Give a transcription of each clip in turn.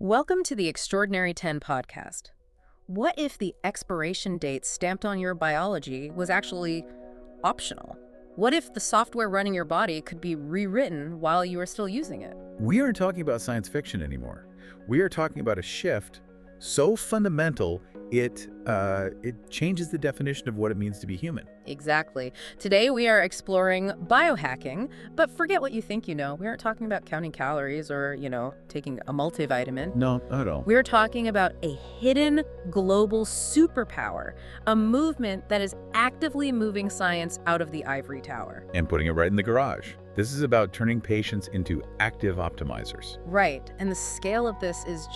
Welcome to the Extraordinary 10 podcast. What if the expiration date stamped on your biology was actually optional? What if the software running your body could be rewritten while you are still using it? We aren't talking about science fiction anymore. We are talking about a shift so fundamental it changes the definition of what it means to be human. Exactly. Today we are exploring biohacking, but forget what you think you know. We aren't talking about counting calories or, taking a multivitamin. No, not at all. We're talking about a hidden global superpower, a movement that is actively moving science out of the ivory tower. And putting it right in the garage. This is about turning patients into active optimizers. Right, and the scale of this is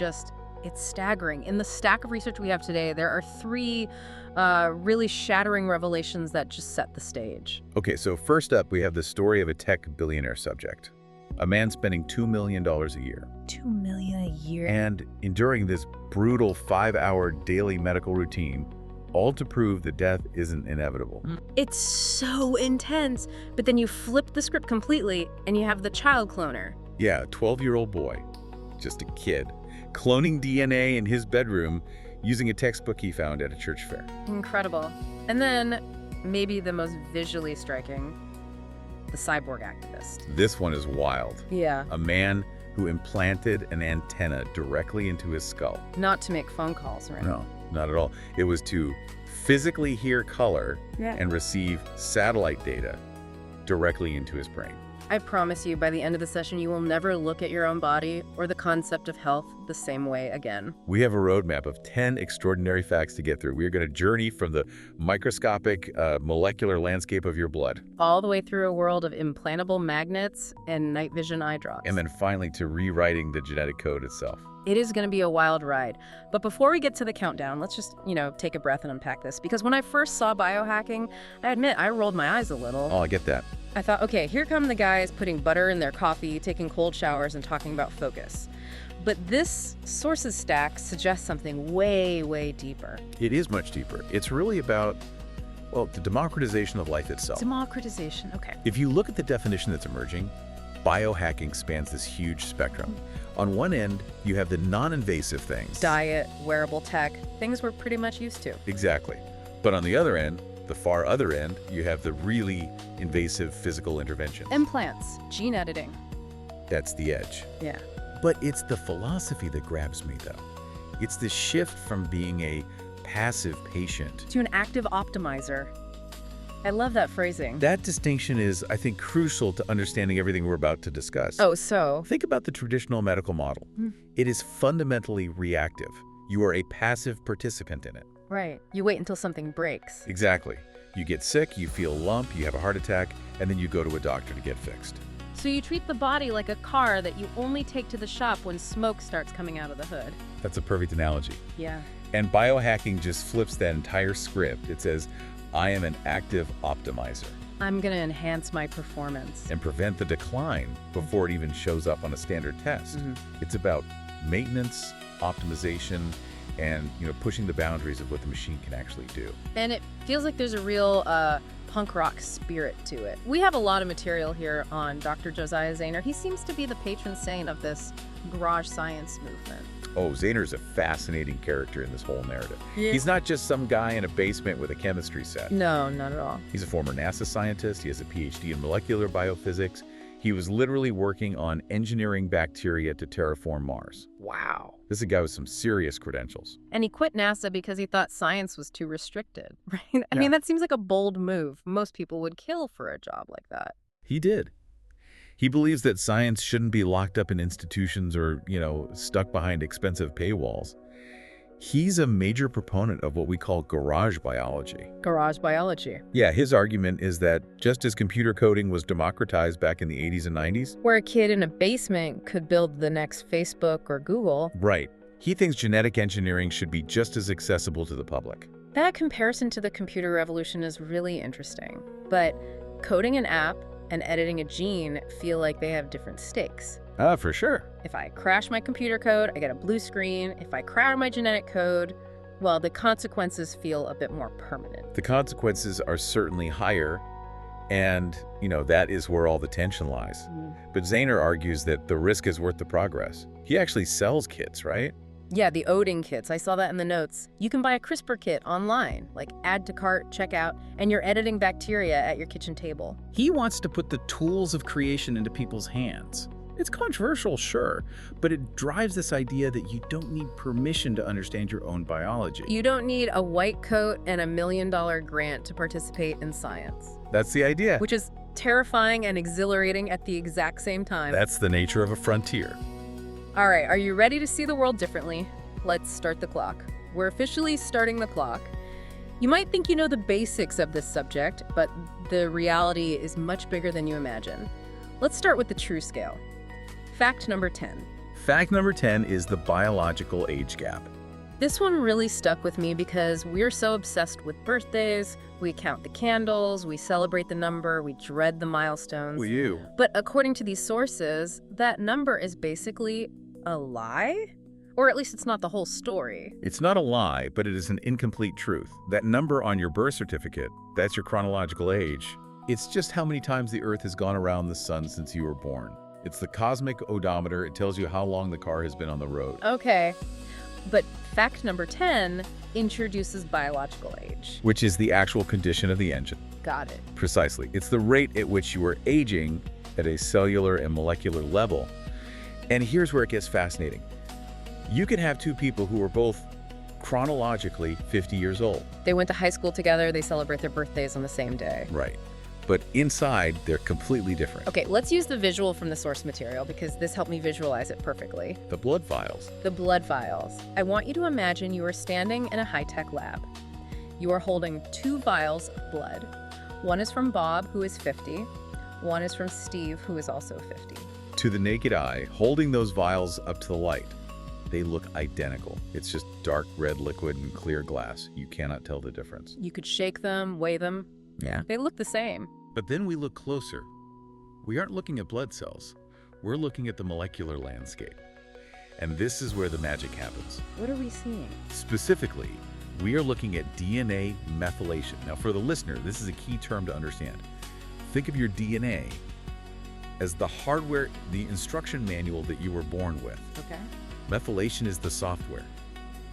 it's staggering. In the stack of research we have today, there are three really shattering revelations that just set the stage. Okay, so first up, we have the story of a tech billionaire subject. A man spending $2 million a year. $2 million a year? And enduring this brutal 5-hour daily medical routine, all to prove that death isn't inevitable. It's so intense. But then you flip the script completely and you have the child cloner. Yeah, a 12-year-old boy, just a kid, cloning DNA in his bedroom using a textbook he found at a church fair. Incredible. And then, maybe the most visually striking, the cyborg activist. This one is wild. Yeah. A man who implanted an antenna directly into his skull. Not to make phone calls, right? No, not at all. It was to physically hear color and receive satellite data directly into his brain. I promise you, by the end of the session, you will never look at your own body or the concept of health the same way again. We have a roadmap of 10 extraordinary facts to get through. We are going to journey from the microscopic molecular landscape of your blood. All the way through a world of implantable magnets and night vision eye drops. And then finally to rewriting the genetic code itself. It is going to be a wild ride. But before we get to the countdown, let's just, take a breath and unpack this. Because when I first saw biohacking, I admit I rolled my eyes a little. Oh, I get that. I thought, okay, here come the guys putting butter in their coffee, taking cold showers, and talking about focus. But this sources stack suggests something way, way deeper. It is much deeper. It's really about, the democratization of life itself. Democratization, okay. If you look at the definition that's emerging, biohacking spans this huge spectrum. On one end, you have the non-invasive things. Diet, wearable tech, things we're pretty much used to. Exactly. But on the other end, the far other end, you have the really invasive physical interventions. Implants, gene editing. That's the edge. Yeah. But it's the philosophy that grabs me, though. It's the shift from being a passive patient to an active optimizer. I love that phrasing. That distinction is, I think, crucial to understanding everything we're about to discuss. Oh, so? Think about the traditional medical model. It is fundamentally reactive. You are a passive participant in it. Right. You wait until something breaks. Exactly. You get sick, you feel a lump, you have a heart attack, and then you go to a doctor to get fixed. So you treat the body like a car that you only take to the shop when smoke starts coming out of the hood. That's a perfect analogy. Yeah. And biohacking just flips that entire script. It says, I am an active optimizer. I'm going to enhance my performance. And prevent the decline before it even shows up on a standard test. It's about maintenance, optimization, and pushing the boundaries of what the machine can actually do. And it feels like there's a real punk rock spirit to it. We have a lot of material here on Dr. Josiah Zayner. He seems to be the patron saint of this garage science movement. Oh, Zayner's a fascinating character in this whole narrative. Yeah. He's not just some guy in a basement with a chemistry set. No, not at all. He's a former NASA scientist. He has a PhD in molecular biophysics. He was literally working on engineering bacteria to terraform Mars. Wow. This is a guy with some serious credentials. And he quit NASA because he thought science was too restricted, right? I mean, that seems like a bold move. Most people would kill for a job like that. He did. He believes that science shouldn't be locked up in institutions or, stuck behind expensive paywalls. He's a major proponent of what we call garage biology. Garage biology. Yeah, his argument is that just as computer coding was democratized back in the 80s and 90s, where a kid in a basement could build the next Facebook or Google. Right. He thinks genetic engineering should be just as accessible to the public. That comparison to the computer revolution is really interesting. But coding an app and editing a gene feel like they have different stakes. For sure. If I crash my computer code, I get a blue screen. If I crash my genetic code, well, the consequences feel a bit more permanent. The consequences are certainly higher, And, that is where all the tension lies. But Zahner argues that the risk is worth the progress. He actually sells kits, right? Yeah, the Odin kits. I saw that in the notes. You can buy a CRISPR kit online, like add to cart, checkout, and you're editing bacteria at your kitchen table. He wants to put the tools of creation into people's hands. It's controversial, sure, but it drives this idea that you don't need permission to understand your own biology. You don't need a white coat and $1 million grant to participate in science. That's the idea. Which is terrifying and exhilarating at the exact same time. That's the nature of a frontier. All right, are you ready to see the world differently? Let's start the clock. We're officially starting the clock. You might think you know the basics of this subject, but the reality is much bigger than you imagine. Let's start with the true scale. Fact number 10. Fact number 10 is the biological age gap. This one really stuck with me because we're so obsessed with birthdays, we count the candles, we celebrate the number, we dread the milestones. Well, you. But according to these sources, that number is basically a lie? Or at least it's not the whole story. It's not a lie, but it is an incomplete truth. That number on your birth certificate, that's your chronological age. It's just how many times the Earth has gone around the sun since you were born. It's the cosmic odometer. It tells you how long the car has been on the road. Okay, but fact number 10 introduces biological age. Which is the actual condition of the engine. Got it. Precisely. It's the rate at which you are aging at a cellular and molecular level. And here's where it gets fascinating. You can have two people who are both chronologically 50 years old. They went to high school together, they celebrate their birthdays on the same day. Right. But inside, they're completely different. Okay, let's use the visual from the source material because this helped me visualize it perfectly. The blood vials. The blood vials. I want you to imagine you are standing in a high-tech lab. You are holding 2 vials of blood. One is from Bob, who is 50. One is from Steve, who is also 50. To the naked eye, holding those vials up to the light, they look identical. It's just dark red liquid and clear glass. You cannot tell the difference. You could shake them, weigh them. Yeah. They look the same. But then we look closer. We aren't looking at blood cells. We're looking at the molecular landscape. And this is where the magic happens. What are we seeing? Specifically, we are looking at DNA methylation. Now, for the listener, this is a key term to understand. Think of your DNA as the hardware, the instruction manual that you were born with. Okay. Methylation is the software.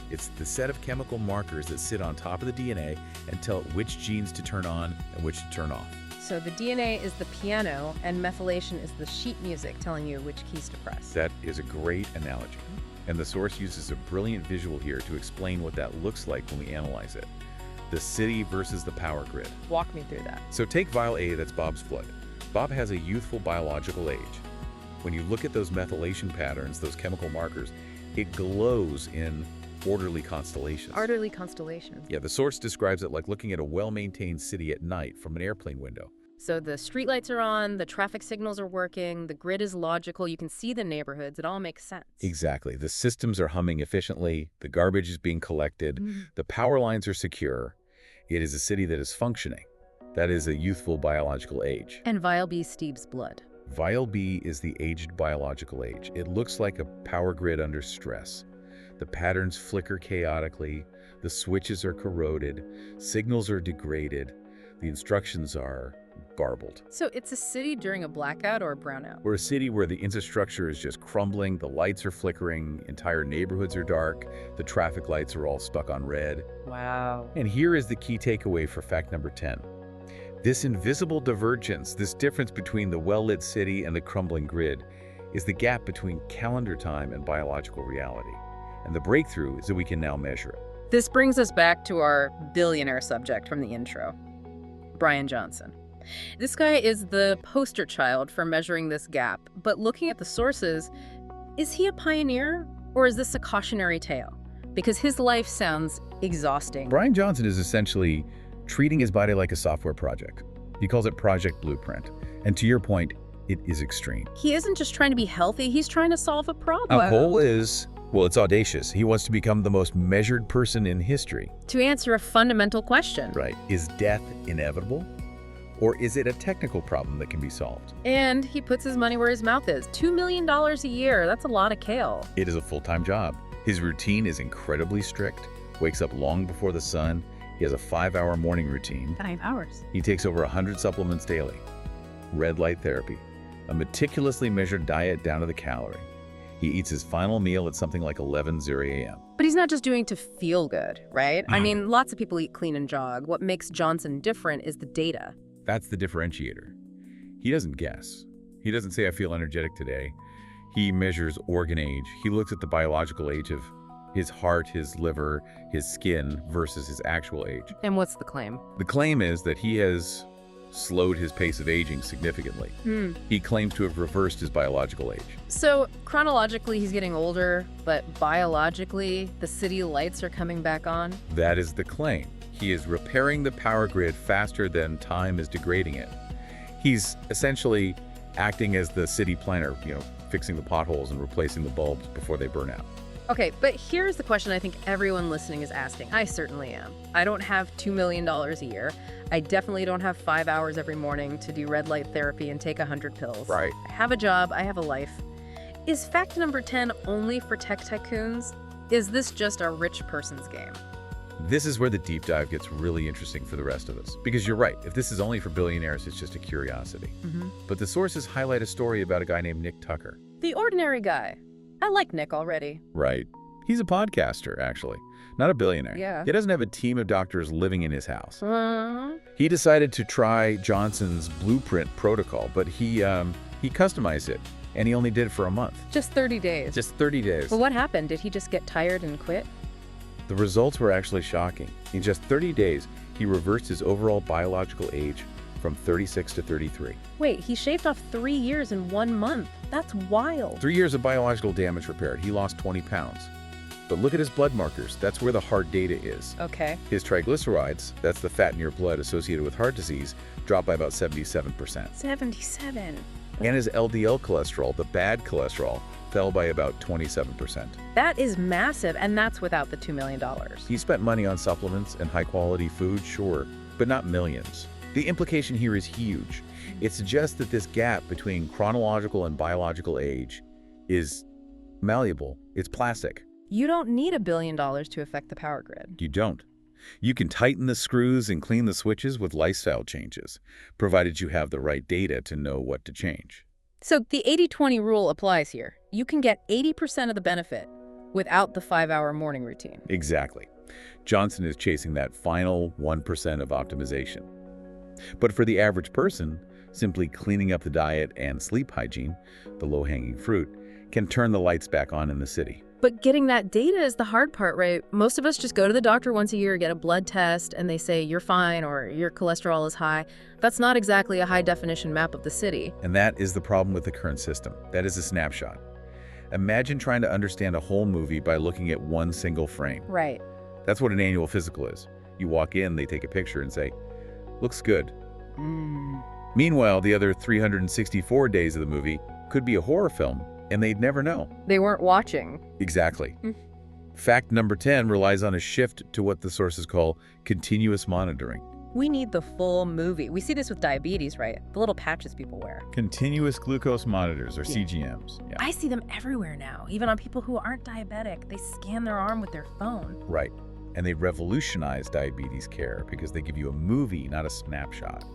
It's the set of chemical markers that sit on top of the DNA and tell it which genes to turn on and which to turn off. So the DNA is the piano and methylation is the sheet music telling you which keys to press. That is a great analogy. And the source uses a brilliant visual here to explain what that looks like when we analyze it. The city versus the power grid. Walk me through that. So take vial A, that's Bob's blood. Bob has a youthful biological age. When you look at those methylation patterns, those chemical markers, it glows in orderly constellations. Orderly constellations. Yeah, the source describes it like looking at a well-maintained city at night from an airplane window. So the streetlights are on, the traffic signals are working, the grid is logical, you can see the neighborhoods, it all makes sense. Exactly. The systems are humming efficiently, the garbage is being collected, the power lines are secure. It is a city that is functioning. That is a youthful biological age. And vial B, Steve's blood. Vial B is the aged biological age. It looks like a power grid under stress. The patterns flicker chaotically, the switches are corroded, signals are degraded, the instructions are garbled. So it's a city during a blackout or a brownout? We're a city where the infrastructure is just crumbling, the lights are flickering, entire neighborhoods are dark, the traffic lights are all stuck on red. Wow. And here is the key takeaway for fact number 10. This invisible divergence, this difference between the well-lit city and the crumbling grid, is the gap between calendar time and biological reality. And the breakthrough is that we can now measure it. This brings us back to our billionaire subject from the intro, Brian Johnson. This guy is the poster child for measuring this gap, but looking at the sources, is he a pioneer or is this a cautionary tale? Because his life sounds exhausting. Brian Johnson is essentially treating his body like a software project. He calls it Project Blueprint. And to your point, it is extreme. He isn't just trying to be healthy, he's trying to solve a problem. Our goal is, well, it's audacious. He wants to become the most measured person in history. To answer a fundamental question. Right. Is death inevitable? Or is it a technical problem that can be solved? And he puts his money where his mouth is. $2 million a year, that's a lot of kale. It is a full-time job. His routine is incredibly strict. Wakes up long before the sun. He He has a 5-hour morning routine. 5 hours. He takes over 100 supplements daily. Red light therapy. A meticulously measured diet down to the calorie. He eats his final meal at something like 11:00 a.m. But he's not just doing it to feel good, right? I mean, lots of people eat clean and jog. What makes Johnson different is the data. That's the differentiator. He doesn't guess. He doesn't say, I feel energetic today. He measures organ age. He looks at the biological age of his heart, his liver, his skin versus his actual age. And what's the claim? The claim is that he has slowed his pace of aging significantly. He claims to have reversed his biological age. So chronologically, he's getting older, but biologically, the city lights are coming back on? That is the claim. He is repairing the power grid faster than time is degrading it. He's essentially acting as the city planner, fixing the potholes and replacing the bulbs before they burn out. Okay, but here's the question I think everyone listening is asking. I certainly am. I don't have $2 million a year. I definitely don't have 5 hours every morning to do red light therapy and take 100 pills. Right. I have a job. I have a life. Is fact number 10 only for tech tycoons? Is this just a rich person's game? This is where the deep dive gets really interesting for the rest of us. Because you're right, if this is only for billionaires, it's just a curiosity. But the sources highlight a story about a guy named Nick Tucker. The ordinary guy. I like Nick already. Right. He's a podcaster, actually. Not a billionaire. Yeah. He doesn't have a team of doctors living in his house. He decided to try Johnson's blueprint protocol, but he customized it, and he only did it for a month. Just 30 days. Just 30 days. But what happened? Did he just get tired and quit? The results were actually shocking. In just 30 days, he reversed his overall biological age from 36 to 33. Wait, he shaved off 3 years in 1 month. That's wild. 3 years of biological damage repaired. He lost 20 pounds. But look at his blood markers. That's where the hard data is. Okay. His triglycerides, that's the fat in your blood associated with heart disease, dropped by about 77%. 77. And his LDL cholesterol, the bad cholesterol, fell by about 27%. That is massive, and that's without the $2 million. He spent money on supplements and high-quality food, sure, but not millions. The implication here is huge. It suggests that this gap between chronological and biological age is malleable. It's plastic. You don't need $1 billion to affect the power grid. You don't. You can tighten the screws and clean the switches with lifestyle changes, provided you have the right data to know what to change. So the 80-20 rule applies here. You can get 80% of the benefit without the 5-hour morning routine. Exactly. Johnson is chasing that final 1% of optimization. But for the average person, simply cleaning up the diet and sleep hygiene, the low-hanging fruit, can turn the lights back on in the city. But getting that data is the hard part, right? Most of us just go to the doctor once a year, get a blood test, and they say you're fine or your cholesterol is high. That's not exactly a high-definition map of the city. And that is the problem with the current system. That is a snapshot. Imagine trying to understand a whole movie by looking at one single frame. Right. That's what an annual physical is. You walk in, they take a picture and say, looks good. Meanwhile, the other 364 days of the movie could be a horror film, and they'd never know. They weren't watching. Exactly. Fact number 10 relies on a shift to what the sources call continuous monitoring. We need the full movie. We see this with diabetes, right? The little patches people wear. Continuous glucose monitors, or CGMs. Yeah. I see them everywhere now, even on people who aren't diabetic. They scan their arm with their phone. Right. And they revolutionize diabetes care because they give you a movie, not a snapshot.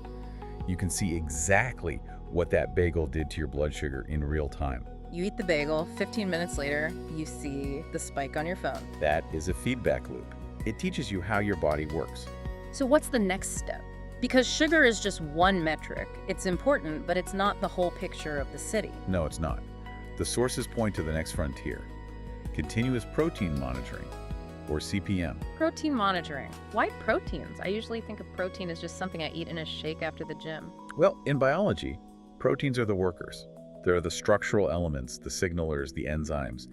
You can see exactly what that bagel did to your blood sugar in real time. You eat the bagel, 15 minutes later, you see the spike on your phone. That is a feedback loop. It teaches you how your body works. So what's the next step? Because sugar is just one metric. It's important, but it's not the whole picture of the city. No, it's not. The sources point to the next frontier. Continuous protein monitoring, or CPM. Protein monitoring. Why proteins? I usually think of protein as just something I eat in a shake after the gym. Well, in biology, proteins are the workers. They're the structural elements, the signalers, the enzymes.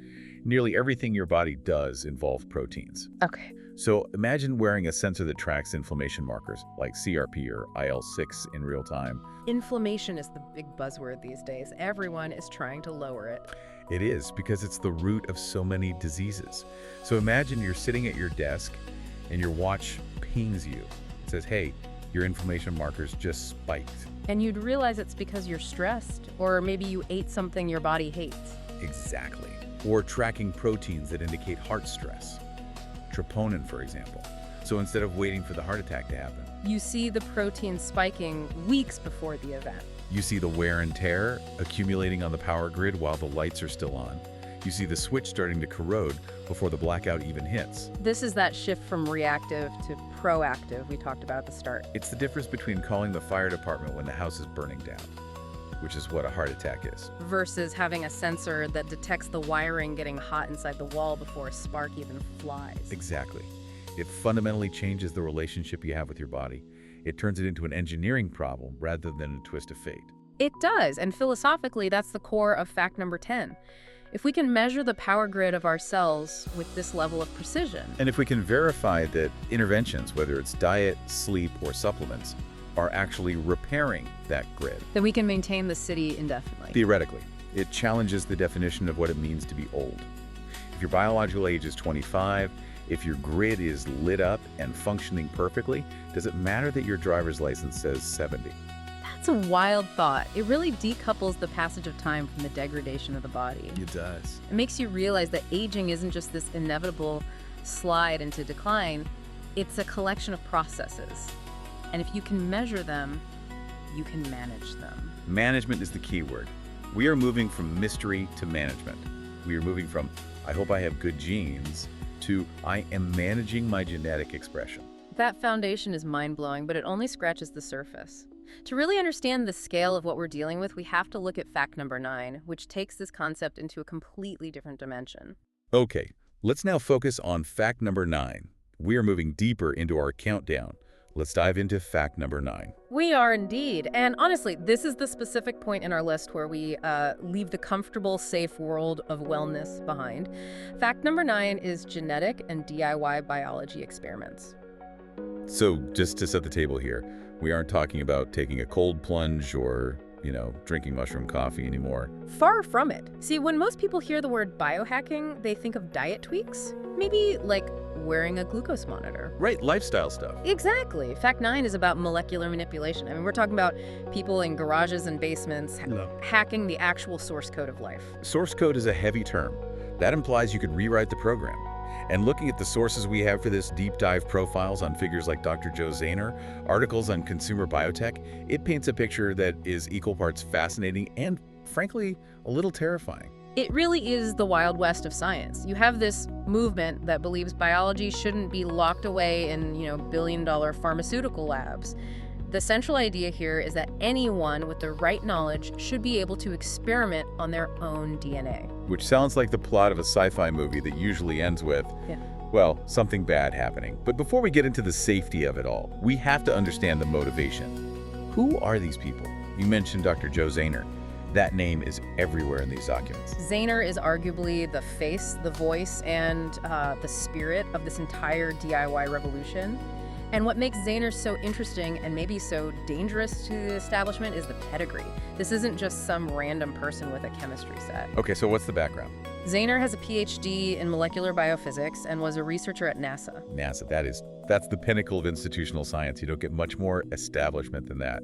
Nearly everything your body does involves proteins. Okay. So imagine wearing a sensor that tracks inflammation markers like CRP or IL-6 in real time. Inflammation is the big buzzword these days. Everyone is trying to lower it. It is, because it's the root of so many diseases. So imagine you're sitting at your desk and your watch pings you. It says, hey, your inflammation markers just spiked. And you'd realize it's because you're stressed, or maybe you ate something your body hates. Exactly. Or tracking proteins that indicate heart stress. Troponin, for example. So instead of waiting for the heart attack to happen, You see the protein spiking weeks before the event. you see the wear and tear accumulating on the power grid while the lights are still on. You see the switch starting to corrode before the blackout even hits. This is that shift from reactive to proactive we talked about at the start. It's the difference between calling the fire department when the house is burning down, which is what a heart attack is. Versus having a sensor that detects the wiring getting hot inside the wall before a spark even flies. Exactly. It fundamentally changes the relationship you have with your body. It turns it into an engineering problem rather than a twist of fate. It does, and philosophically, that's the core of fact number 10. If we can measure the power grid of our cells with this level of precision, And if we can verify that interventions, whether it's diet, sleep, or supplements, are actually repairing that grid, then we can maintain the city indefinitely. theoretically, it challenges the definition of what it means to be old. If your biological age is 25, if your grid is lit up and functioning perfectly, does it matter that your driver's license says 70? That's a wild thought. It really decouples the passage of time from the degradation of the body. It does. It makes you realize that aging isn't just this inevitable slide into decline, it's a collection of processes. And if you can measure them, you can manage them. Management is the key word. We are moving from mystery to management. We are moving from, I hope I have good genes, to I am managing my genetic expression. That foundation is mind-blowing, but it only scratches the surface. To really understand the scale of what we're dealing with, we have to look at fact number 9, which takes this concept into a completely different dimension. Okay, let's now focus on fact number 9. We are moving deeper into our countdown. Let's dive into fact number 9. We are indeed. And honestly, this is the specific point in our list where we leave the comfortable, safe world of wellness behind. Fact number 9 is genetic and DIY biology experiments. So just to set the table here, we aren't talking about taking a cold plunge or, drinking mushroom coffee anymore. Far from it. See, when most people hear the word biohacking, they think of diet tweaks. Maybe like wearing a glucose monitor. Right, lifestyle stuff. Exactly. Fact 9 is about molecular manipulation. I mean, we're talking about people in garages and basements hacking the actual source code of life. Source code is a heavy term. That implies you could rewrite the program. And looking at the sources we have for this, deep dive profiles on figures like Dr. Joe Zahner, articles on consumer biotech, it paints a picture that is equal parts fascinating and, frankly, a little terrifying. It really is the Wild West of science. You have this movement that believes biology shouldn't be locked away in, billion-dollar pharmaceutical labs. The central idea here is that anyone with the right knowledge should be able to experiment on their own DNA. Which sounds like the plot of a sci-fi movie that usually ends with, well, something bad happening. But before we get into the safety of it all, we have to understand the motivation. Who are these people? You mentioned Dr. Joe Zahner. That name is everywhere in these documents. Zahner is arguably the face, the voice, and the spirit of this entire DIY revolution. And what makes Zahner so interesting and maybe so dangerous to the establishment is the pedigree. This isn't just some random person with a chemistry set. Okay, so what's the background? Zahner has a PhD in molecular biophysics and was a researcher at NASA. NASA, that's the pinnacle of institutional science. You don't get much more establishment than that.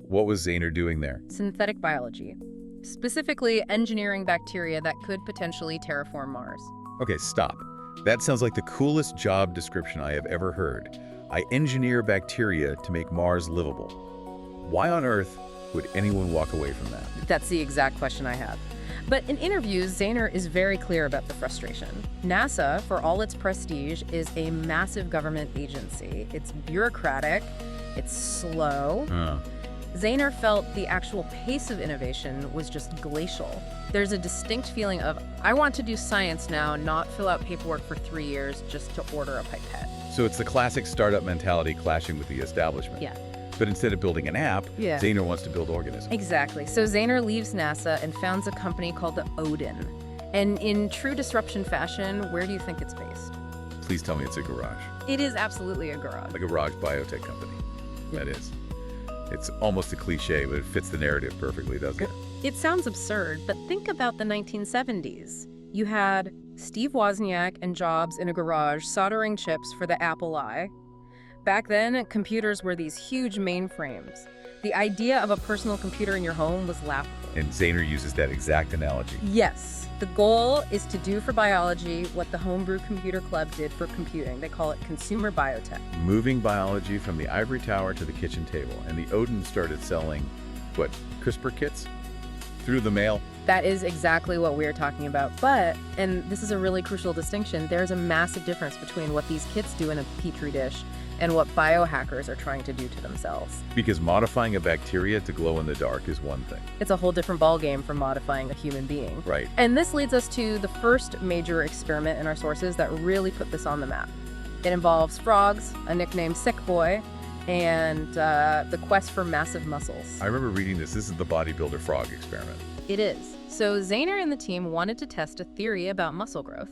What was Zahner doing there? Synthetic biology, specifically engineering bacteria that could potentially terraform Mars. Okay, stop. That sounds like the coolest job description I have ever heard. I engineer bacteria to make Mars livable. Why on earth would anyone walk away from that? That's the exact question I have. But in interviews, Zahner is very clear about the frustration. NASA, for all its prestige, is a massive government agency. It's bureaucratic, it's slow. Zahner felt the pace of innovation was just glacial. There's a distinct feeling of, I want to do science now, not fill out paperwork for 3 years just to order a pipette. So it's the classic startup mentality clashing with the establishment. Yeah. But instead of building an app, Zahner wants to build organisms. Exactly. So Zahner leaves NASA and founds a company called the Odin. And in true disruption fashion, where do you think it's based? Please tell me it's a garage. It is absolutely a garage. A garage biotech company. That is. It's almost a cliche, but it fits the narrative perfectly, doesn't it? It sounds absurd, but think about the 1970s. You had Steve Wozniak and Jobs in a garage soldering chips for the Apple I. Back then, computers were these huge mainframes. The idea of a personal computer in your home was laughable. And Zahner uses that exact analogy. Yes, the goal is to do for biology what the Homebrew Computer Club did for computing. They call it consumer biotech. Moving biology from the ivory tower to the kitchen table. And the Odin started selling, what, CRISPR kits? Through the mail? That is exactly what we're talking about. But, and this is a really crucial distinction, there's a massive difference between what these kits do in a petri dish and what biohackers are trying to do to themselves. Because modifying a bacteria to glow in the dark is one thing. It's a whole different ballgame from modifying a human being. Right. And this leads us to the first major experiment in our sources that really put this on the map. It involves frogs, a nickname Sick Boy, and the quest for massive muscles. I remember reading this. This is the bodybuilder frog experiment. It is. So Zahner and the team wanted to test a theory about muscle growth.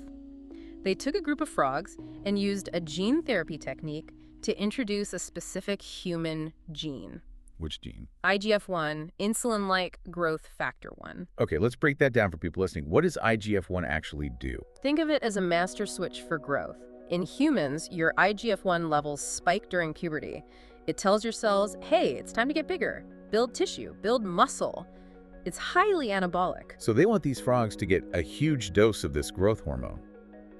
They took a group of frogs and used a gene therapy technique to introduce a specific human gene. Which gene? IGF-1, insulin-like growth factor 1. Okay, let's break that down for people listening. What does IGF-1 actually do? Think of it as a master switch for growth. In humans, your IGF-1 levels spike during puberty. It tells your cells, hey, it's time to get bigger, build tissue, build muscle. It's highly anabolic. So they want these frogs to get a huge dose of this growth hormone.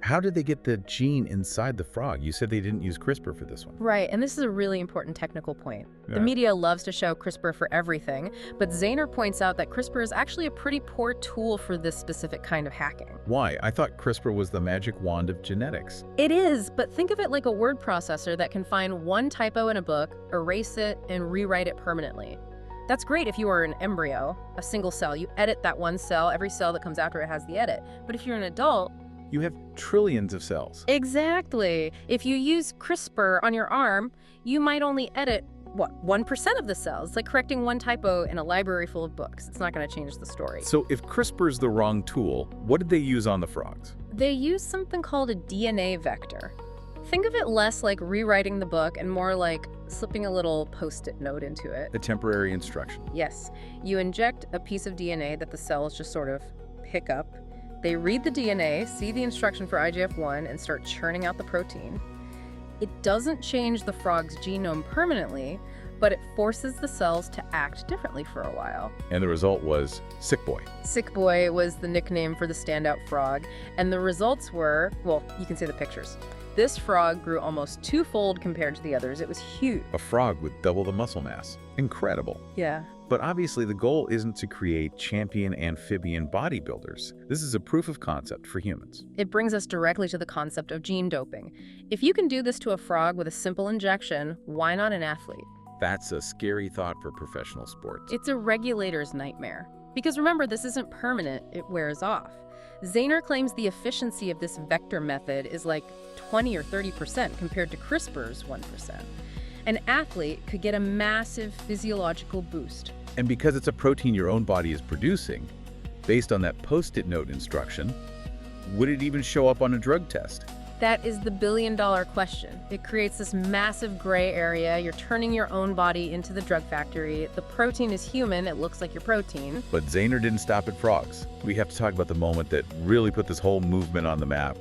How did they get the gene inside the frog? You said they didn't use CRISPR for this one. Right, and this is a really important technical point. Yeah. The media loves to show CRISPR for everything, but Zahner points out that CRISPR is actually a pretty poor tool for this specific kind of hacking. Why? I thought CRISPR was the magic wand of genetics. It is, but think of it like a word processor that can find one typo in a book, erase it, and rewrite it permanently. That's great if you are an embryo, a single cell. You edit that one cell, every cell that comes after it has the edit. But if you're an adult, You have trillions of cells. exactly. If you use CRISPR on your arm, you might only edit, 1% of the cells. It's like correcting one typo in a library full of books. It's not going to change the story. So if CRISPR's the wrong tool, what did they use on the frogs? They use something called a DNA vector. Think of it less like rewriting the book and more like slipping a little post-it note into it. The temporary instruction. Yes, you inject a piece of DNA that the cells just sort of pick up. They read the DNA, see the instruction for IGF-1, and start churning out the protein. It doesn't change the frog's genome permanently, but it forces the cells to act differently for a while. And the result was Sick Boy. Sick Boy was the nickname for the standout frog, and the results were, well, you can see the pictures. This frog grew almost twofold compared to the others. It was huge. A frog with double the muscle mass. Incredible. Yeah. But obviously the goal isn't to create champion amphibian bodybuilders. This is a proof of concept for humans. It brings us directly to the concept of gene doping. If you can do this to a frog with a simple injection, why not an athlete? That's a scary thought for professional sports. It's a regulator's nightmare. Because remember, this isn't permanent, it wears off. Zahner claims the efficiency of this vector method is like 20 or 30% compared to CRISPR's 1%. An athlete could get a massive physiological boost. And because it's a protein your own body is producing, based on that post-it note instruction, would it even show up on a drug test? That is the billion-dollar question. It creates this massive gray area. You're turning your own body into the drug factory. The protein is human. It looks like your protein. But Zahner didn't stop at frogs. We have to talk about the moment that really put this whole movement on the map.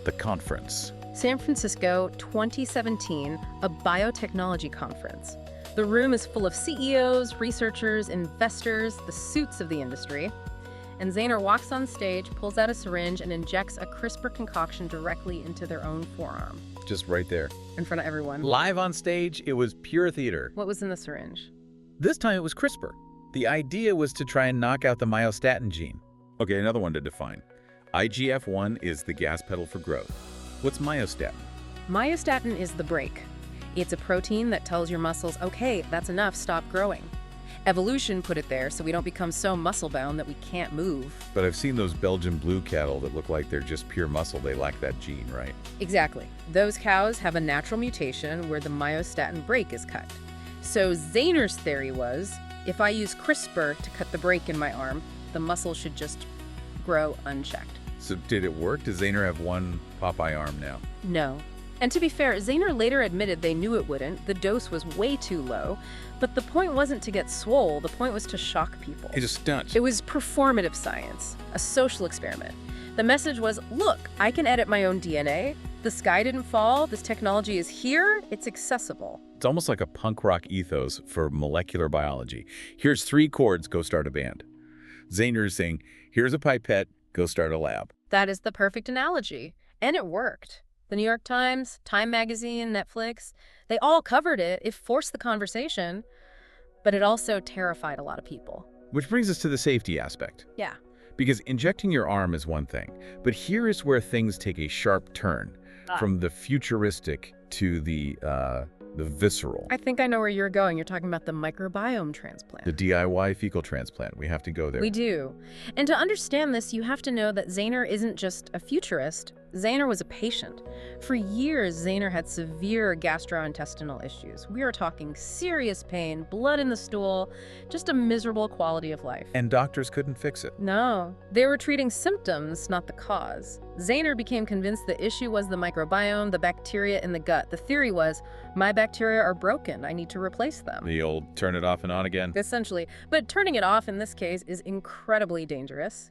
The conference. San Francisco, 2017, a biotechnology conference. The room is full of CEOs, researchers, investors, the suits of the industry. And Zahner walks on stage, pulls out a syringe, and injects a CRISPR concoction directly into their own forearm. Just right there. In front of everyone. Live on stage, it was pure theater. What was in the syringe? This time it was CRISPR. The idea was to try and knock out the myostatin gene. Okay, another one to define. IGF-1 is the gas pedal for growth. What's myostatin? Myostatin is the brake. It's a protein that tells your muscles, okay, that's enough, stop growing. Evolution put it there so we don't become so muscle-bound that we can't move. But I've seen those Belgian blue cattle that look like they're just pure muscle. They lack that gene, right? Exactly. Those cows have a natural mutation where the myostatin brake is cut. So Zahner's theory was, if I use CRISPR to cut the brake in my arm, the muscle should just grow unchecked. So did it work? Does Zahner have one Popeye arm now? No. And to be fair, Zahner later admitted they knew it wouldn't. The dose was way too low. But the point wasn't to get swole. The point was to shock people. It's a stunt. It was performative science, a social experiment. The message was, look, I can edit my own DNA. The sky didn't fall. This technology is here. It's accessible. It's almost like a punk rock ethos for molecular biology. Here's 3 chords, go start a band. Zaner is saying, here's a pipette, go start a lab. That is the perfect analogy. And it worked. The New York Times, Time Magazine, Netflix, they all covered it. It forced the conversation, but it also terrified a lot of people. Which brings us to the safety aspect. Yeah. Because injecting your arm is one thing, but here is where things take a sharp turn from the futuristic to the visceral. I think I know where you're going. You're talking about the microbiome transplant. The DIY fecal transplant. We have to go there. We do. And to understand this, you have to know that Zaner isn't just a futurist. Zaner was a patient. For years, Zaner had severe gastrointestinal issues. We are talking serious pain, blood in the stool, just a miserable quality of life. And doctors couldn't fix it. No, they were treating symptoms, not the cause. Zaner became convinced the issue was the microbiome, the bacteria in the gut. The theory was, my bacteria are broken, I need to replace them. The old turn it off and on again. Essentially. But turning it off in this case is incredibly dangerous.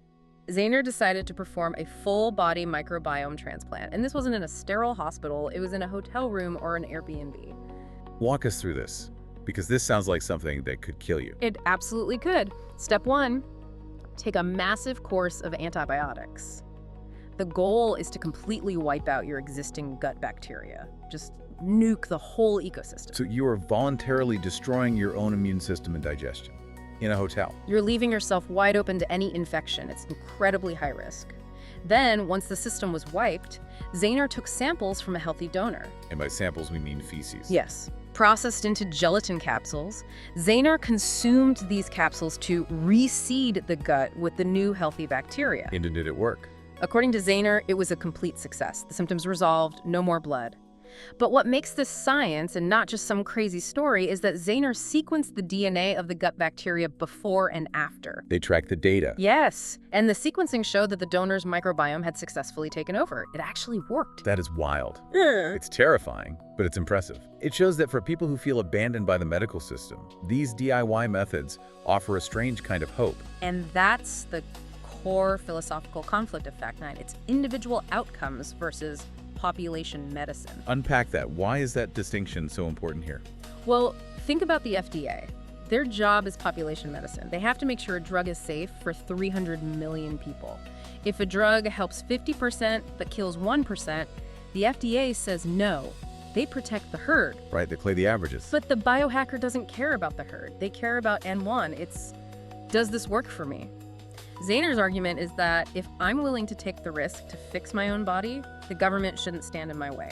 Zaner decided to perform a full-body microbiome transplant. And this wasn't in a sterile hospital, it was in a hotel room or an Airbnb. Walk us through this, because this sounds like something that could kill you. It absolutely could. Step 1, take a massive course of antibiotics. The goal is to completely wipe out your existing gut bacteria. Just nuke the whole ecosystem. So you are voluntarily destroying your own immune system and digestion in a hotel. You're leaving yourself wide open to any infection. It's incredibly high risk. Then, once the system was wiped, Zaner took samples from a healthy donor. And by samples, we mean feces. Yes. Processed into gelatin capsules, Zaner consumed these capsules to reseed the gut with the new healthy bacteria. And did it work? According to Zaner, it was a complete success. The symptoms resolved, no more blood. But what makes this science and not just some crazy story is that Zaner sequenced the DNA of the gut bacteria before and after. They tracked the data. Yes, and the sequencing showed that the donor's microbiome had successfully taken over. It actually worked. That is wild. It's terrifying, but it's impressive. It shows that for people who feel abandoned by the medical system, these DIY methods offer a strange kind of hope. And that's the core philosophical conflict of Fact 9. It's individual outcomes versus population medicine. Unpack that. Why is that distinction so important here? Well, think about the FDA. Their job is population medicine. They have to make sure a drug is safe for 300 million people. If a drug helps 50% but kills 1%, the FDA says no. They protect the herd. Right, they play the averages. But the biohacker doesn't care about the herd. They care about N1. It's, does this work for me? Zaner's argument is that if I'm willing to take the risk to fix my own body, the government shouldn't stand in my way.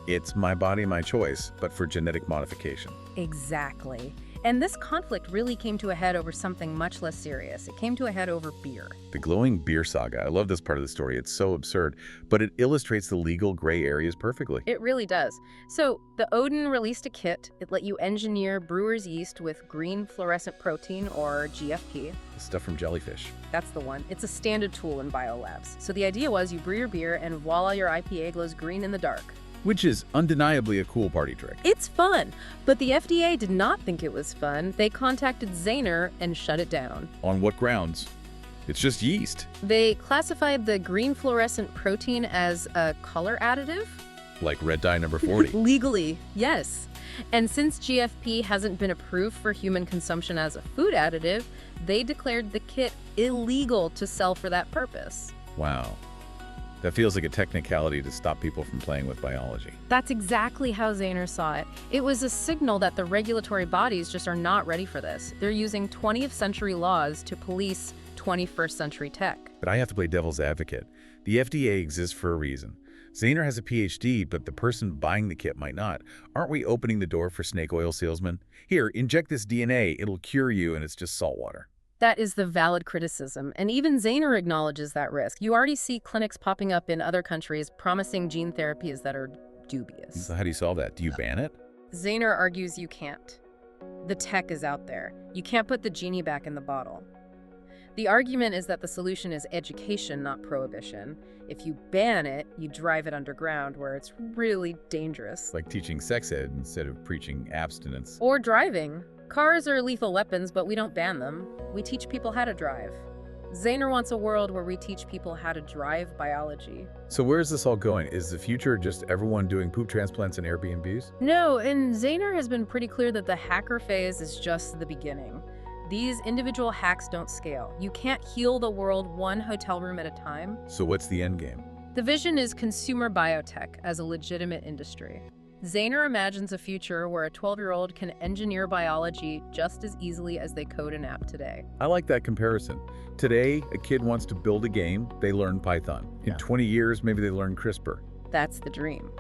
It's my body, my choice, but for genetic modification. Exactly. And this conflict really came to a head over something much less serious. It came to a head over beer. The glowing beer saga. I love this part of the story. It's so absurd, but it illustrates the legal gray areas perfectly. It really does. So, the Odin released a kit. It let you engineer brewer's yeast with green fluorescent protein, or GFP. Stuff from jellyfish. That's the one. It's a standard tool in biolabs. So the idea was you brew your beer and voila, your IPA glows green in the dark. Which is undeniably a cool party trick. It's fun, but the FDA did not think it was fun. They contacted Zaner and shut it down. On what grounds? It's just yeast. They classified the green fluorescent protein as a color additive. Like red dye number 40. Legally, yes. And since GFP hasn't been approved for human consumption as a food additive, they declared the kit illegal to sell for that purpose. Wow. That feels like a technicality to stop people from playing with biology. That's exactly how Zaner saw it. It was a signal that the regulatory bodies just are not ready for this. They're using 20th century laws to police 21st century tech. But I have to play devil's advocate. The FDA exists for a reason. Zaner has a PhD, but the person buying the kit might not. Aren't we opening the door for snake oil salesmen? Here, inject this DNA, it'll cure you, and it's just salt water. That is the valid criticism, and even Zaner acknowledges that risk. You already see clinics popping up in other countries promising gene therapies that are dubious. So how do you solve that? Do you ban it? Zaner argues you can't. The tech is out there. You can't put the genie back in the bottle. The argument is that the solution is education, not prohibition. If you ban it, you drive it underground where it's really dangerous. Like teaching sex ed instead of preaching abstinence. Or driving. Cars are lethal weapons, but we don't ban them. We teach people how to drive. Zaner wants a world where we teach people how to drive biology. So where is this all going? Is the future just everyone doing poop transplants and Airbnbs? No, and Zaner has been pretty clear that the hacker phase is just the beginning. These individual hacks don't scale. You can't heal the world one hotel room at a time. So what's the end game? The vision is consumer biotech as a legitimate industry. Zaner imagines a future where a 12-year-old can engineer biology just as easily as they code an app today. I like that comparison. Today, a kid wants to build a game, they learn Python. In 20 years, maybe they learn CRISPR. That's the dream.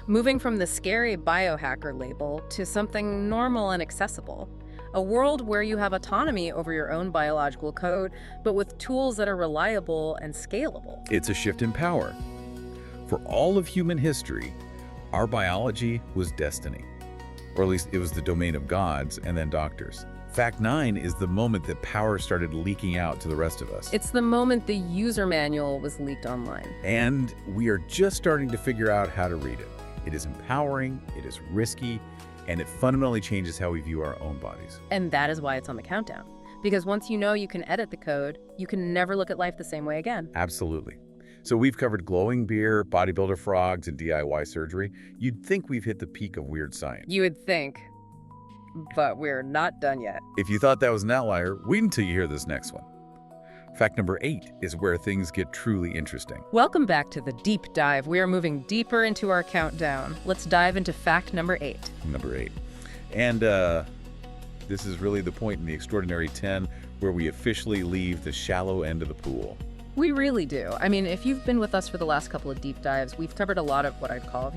Moving from the scary biohacker label to something normal and accessible. A world where you have autonomy over your own biological code, but with tools that are reliable and scalable. It's a shift in power. For all of human history, our biology was destiny. Or at least it was the domain of gods and then doctors. Fact 9 is the moment that power started leaking out to the rest of us. It's the moment the user manual was leaked online. And we are just starting to figure out how to read it. It is empowering, it is risky, and it fundamentally changes how we view our own bodies. And that is why it's on the countdown. Because once you know you can edit the code, you can never look at life the same way again. Absolutely. So we've covered glowing beer, bodybuilder frogs, and DIY surgery. You'd think we've hit the peak of weird science. You would think, but we're not done yet. If you thought that was an outlier, wait until you hear this next one. Fact number 8 is where things get truly interesting. Welcome back to the deep dive. We are moving deeper into our countdown. Let's dive into fact number 8. Number 8. And this is really the point in the Extraordinary 10 where we officially leave the shallow end of the pool. We really do. I mean, if you've been with us for the last couple of deep dives, we've covered a lot of what I'd call,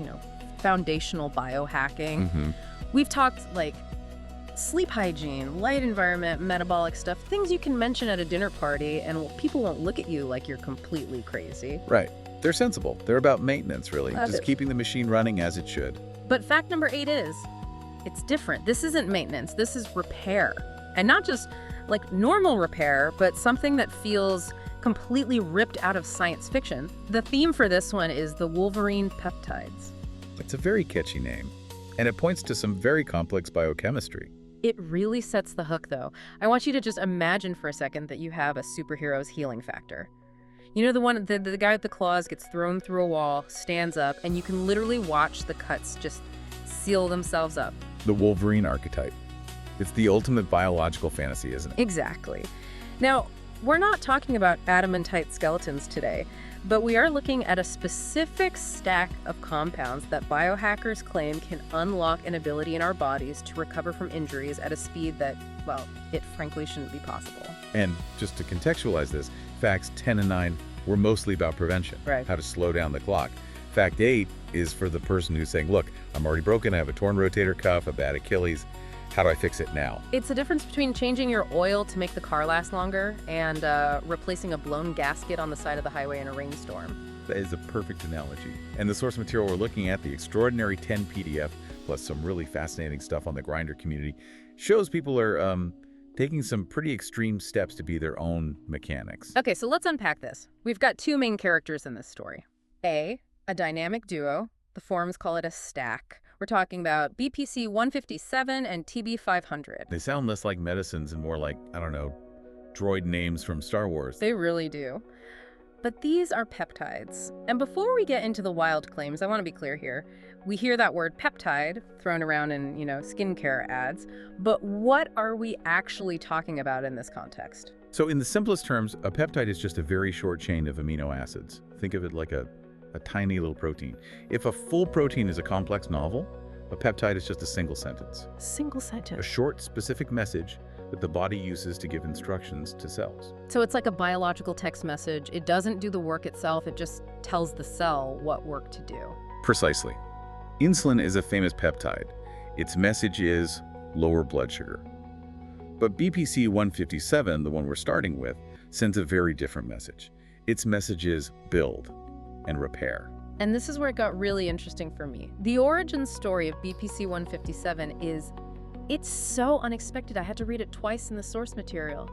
foundational biohacking. We've talked like sleep hygiene, light environment, metabolic stuff, things you can mention at a dinner party and people won't look at you like you're completely crazy. Right. They're sensible. They're about maintenance, really. Just keeping the machine running as it should. But fact number 8 is, it's different. This isn't maintenance. This is repair. And not just like normal repair, but something that feels completely ripped out of science fiction. The theme for this one is the Wolverine peptides. It's a very catchy name, and it points to some very complex biochemistry. It really sets the hook, though. I want you to just imagine for a second that you have a superhero's healing factor. You know, the guy with the claws gets thrown through a wall, stands up, and you can literally watch the cuts just seal themselves up. The Wolverine archetype. It's the ultimate biological fantasy, isn't it? Exactly. Now, we're not talking about adamantite skeletons today, but we are looking at a specific stack of compounds that biohackers claim can unlock an ability in our bodies to recover from injuries at a speed that, well, it frankly shouldn't be possible. And just to contextualize this, facts 10 and 9 were mostly about prevention, right? How to slow down the clock. Fact 8 is for the person who's saying, look, I'm already broken, I have a torn rotator cuff, a bad Achilles. How do I fix it now? It's the difference between changing your oil to make the car last longer and replacing a blown gasket on the side of the highway in a rainstorm. That is a perfect analogy. And the source material we're looking at, the Extraordinary 10 PDF, plus some really fascinating stuff on the Grindr community, shows people are taking some pretty extreme steps to be their own mechanics. Okay, so let's unpack this. We've got 2 main characters in this story. A dynamic duo. The forums call it a stack. We're talking about BPC 157 and TB 500. They sound less like medicines and more like, I don't know, droid names from Star Wars. They really do. But these are peptides. And before we get into the wild claims, I want to be clear here. We hear that word peptide thrown around in, skincare ads. But what are we actually talking about in this context? So in the simplest terms, a peptide is just a very short chain of amino acids. Think of it like a tiny little protein. If a full protein is a complex novel, a peptide is just a single sentence. Single sentence. A short, specific message that the body uses to give instructions to cells. So it's like a biological text message. It doesn't do the work itself. It just tells the cell what work to do. Precisely. Insulin is a famous peptide. Its message is lower blood sugar. But BPC 157, the one we're starting with, sends a very different message. Its message is build and repair. And this is where it got really interesting for me. The origin story of BPC 157 it's so unexpected. I had to read it twice in the source material.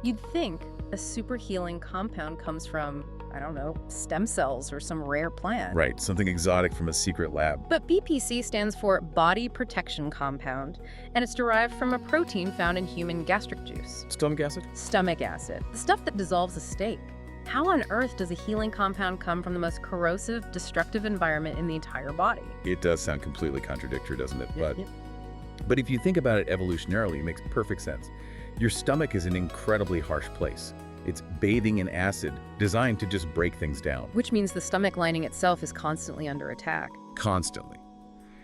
You'd think a super healing compound comes from I don't know, stem cells or some rare plant. Right, something exotic from a secret lab. But BPC stands for Body Protection Compound, and it's derived from a protein found in human gastric juice. Stomach acid? Stomach acid, the stuff that dissolves a steak. How on earth does a healing compound come from the most corrosive, destructive environment in the entire body? It does sound completely contradictory, doesn't it? Yeah. But if you think about it evolutionarily, it makes perfect sense. Your stomach is an incredibly harsh place. It's bathing in acid, designed to just break things down. Which means the stomach lining itself is constantly under attack. Constantly.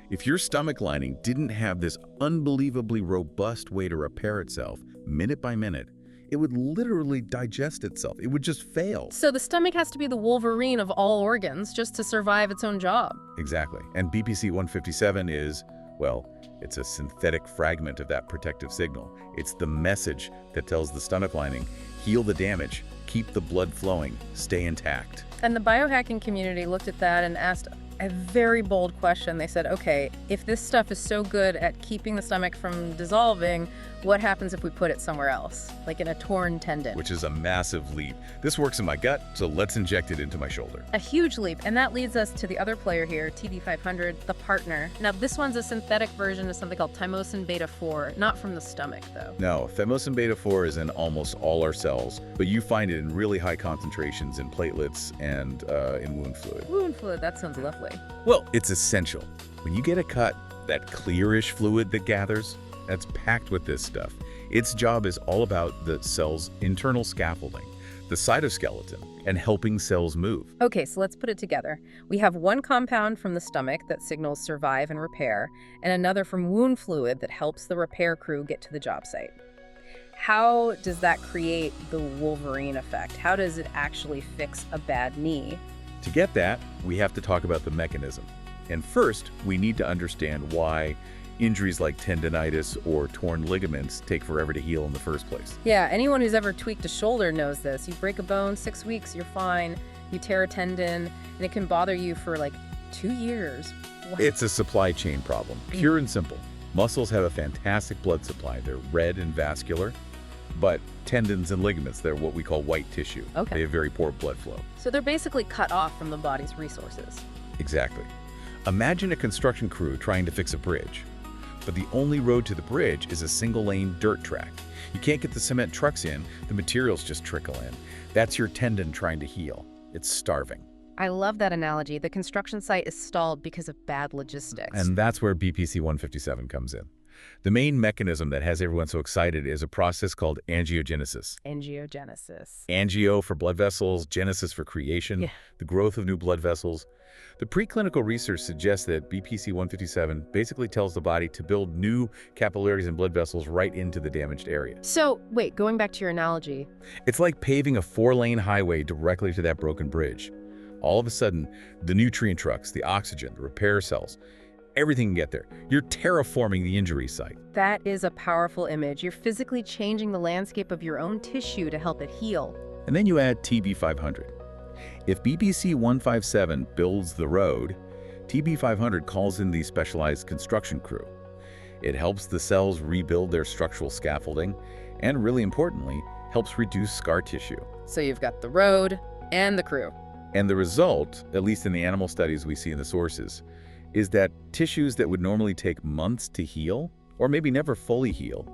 If your stomach lining didn't have this unbelievably robust way to repair itself, minute by minute, it would literally digest itself. It would just fail. So the stomach has to be the Wolverine of all organs just to survive its own job. Exactly. And BPC 157 is, well, it's a synthetic fragment of that protective signal. It's the message that tells the stomach lining, heal the damage, keep the blood flowing, stay intact. And the biohacking community looked at that and asked a very bold question. They said, okay, if this stuff is so good at keeping the stomach from dissolving, what happens if we put it somewhere else, like in a torn tendon? Which is a massive leap. This works in my gut, so let's inject it into my shoulder. A huge leap, and that leads us to the other player here, TB500, the partner. Now, this one's a synthetic version of something called thymosin beta-4, not from the stomach, though. No, thymosin beta-4 is in almost all our cells, but you find it in really high concentrations in platelets and in wound fluid. Wound fluid, that sounds lovely. Well, it's essential. When you get a cut, that clearish fluid that gathers, that's packed with this stuff. Its job is all about the cell's internal scaffolding, the cytoskeleton, and helping cells move. Okay, so let's put it together. We have one compound from the stomach that signals survive and repair, and another from wound fluid that helps the repair crew get to the job site. How does that create the Wolverine effect? How does it actually fix a bad knee? To get that, we have to talk about the mechanism. And first, we need to understand why injuries like tendinitis or torn ligaments take forever to heal in the first place. Yeah, anyone who's ever tweaked a shoulder knows this. You break a bone, 6 weeks, you're fine. You tear a tendon, and it can bother you for like 2 years. What? It's a supply chain problem, pure and simple. Muscles have a fantastic blood supply. They're red and vascular, but tendons and ligaments, they're what we call white tissue. Okay. They have very poor blood flow. So they're basically cut off from the body's resources. Exactly. Imagine a construction crew trying to fix a bridge, but the only road to the bridge is a single-lane dirt track. You can't get the cement trucks in, the materials just trickle in. That's your tendon trying to heal. It's starving. I love that analogy. The construction site is stalled because of bad logistics. And that's where BPC 157 comes in. The main mechanism that has everyone so excited is a process called angiogenesis. Angiogenesis. Angio for blood vessels, genesis for creation, Yeah. the growth of new blood vessels. The preclinical research suggests that BPC 157 basically tells the body to build new capillaries and blood vessels right into the damaged area. So, wait, going back to your analogy. It's like paving a 4-lane highway directly to that broken bridge. All of a sudden, the nutrient trucks, the oxygen, the repair cells, everything can get there. You're terraforming the injury site. That is a powerful image. You're physically changing the landscape of your own tissue to help it heal. And then you add TB500. If BPC 157 builds the road, TB500 calls in the specialized construction crew. It helps the cells rebuild their structural scaffolding, and really importantly, helps reduce scar tissue. So you've got the road and the crew. And the result, at least in the animal studies we see in the sources, is that tissues that would normally take months to heal, or maybe never fully heal,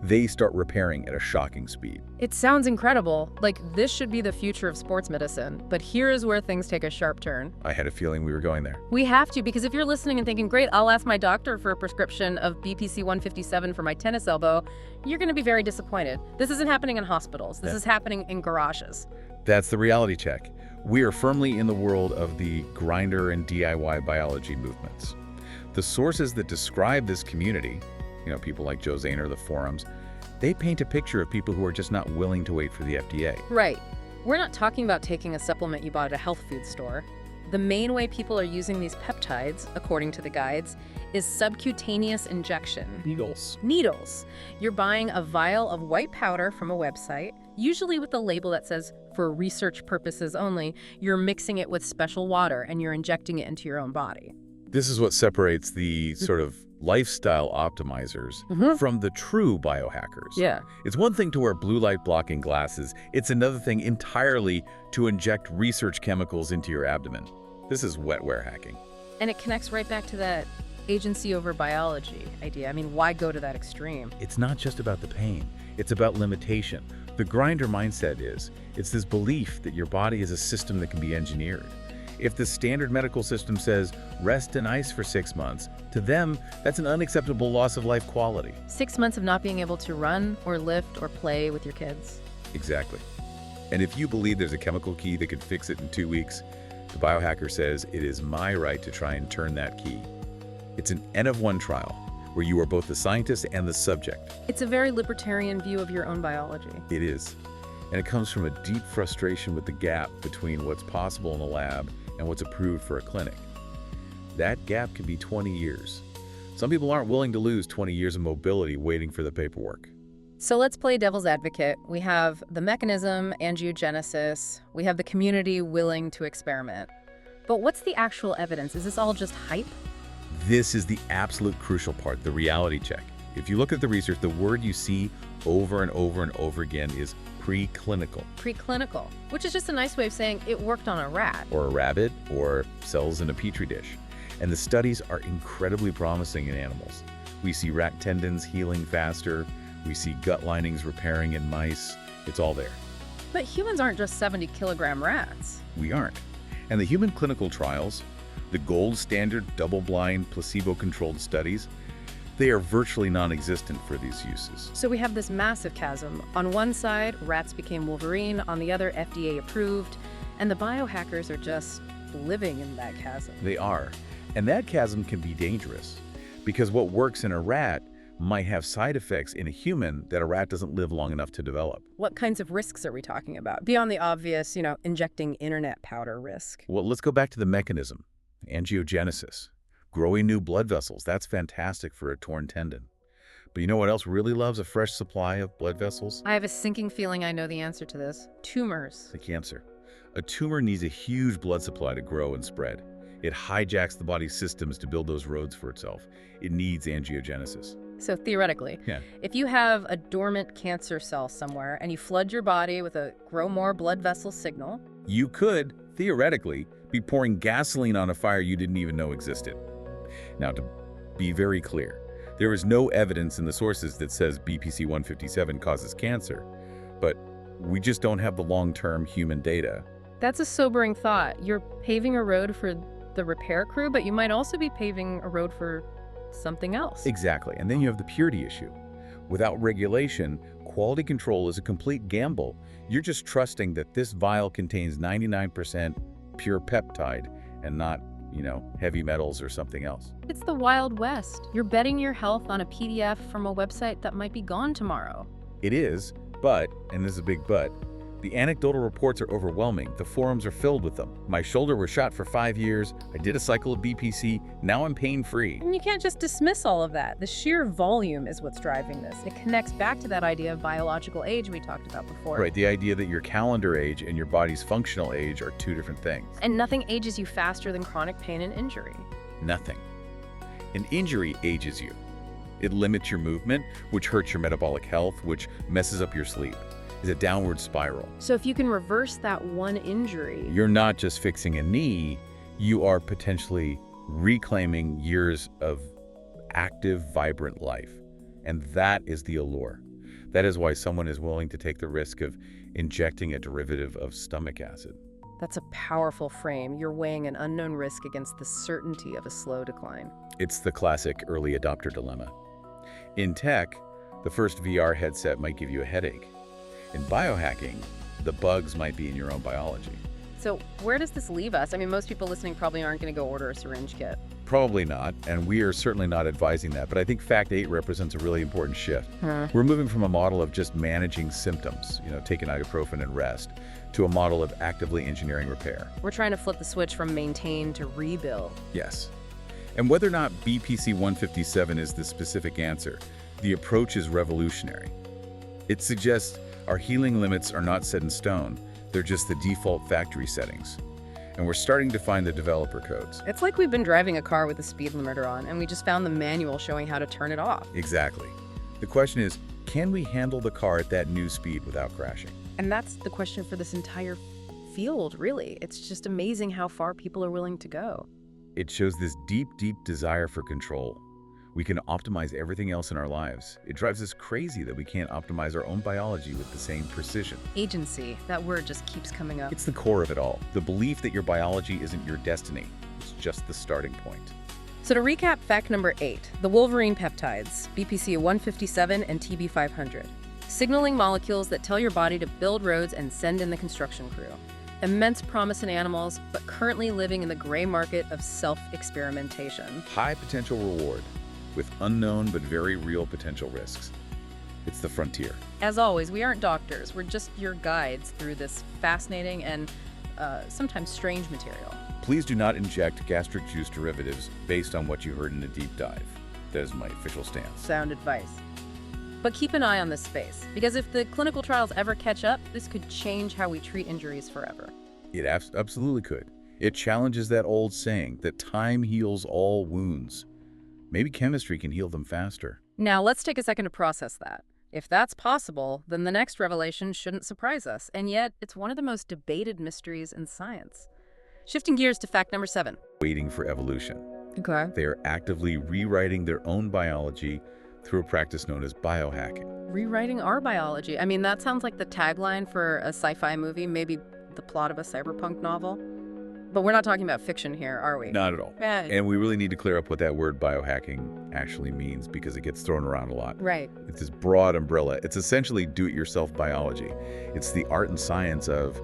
they start repairing at a shocking speed. It sounds incredible. Like, this should be the future of sports medicine. But here is where things take a sharp turn. I had a feeling we were going there. We have to, because if you're listening and thinking, great, I'll ask my doctor for a prescription of BPC 157 for my tennis elbow, you're going to be very disappointed. This isn't happening in hospitals. This is happening in garages. That's the reality check. We are firmly in the world of the grinder and DIY biology movements. The sources that describe this community, people like Joe Zahner, the forums, they paint a picture of people who are just not willing to wait for the FDA. Right. We're not talking about taking a supplement you bought at a health food store. The main way people are using these peptides, according to the guides, is subcutaneous injection. Needles. You're buying a vial of white powder from a website, usually with a label that says, for research purposes only. You're mixing it with special water and you're injecting it into your own body. This is what separates the sort of lifestyle optimizers from the true biohackers. Yeah. It's one thing to wear blue light blocking glasses. It's another thing entirely to inject research chemicals into your abdomen. This is wetware hacking. And it connects right back to that agency over biology idea. I mean, why go to that extreme? It's not just about the pain. It's about limitation. The grinder mindset it's this belief that your body is a system that can be engineered. If the standard medical system says, rest and ice for 6 months, to them, that's an unacceptable loss of life quality. 6 months of not being able to run or lift or play with your kids. Exactly. And if you believe there's a chemical key that could fix it in 2 weeks, the biohacker says it is my right to try and turn that key. It's an N of 1 trial, where you are both the scientist and the subject. It's a very libertarian view of your own biology. It is. And it comes from a deep frustration with the gap between what's possible in a lab and what's approved for a clinic. That gap can be 20 years. Some people aren't willing to lose 20 years of mobility waiting for the paperwork. So let's play devil's advocate. We have the mechanism, angiogenesis. We have the community willing to experiment. But what's the actual evidence? Is this all just hype? This is the absolute crucial part, the reality check. If you look at the research, the word you see over and over and over again is preclinical. Preclinical, which is just a nice way of saying it worked on a rat. Or a rabbit, or cells in a petri dish. And the studies are incredibly promising in animals. We see rat tendons healing faster. We see gut linings repairing in mice. It's all there. But humans aren't just 70-kilogram rats. We aren't. And the human clinical trials, the gold standard double-blind placebo-controlled studies, they are virtually non-existent for these uses. So we have this massive chasm. On one side, rats became Wolverine. On the other, FDA approved. And the biohackers are just living in that chasm. They are. And that chasm can be dangerous because what works in a rat might have side effects in a human that a rat doesn't live long enough to develop. What kinds of risks are we talking about? Beyond the obvious, injecting internet powder risk. Well, let's go back to the mechanism. Angiogenesis. Growing new blood vessels. That's fantastic for a torn tendon. But you know what else really loves a fresh supply of blood vessels? I have a sinking feeling I know the answer to this. Tumors. The cancer. A tumor needs a huge blood supply to grow and spread. It hijacks the body's systems to build those roads for itself. It needs angiogenesis. So theoretically, Yeah. if you have a dormant cancer cell somewhere and you flood your body with a grow more blood vessel signal, You could, theoretically, be pouring gasoline on a fire you didn't even know existed. Now, to be very clear, there is no evidence in the sources that says BPC 157 causes cancer, but we just don't have the long-term human data. that's a sobering thought. You're paving a road for the repair crew, but you might also be paving a road for something else. Exactly, and then you have the purity issue. Without regulation, quality control is a complete gamble. You're just trusting that this vial contains 99% pure peptide and not, heavy metals or something else. It's the Wild West. You're betting your health on a PDF from a website that might be gone tomorrow. It is, but, and this is a big but, the anecdotal reports are overwhelming. The forums are filled with them. My shoulder was shot for 5 years. I did a cycle of BPC. Now I'm pain-free. And you can't just dismiss all of that. The sheer volume is what's driving this. It connects back to that idea of biological age we talked about before. Right, the idea that your calendar age and your body's functional age are two different things. And nothing ages you faster than chronic pain and injury. Nothing. An injury ages you. It limits your movement, which hurts your metabolic health, which messes up your sleep. It's a downward spiral. So if you can reverse that one injury, You're not just fixing a knee, you are potentially reclaiming years of active, vibrant life. And that is the allure. That is why someone is willing to take the risk of injecting a derivative of stomach acid. that's a powerful frame. You're weighing an unknown risk against the certainty of a slow decline. It's the classic early adopter dilemma. In tech, the first VR headset might give you a headache. In biohacking, the bugs might be in your own biology. So where does this leave us? I mean, most people listening probably aren't going to go order a syringe kit. Probably not, and we are certainly not advising that, but I think Fact 8 represents a really important shift. We're moving from a model of just managing symptoms, taking ibuprofen and rest, to a model of actively engineering repair. We're trying to flip the switch from maintain to rebuild. Yes. And whether or not BPC 157 is the specific answer, the approach is revolutionary. It suggests our healing limits are not set in stone, they're just the default factory settings. and we're starting to find the developer codes. It's like we've been driving a car with the speed limiter on, and we just found the manual showing how to turn it off. Exactly. The question is, can we handle the car at that new speed without crashing? And that's the question for this entire field, really. It's just amazing how far people are willing to go. It shows this deep, deep desire for control. We can optimize everything else in our lives. It drives us crazy that we can't optimize our own biology with the same precision. Agency, that word just keeps coming up. It's the core of it all. The belief that your biology isn't your destiny. It's just the starting point. So to recap, fact number 8, the Wolverine peptides, BPC-157 and TB500. Signaling molecules that tell your body to build roads and send in the construction crew. Immense promise in animals, but currently living in the gray market of self-experimentation. High potential reward with unknown but very real potential risks. It's the frontier. As always, we aren't doctors. We're just your guides through this fascinating and sometimes strange material. Please do not inject gastric juice derivatives based on what you heard in the deep dive. That is my official stance. Sound advice. But keep an eye on this space, because if the clinical trials ever catch up, this could change how we treat injuries forever. It absolutely could. It challenges that old saying that time heals all wounds. Maybe chemistry can heal them faster. Now, let's take a second to process that. If that's possible, then the next revelation shouldn't surprise us, and yet it's one of the most debated mysteries in science. Shifting gears to fact number 7. Waiting for evolution. Okay. They are actively rewriting their own biology through a practice known as biohacking. Rewriting our biology. I mean, that sounds like the tagline for a sci-fi movie, maybe the plot of a cyberpunk novel. But we're not talking about fiction here, are we? Not at all. Yeah. And we really need to clear up what that word biohacking actually means, because it gets thrown around a lot. Right. It's this broad umbrella. It's essentially do-it-yourself biology. It's the art and science of,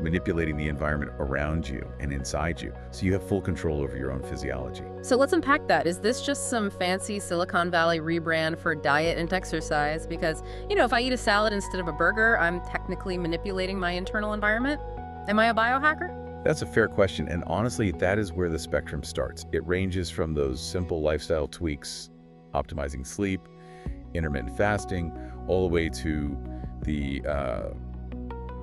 manipulating the environment around you and inside you, so you have full control over your own physiology. So let's unpack that. Is this just some fancy Silicon Valley rebrand for diet and exercise? Because, if I eat a salad instead of a burger, I'm technically manipulating my internal environment. Am I a biohacker? That's a fair question, and honestly, that is where the spectrum starts. It ranges from those simple lifestyle tweaks, optimizing sleep, intermittent fasting, all the way to the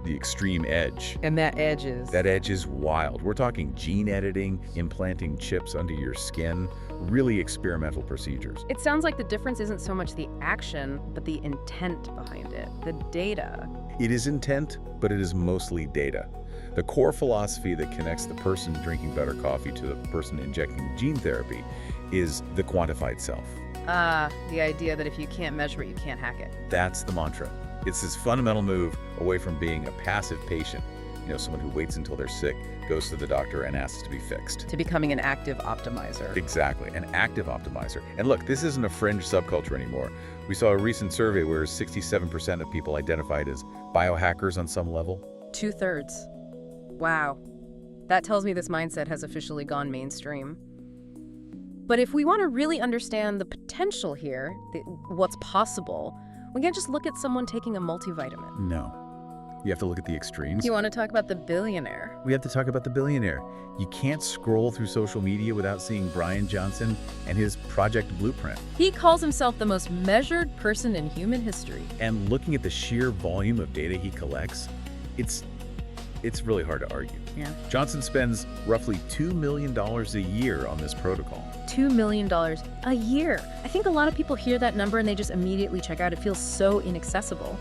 extreme edge. And that edge is? That edge is wild. We're talking gene editing, implanting chips under your skin, really experimental procedures. It sounds like the difference isn't so much the action, but the intent behind it, the data. It is intent, but it is mostly data. The core philosophy that connects the person drinking better coffee to the person injecting gene therapy is the quantified self. The idea that if you can't measure it, you can't hack it. That's the mantra. It's this fundamental move away from being a passive patient, someone who waits until they're sick, goes to the doctor and asks to be fixed. To becoming an active optimizer. Exactly, an active optimizer. And look, this isn't a fringe subculture anymore. We saw a recent survey where 67% of people identified as biohackers on some level. 2/3. Wow. That tells me this mindset has officially gone mainstream. But if we want to really understand the potential here, what's possible, we can't just look at someone taking a multivitamin. No. You have to look at the extremes. You want to talk about the billionaire. We have to talk about the billionaire. You can't scroll through social media without seeing Brian Johnson and his Project Blueprint. He calls himself the most measured person in human history. And looking at the sheer volume of data he collects, it's really hard to argue. Yeah. Johnson spends roughly $2 million a year on this protocol. $2 million a year. I think a lot of people hear that number and they just immediately check out. It feels so inaccessible.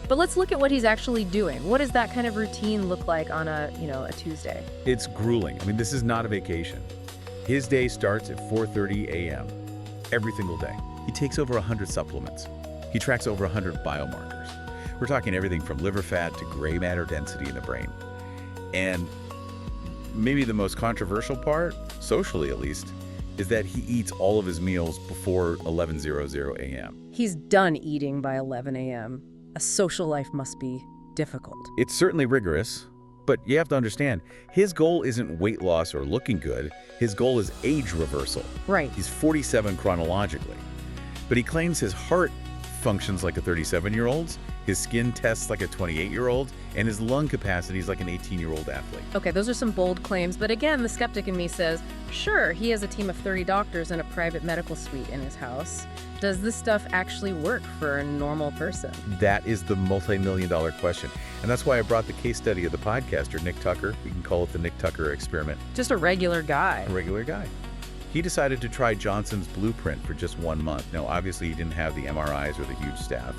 But let's look at what he's actually doing. What does that kind of routine look like on a Tuesday? It's grueling. I mean, this is not a vacation. His day starts at 4:30 a.m. every single day. He takes over 100 supplements. He tracks over 100 biomarkers. We're talking everything from liver fat to gray matter density in the brain. And maybe the most controversial part, socially at least, is that he eats all of his meals before 11:00 a.m. He's done eating by 11 a.m. A social life must be difficult. It's certainly rigorous, but you have to understand, his goal isn't weight loss or looking good. His goal is age reversal. Right. He's 47 chronologically, but he claims his heart functions like a 37-year-old's, his skin tests like a 28-year-old, and his lung capacity is like an 18-year-old athlete. Okay, those are some bold claims, but again, the skeptic in me says, sure, he has a team of 30 doctors and a private medical suite in his house. Does this stuff actually work for a normal person? That is the multi-million-dollar question. And that's why I brought the case study of the podcaster, Nick Tucker. We can call it the Nick Tucker experiment. Just a regular guy. A regular guy. He decided to try Johnson's blueprint for just 1 month. Now, obviously, he didn't have the MRIs or the huge staff,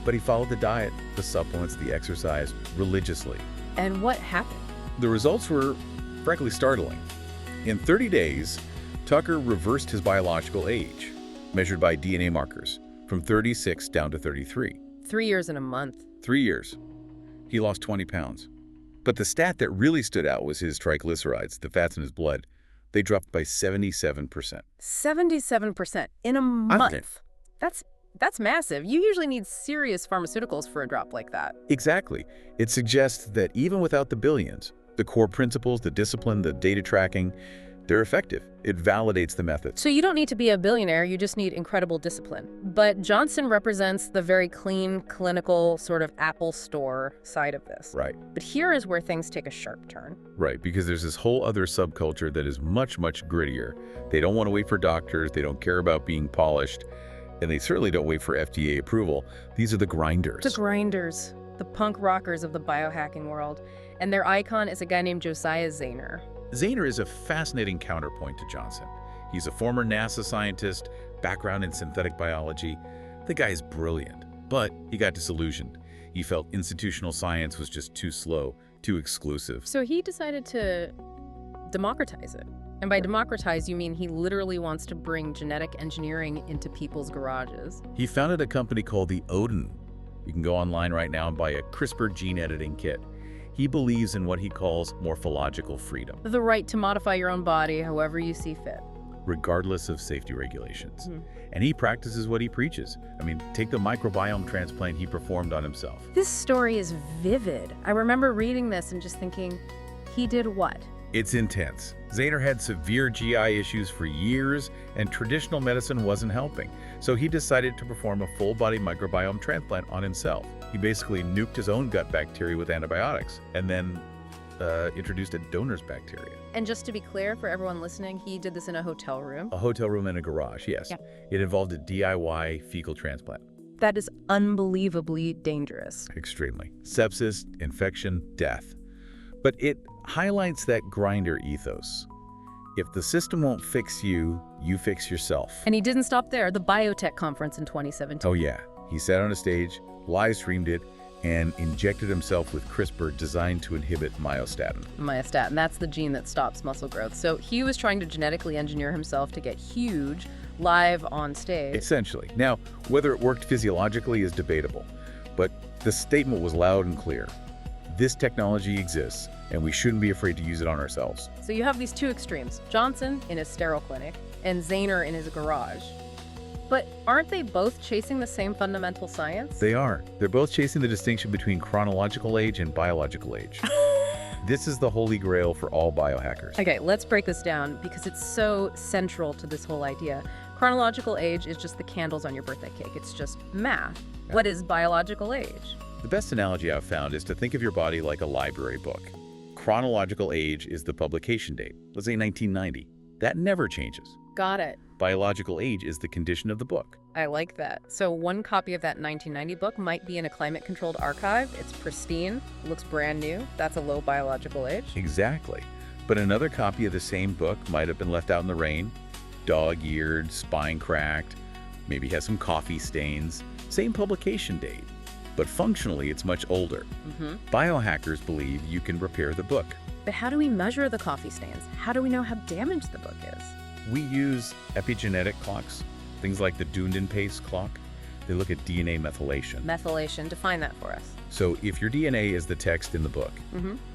but he followed the diet, the supplements, the exercise religiously. And what happened? The results were, frankly, startling. In 30 days, Tucker reversed his biological age, measured by DNA markers, from 36 down to 33. 3 years and a month. 3 years. He lost 20 pounds. But the stat that really stood out was his triglycerides, the fats in his blood. They dropped by 77%. 77% in a month. That's massive. You usually need serious pharmaceuticals for a drop like that. Exactly. It suggests that even without the billions, the core principles, the discipline, the data tracking, they're effective. It validates the method. So you don't need to be a billionaire, you just need incredible discipline. But Johnson represents the very clean, clinical, sort of Apple Store side of this. Right. But here is where things take a sharp turn. Right, because there's this whole other subculture that is much, much grittier. They don't want to wait for doctors, they don't care about being polished, and they certainly don't wait for FDA approval. These are the grinders. The grinders, the punk rockers of the biohacking world. And their icon is a guy named Josiah Zayner. Zayner is a fascinating counterpoint to Johnson. He's a former NASA scientist, background in synthetic biology. The guy is brilliant, but he got disillusioned. He felt institutional science was just too slow, too exclusive. So he decided to democratize it. And by democratize, you mean he literally wants to bring genetic engineering into people's garages. He founded a company called the Odin. You can go online right now and buy a CRISPR gene editing kit. He believes in what he calls morphological freedom, The right to modify your own body however you see fit. regardless of safety regulations. And he practices what he preaches. I mean, take the microbiome transplant he performed on himself. This story is vivid. I remember reading this and just thinking, he did what? It's intense. Zayner had severe GI issues for years, and traditional medicine wasn't helping. So he decided to perform a full-body microbiome transplant on himself. He basically nuked his own gut bacteria with antibiotics, and then introduced a donor's bacteria. And just to be clear for everyone listening, he did this in a hotel room. A hotel room and a garage, yes. Yeah. It involved a DIY fecal transplant. That is unbelievably dangerous. Extremely. Sepsis, infection, death. But it highlights that grinder ethos. If the system won't fix you, you fix yourself. And he didn't stop there. The Biotech conference in 2017. Oh yeah, he sat on a stage, live streamed it, and injected himself with CRISPR designed to inhibit myostatin. Myostatin, that's the gene that stops muscle growth. So he was trying to genetically engineer himself to get huge live on stage. Essentially. Now, whether it worked physiologically is debatable, but the statement was loud and clear. This technology exists, and we shouldn't be afraid to use it on ourselves. So you have these two extremes, Johnson in his sterile clinic and Zayner in his garage. But aren't they both chasing the same fundamental science? They are. They're both chasing the distinction between chronological age and biological age. This is the holy grail for all biohackers. Okay, let's break this down because it's so central to this whole idea. Chronological age is just the candles on your birthday cake. It's just math. Yeah. What is biological age? The best analogy I've found is to think of your body like a library book. Chronological age is the publication date, let's say 1990. That never changes. Got it. Biological age is the condition of the book. I like that. So one copy of that 1990 book might be in a climate-controlled archive. It's pristine, looks brand new. That's a low biological age. Exactly. But another copy of the same book might have been left out in the rain, dog-eared, spine cracked, maybe has some coffee stains, same publication date. But functionally, it's much older. Biohackers believe you can repair the book. But how do we measure the coffee stains? How do we know how damaged the book is? We use epigenetic clocks, things like the Dunedin pace clock. They look at DNA methylation. Methylation, define that for us. So if your DNA is the text in the book,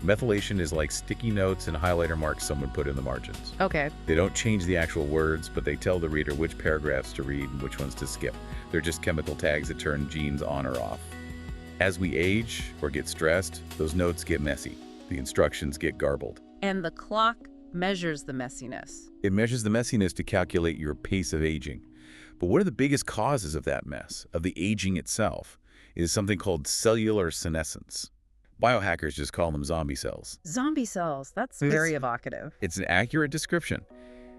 methylation is like sticky notes and highlighter marks someone put in the margins. Okay. They don't change the actual words, but they tell the reader which paragraphs to read and which ones to skip. They're just chemical tags that turn genes on or off. As we age or get stressed, those notes get messy. The instructions get garbled. And the clock measures the messiness. It measures the messiness to calculate your pace of aging. But one of the biggest causes of that mess, of the aging itself, is something called cellular senescence. Biohackers just call them zombie cells. Zombie cells, that's very evocative. It's an accurate description.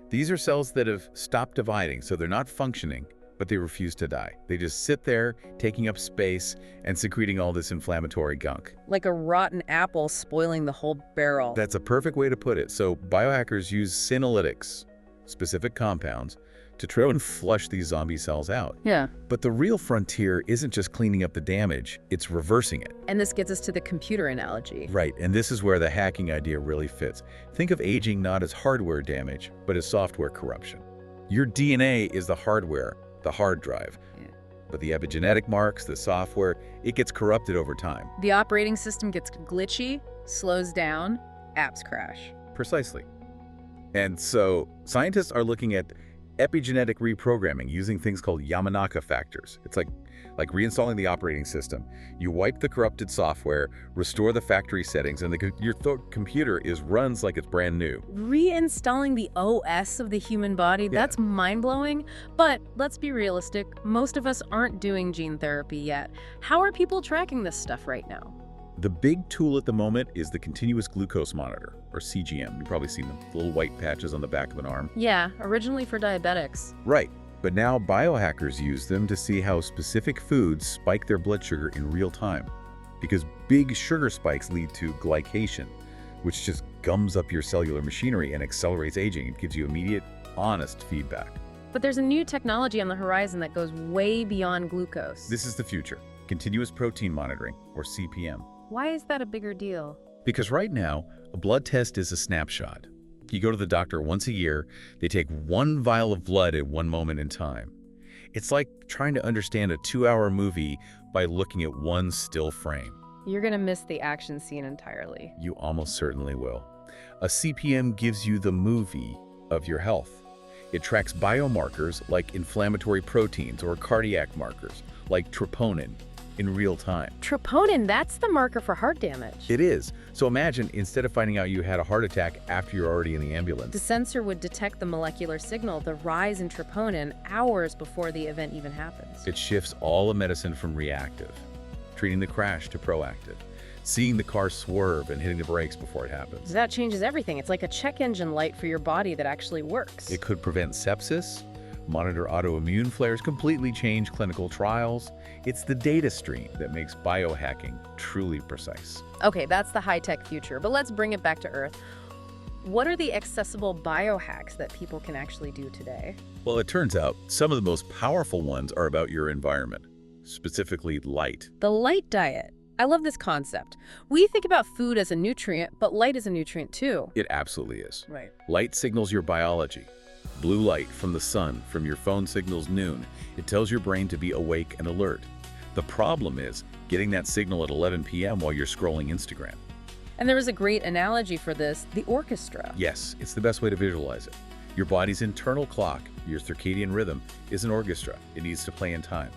These are cells that have stopped dividing, so they're not functioning, but they refuse to die. They just sit there, taking up space and secreting all this inflammatory gunk. Like a rotten apple spoiling the whole barrel. That's a perfect way to put it. So biohackers use senolytics, specific compounds, to try and flush these zombie cells out. Yeah. But the real frontier isn't just cleaning up the damage, it's reversing it. And this gets us to the computer analogy. Right, and this is where the hacking idea really fits. Think of aging not as hardware damage, but as software corruption. Your DNA is the hardware, the hard drive. Yeah. But the epigenetic marks, the software, it gets corrupted over time. The operating system gets glitchy, slows down, apps crash. Precisely. And so scientists are looking at epigenetic reprogramming using things called Yamanaka factors. It's like reinstalling the operating system. You wipe the corrupted software, restore the factory settings, and your computer runs like it's brand new. Reinstalling the OS of the human body, that's mind-blowing. But let's be realistic, most of us aren't doing gene therapy yet. How are people tracking this stuff right now? The big tool at the moment is the continuous glucose monitor, or CGM. You've probably seen the little white patches on the back of an arm. Yeah, originally for diabetics. Right. But now biohackers use them to see how specific foods spike their blood sugar in real time. Because big sugar spikes lead to glycation, which just gums up your cellular machinery and accelerates aging. It gives you immediate, honest feedback. But there's a new technology on the horizon that goes way beyond glucose. This is the future. Continuous protein monitoring, or CPM. Why is that a bigger deal? Because right now, a blood test is a snapshot. You go to the doctor once a year, they take one vial of blood at one moment in time. It's like trying to understand a 2-hour movie by looking at one still frame. You're gonna miss the action scene entirely. You almost certainly will. A CPM gives you the movie of your health. It tracks biomarkers like inflammatory proteins or cardiac markers like troponin in real time. Troponin, that's the marker for heart damage. It is. So imagine, instead of finding out you had a heart attack after you're already in the ambulance. The sensor would detect the molecular signal, the rise in troponin, hours before the event even happens. It shifts all the medicine from reactive, treating the crash, to proactive, seeing the car swerve and hitting the brakes before it happens. That changes everything. It's like a check engine light for your body that actually works. It could prevent sepsis, monitor autoimmune flares, completely change clinical trials. It's the data stream that makes biohacking truly precise. Okay, that's the high-tech future, but let's bring it back to Earth. What are the accessible biohacks that people can actually do today? Well, it turns out some of the most powerful ones are about your environment, specifically light. The light diet. I love this concept. We think about food as a nutrient, but light is a nutrient too. It absolutely is. Right. Light signals your biology. Blue light from the sun, from your phone signals noon. It tells your brain to be awake and alert. The problem is getting that signal at 11 p.m. while you're scrolling Instagram. And there was a great analogy for this, the orchestra. Yes, it's the best way to visualize it. Your body's internal clock, your circadian rhythm, is an orchestra. It needs to play in time.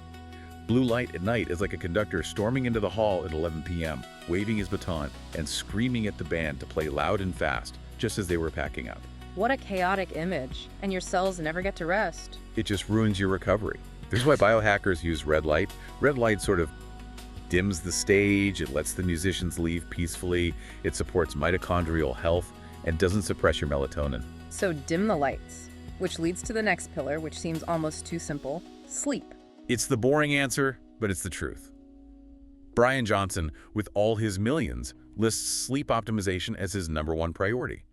Blue light at night is like a conductor storming into the hall at 11 p.m., waving his baton and screaming at the band to play loud and fast, just as they were packing up. What a chaotic image, and your cells never get to rest. It just ruins your recovery. This is why biohackers use red light. Red light sort of dims the stage, it lets the musicians leave peacefully, it supports mitochondrial health, and doesn't suppress your melatonin. So dim the lights, which leads to the next pillar, which seems almost too simple, sleep. It's the boring answer, but it's the truth. Brian Johnson, with all his millions, lists sleep optimization as his #1 priority.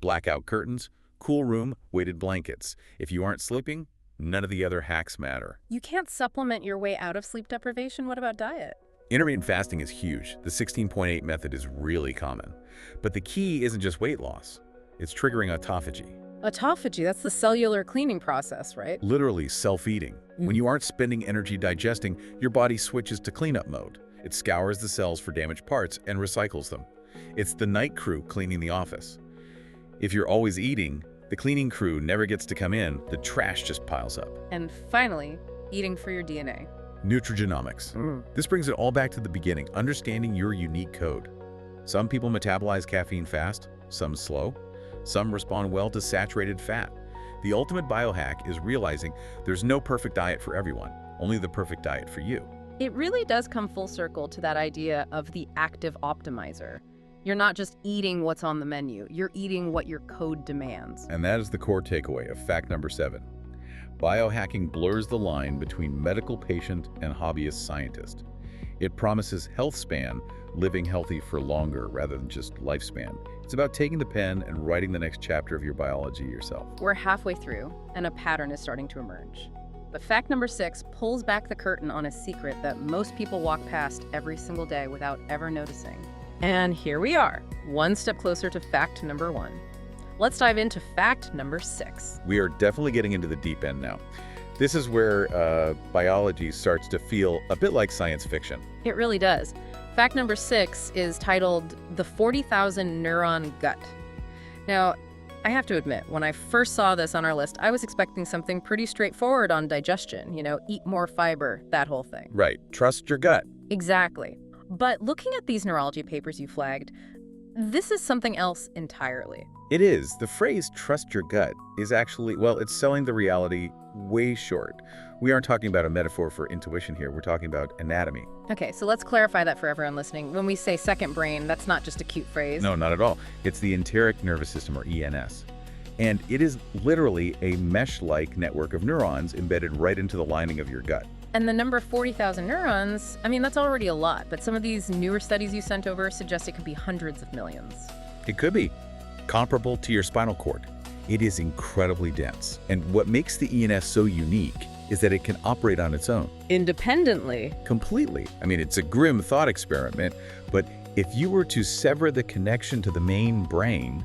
Blackout curtains, cool room, weighted blankets. If you aren't sleeping, none of the other hacks matter. You can't supplement your way out of sleep deprivation. What about diet? Intermittent fasting is huge. The 16.8 method is really common. But the key isn't just weight loss. It's triggering autophagy. Autophagy, that's the cellular cleaning process, right? Literally self-eating. When you aren't spending energy digesting, your body switches to cleanup mode. It scours the cells for damaged parts and recycles them. It's the night crew cleaning the office. If you're always eating, the cleaning crew never gets to come in, the trash just piles up. And finally, eating for your DNA. Nutrigenomics. This brings it all back to the beginning, understanding your unique code. Some people metabolize caffeine fast, some slow. Some respond well to saturated fat. The ultimate biohack is realizing there's no perfect diet for everyone, only the perfect diet for you. It really does come full circle to that idea of the active optimizer. You're not just eating what's on the menu, you're eating what your code demands. And that is the core takeaway of fact number 7. Biohacking blurs the line between medical patient and hobbyist scientist. It promises health span, living healthy for longer rather than just lifespan. It's about taking the pen and writing the next chapter of your biology yourself. We're halfway through, and a pattern is starting to emerge. But fact number 6 pulls back the curtain on a secret that most people walk past every single day without ever noticing. And here we are, one step closer to fact number 1. Let's dive into fact number 6. We are definitely getting into the deep end now. This is where biology starts to feel a bit like science fiction. It really does. Fact number 6 is titled The 40,000 Neuron Gut. Now, I have to admit, when I first saw this on our list, I was expecting something pretty straightforward on digestion, eat more fiber, that whole thing. Right. Trust your gut. Exactly. But looking at these neurology papers you flagged, this is something else entirely. It is. The phrase trust your gut is actually, well, it's selling the reality way short. We aren't talking about a metaphor for intuition here. We're talking about anatomy. Okay, so let's clarify that for everyone listening. When we say second brain, that's not just a cute phrase. No, not at all. It's the enteric nervous system, or ENS. And it is literally a mesh-like network of neurons embedded right into the lining of your gut. And the number 40,000 neurons, that's already a lot, but some of these newer studies you sent over suggest it could be hundreds of millions. It could be comparable to your spinal cord. It is incredibly dense. And what makes the ENS so unique is that it can operate on its own. Independently? Completely. It's a grim thought experiment, but if you were to sever the connection to the main brain,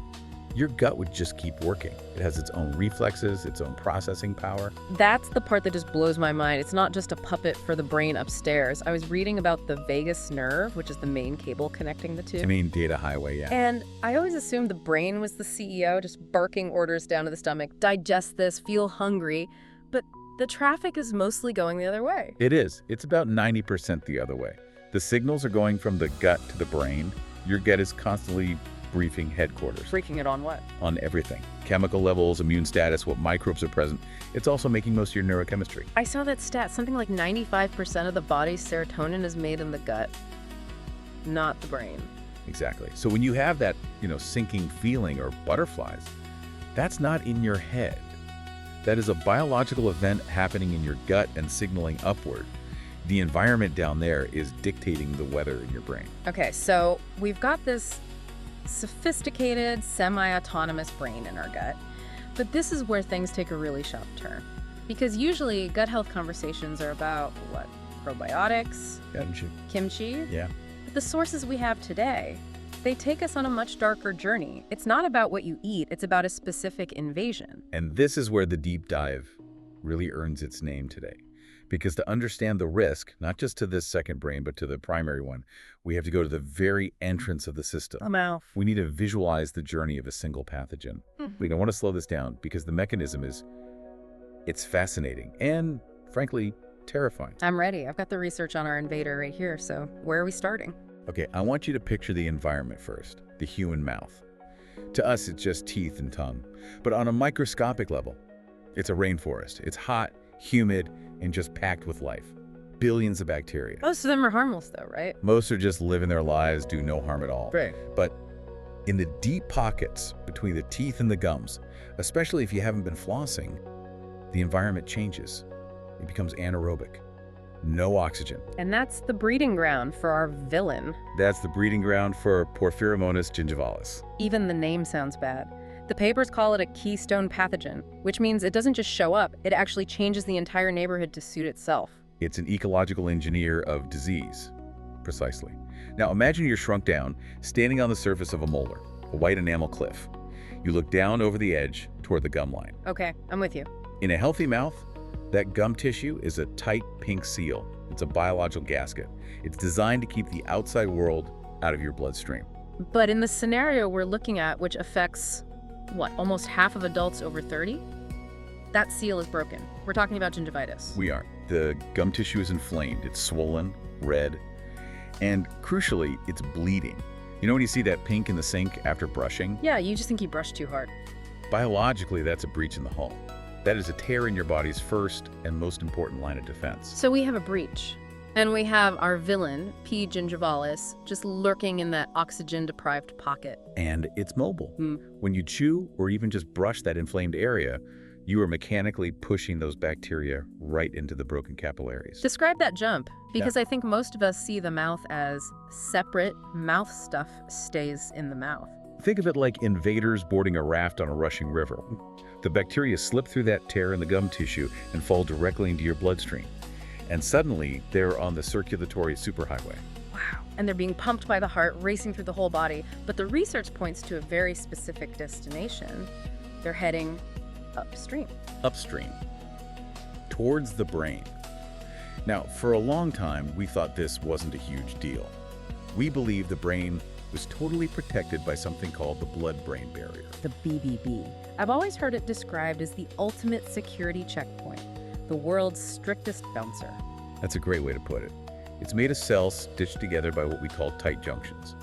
your gut would just keep working. It has its own reflexes, its own processing power. That's the part that just blows my mind. It's not just a puppet for the brain upstairs. I was reading about the vagus nerve, which is the main cable connecting the two. The main data highway, yeah. And I always assumed the brain was the CEO, just barking orders down to the stomach, digest this, feel hungry. But the traffic is mostly going the other way. It is. It's about 90% the other way. The signals are going from the gut to the brain. Your gut is constantly briefing headquarters. Freaking it on what? On everything. Chemical levels, immune status, what microbes are present. It's also making most of your neurochemistry. I saw that stat. Something like 95% of the body's serotonin is made in the gut, not the brain. Exactly. So when you have that, sinking feeling or butterflies, that's not in your head. That is a biological event happening in your gut and signaling upward. The environment down there is dictating the weather in your brain. Okay, so we've got this sophisticated, semi-autonomous brain in our gut. But this is where things take a really sharp turn. Because usually gut health conversations are about, what, probiotics? Kimchi? Yeah. But the sources we have today, they take us on a much darker journey. It's not about what you eat, it's about a specific invasion. And this is where the deep dive really earns its name today. Because to understand the risk, not just to this second brain, but to the primary one, we have to go to the very entrance of the system. I'm out. We need to visualize the journey of a single pathogen. We don't want to slow this down because the mechanism it's fascinating and, frankly, terrifying. I'm ready. I've got the research on our invader right here, so where are we starting? Okay, I want you to picture the environment first, the human mouth. To us, it's just teeth and tongue. But on a microscopic level, it's a rainforest. It's hot, humid, and just packed with life. Billions of bacteria. Most of them are harmless though, right? Most are just living their lives, do no harm at all. Right. But in the deep pockets between the teeth and the gums, especially if you haven't been flossing, the environment changes. It becomes anaerobic. No oxygen. And that's the breeding ground for our villain. That's the breeding ground for Porphyromonas gingivalis. Even the name sounds bad. The papers call it a keystone pathogen, which means it doesn't just show up, it actually changes the entire neighborhood to suit itself. It's an ecological engineer of disease. Precisely. Now imagine you're shrunk down, standing on the surface of a molder, a white enamel cliff. You look down over the edge toward the gum line. Okay, I'm with you. In a healthy mouth, that gum tissue is a tight pink seal. It's a biological gasket. It's designed to keep the outside world out of your bloodstream. But in the scenario we're looking at, which affects almost half of adults over 30? That seal is broken. We're talking about gingivitis. We are. The gum tissue is inflamed. It's swollen, red, and crucially, it's bleeding. You know when you see that pink in the sink after brushing? Yeah, you just think you brushed too hard. Biologically, that's a breach in the hull. That is a tear in your body's first and most important line of defense. So we have a breach. And we have our villain, P. gingivalis, just lurking in that oxygen-deprived pocket. And it's mobile. When you chew or even just brush that inflamed area, You are mechanically pushing those bacteria right into the broken capillaries. Describe that jump, because I think most of us see the mouth as separate. Mouth stuff stays in the mouth. Think of it like invaders boarding a raft on a rushing river. The bacteria slip through that tear in the gum tissue and fall directly into your bloodstream. And suddenly, they're on the circulatory superhighway. Wow. And they're being pumped by the heart, racing through the whole body. But the research points to a very specific destination. They're heading upstream. Upstream. Towards the brain. Now, for a long time, we thought this wasn't a huge deal. We believed the brain was totally protected by something called the blood-brain barrier. The BBB. I've always heard it described as the ultimate security checkpoint, the world's strictest bouncer. That's a great way to put it. It's made of cells stitched together by what we call tight junctions.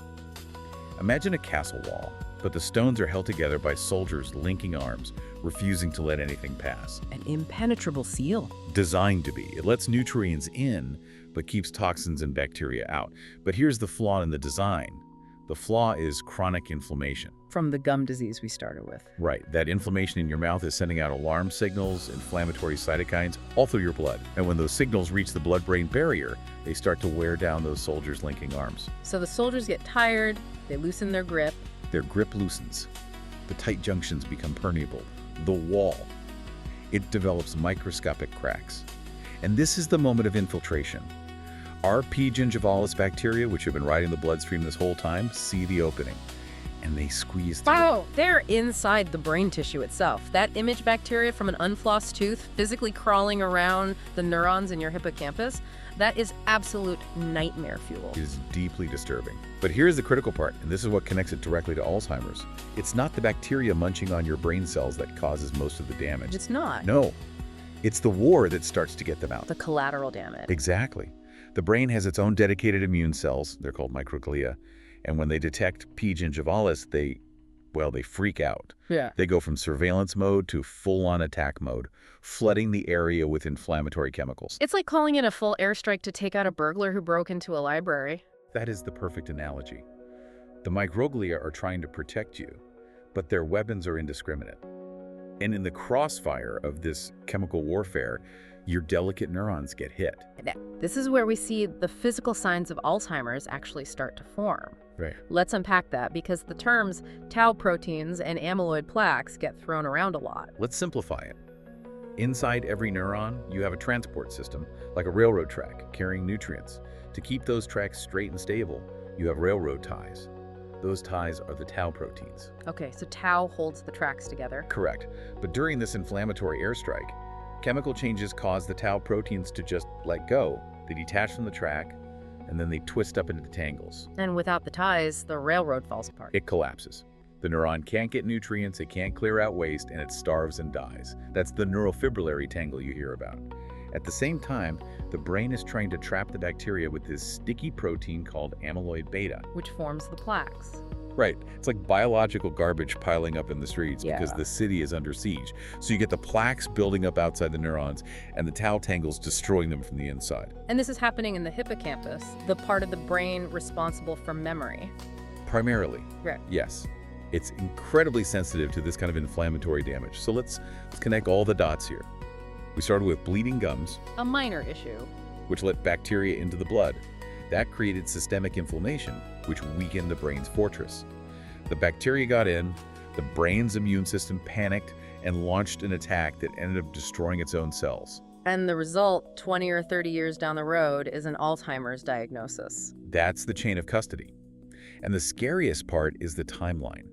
Imagine a castle wall, but the stones are held together by soldiers linking arms, refusing to let anything pass. An impenetrable seal. Designed to be. It lets nutrients in, but keeps toxins and bacteria out. But here's the flaw in the design. The flaw is chronic inflammation. From the gum disease we started with. Right. That inflammation in your mouth is sending out alarm signals, inflammatory cytokines, all through your blood. And when those signals reach the blood-brain barrier, they start to wear down those soldiers' linking arms. So the soldiers get tired, they loosen their grip. Their grip loosens. The tight junctions become permeable. The wall. It develops microscopic cracks. And this is the moment of infiltration. Our P. gingivalis bacteria, which have been riding the bloodstream this whole time, see the opening. And they squeeze through. Wow, they're inside the brain tissue itself. That image bacteria from an unflossed tooth physically crawling around the neurons in your hippocampus, that is absolute nightmare fuel. It is deeply disturbing. But here's the critical part, and this is what connects it directly to Alzheimer's. It's not the bacteria munching on your brain cells that causes most of the damage. It's not. No. It's the war that starts to get them out. The collateral damage. Exactly. The brain has its own dedicated immune cells. They're called microglia. And when they detect P. gingivalis, they freak out. Yeah. They go from surveillance mode to full-on attack mode, flooding the area with inflammatory chemicals. It's like calling in a full airstrike to take out a burglar who broke into a library. That is the perfect analogy. The microglia are trying to protect you, but their weapons are indiscriminate. And in the crossfire of this chemical warfare, your delicate neurons get hit. This is where we see the physical signs of Alzheimer's actually start to form. Right. Let's unpack that, because the terms tau proteins and amyloid plaques get thrown around a lot. Let's simplify it. Inside every neuron, you have a transport system, like a railroad track, carrying nutrients. To keep those tracks straight and stable, you have railroad ties. Those ties are the tau proteins. Okay, so tau holds the tracks together. Correct. But during this inflammatory airstrike, chemical changes cause the tau proteins to just let go. They detach from the track, and then they twist up into the tangles. And without the ties, the railroad falls apart. It collapses. The neuron can't get nutrients, it can't clear out waste, and it starves and dies. That's the neurofibrillary tangle you hear about. At the same time, the brain is trying to trap the bacteria with this sticky protein called amyloid beta. Which forms the plaques. Right. It's like biological garbage piling up in the streets Yeah. because the city is under siege. So you get the plaques building up outside the neurons and the tau tangles destroying them from the inside. And this is happening in the hippocampus, the part of the brain responsible for memory. Primarily. Right. Yes. It's incredibly sensitive to this kind of inflammatory damage. So let's connect all the dots here. We started with bleeding gums, A minor issue. which let bacteria into the blood. That created systemic inflammation, which weakened the brain's fortress. The bacteria got in, the brain's immune system panicked and launched an attack that ended up destroying its own cells. And the result, 20 or 30 years down the road, is an Alzheimer's diagnosis. That's the chain of custody. And the scariest part is the timeline.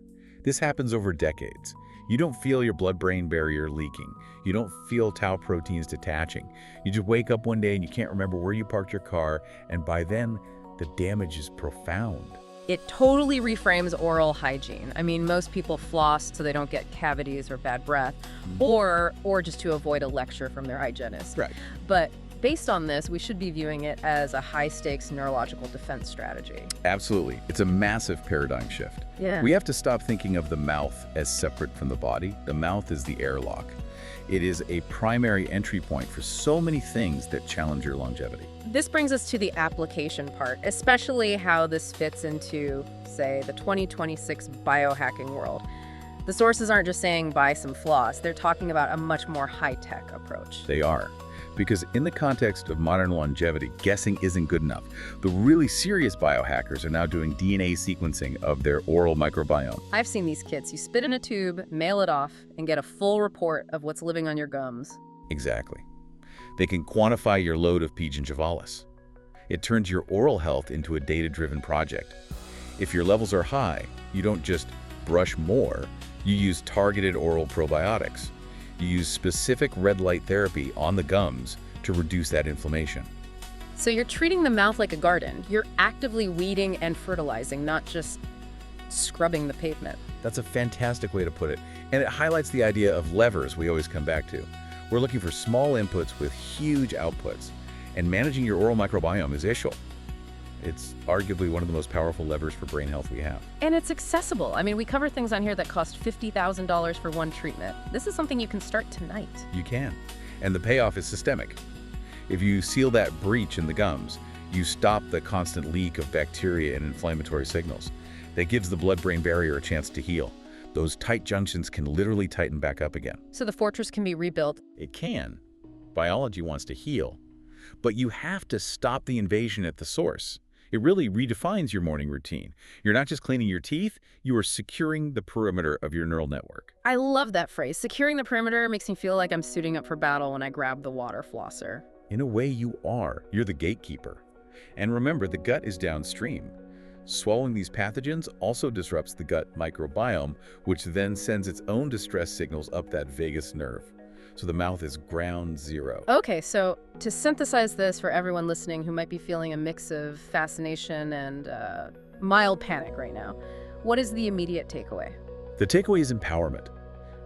This happens over decades. You don't feel your blood-brain barrier leaking. You don't feel tau proteins detaching. You just wake up one day and you can't remember where you parked your car, and by then, the damage is profound. It totally reframes oral hygiene. I mean, most people floss so they don't get cavities or bad breath, or just to avoid a lecture from their hygienist. Right. But based on this, we should be viewing it as a high-stakes neurological defense strategy. Absolutely. It's a massive paradigm shift. Yeah. We have to stop thinking of the mouth as separate from the body. The mouth is the airlock. It is a primary entry point for so many things that challenge your longevity. This brings us to the application part, especially how this fits into, say, the 2026 biohacking world. The sources aren't just saying buy some floss, they're talking about a much more high-tech approach. They are. Because in the context of modern longevity, guessing isn't good enough. The really serious biohackers are now doing DNA sequencing of their oral microbiome. I've seen these kits. You spit in a tube, mail it off, and get a full report of what's living on your gums. Exactly. They can quantify your load of P. gingivalis. It turns your oral health into a data-driven project. If your levels are high, you don't just brush more, you use targeted oral probiotics. You use specific red light therapy on the gums to reduce that inflammation. So you're treating the mouth like a garden. You're actively weeding and fertilizing, not just scrubbing the pavement. That's a fantastic way to put it. And it highlights the idea of levers we always come back to. We're looking for small inputs with huge outputs. And managing your oral microbiome is essential. It's arguably one of the most powerful levers for brain health we have. And it's accessible. I mean, we cover things on here that cost $50,000 for one treatment. This is something you can start tonight. You can. And the payoff is systemic. If you seal that breach in the gums, you stop the constant leak of bacteria and inflammatory signals. That gives the blood-brain barrier a chance to heal. Those tight junctions can literally tighten back up again. So the fortress can be rebuilt. It can. Biology wants to heal. But you have to stop the invasion at the source. It really redefines your morning routine. You're not just cleaning your teeth, you are securing the perimeter of your neural network. I love that phrase. Securing the perimeter makes me feel like I'm suiting up for battle when I grab the water flosser. In a way, you are. You're the gatekeeper. And remember, the gut is downstream. Swallowing these pathogens also disrupts the gut microbiome, which then sends its own distress signals up that vagus nerve. So the mouth is ground zero. Okay, so to synthesize this for everyone listening who might be feeling a mix of fascination and mild panic right now, what is the immediate takeaway? The takeaway is empowerment.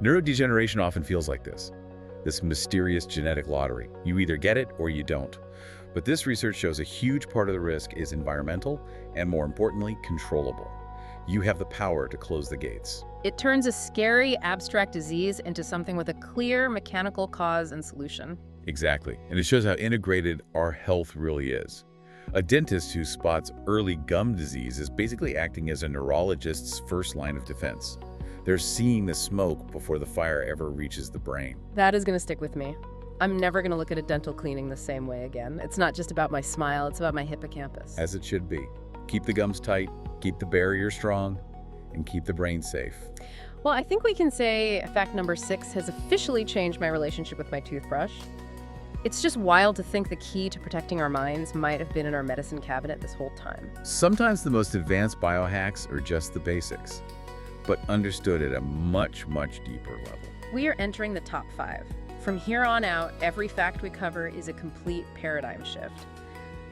Neurodegeneration often feels like this mysterious genetic lottery. You either get it or you don't. But this research shows a huge part of the risk is environmental and, more importantly, controllable. You have the power to close the gates. It turns a scary, abstract disease into something with a clear mechanical cause and solution. Exactly. And it shows how integrated our health really is. A dentist who spots early gum disease is basically acting as a neurologist's first line of defense. They're seeing the smoke before the fire ever reaches the brain. That is going to stick with me. I'm never going to look at a dental cleaning the same way again. It's not just about my smile, it's about my hippocampus. As it should be. Keep the gums tight, keep the barrier strong, and keep the brain safe. Well, I think we can say fact number 6 has officially changed my relationship with my toothbrush. It's just wild to think the key to protecting our minds might have been in our medicine cabinet this whole time. Sometimes the most advanced biohacks are just the basics, but understood at a much, much deeper level. We are entering the top 5. From here on out, every fact we cover is a complete paradigm shift.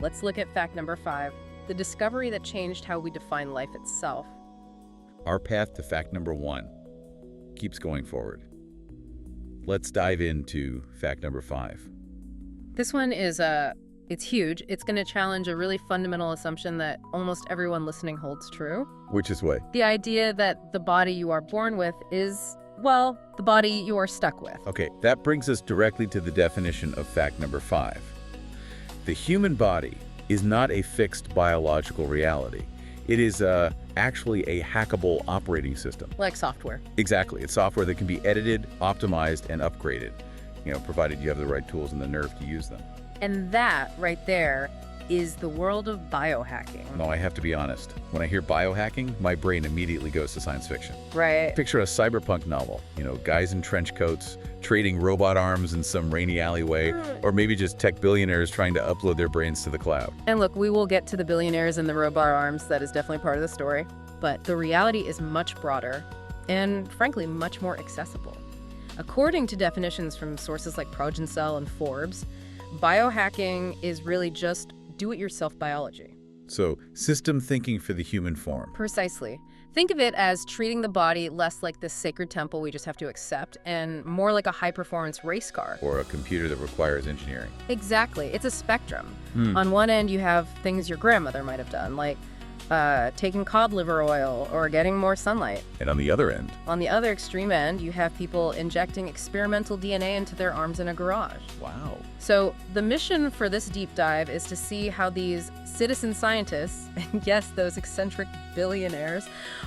Let's look at fact number 5, the discovery that changed how we define life itself. Our path to fact number 1 keeps going forward. Let's dive into fact number 5. This one is, it's huge. It's going to challenge a really fundamental assumption that almost everyone listening holds true. Which is what? The idea that the body you are born with is, well, the body you are stuck with. Okay, that brings us directly to the definition of fact number 5. The human body is not a fixed biological reality. It is actually a hackable operating system. Like software. Exactly. It's software that can be edited, optimized, and upgraded, provided you have the right tools and the nerve to use them. And that right there is the world of biohacking. No, I have to be honest. When I hear biohacking, my brain immediately goes to science fiction. Right. Picture a cyberpunk novel, guys in trench coats, trading robot arms in some rainy alleyway, or maybe just tech billionaires trying to upload their brains to the cloud. And look, we will get to the billionaires and the robot arms. That is definitely part of the story. But the reality is much broader and, frankly, much more accessible. According to definitions from sources like Progensel and Forbes, biohacking is really just do-it-yourself biology. So, system thinking for the human form. Precisely. Think of it as treating the body less like this sacred temple we just have to accept and more like a high-performance race car. Or a computer that requires engineering. Exactly. It's a spectrum. On one end, you have things your grandmother might have done, like taking cod liver oil or getting more sunlight. And on the other end, On the other extreme end, you have people injecting experimental DNA into their arms in a garage. wow. So the mission for this deep dive is to see how these citizen scientists, and yes, those eccentric billionaires,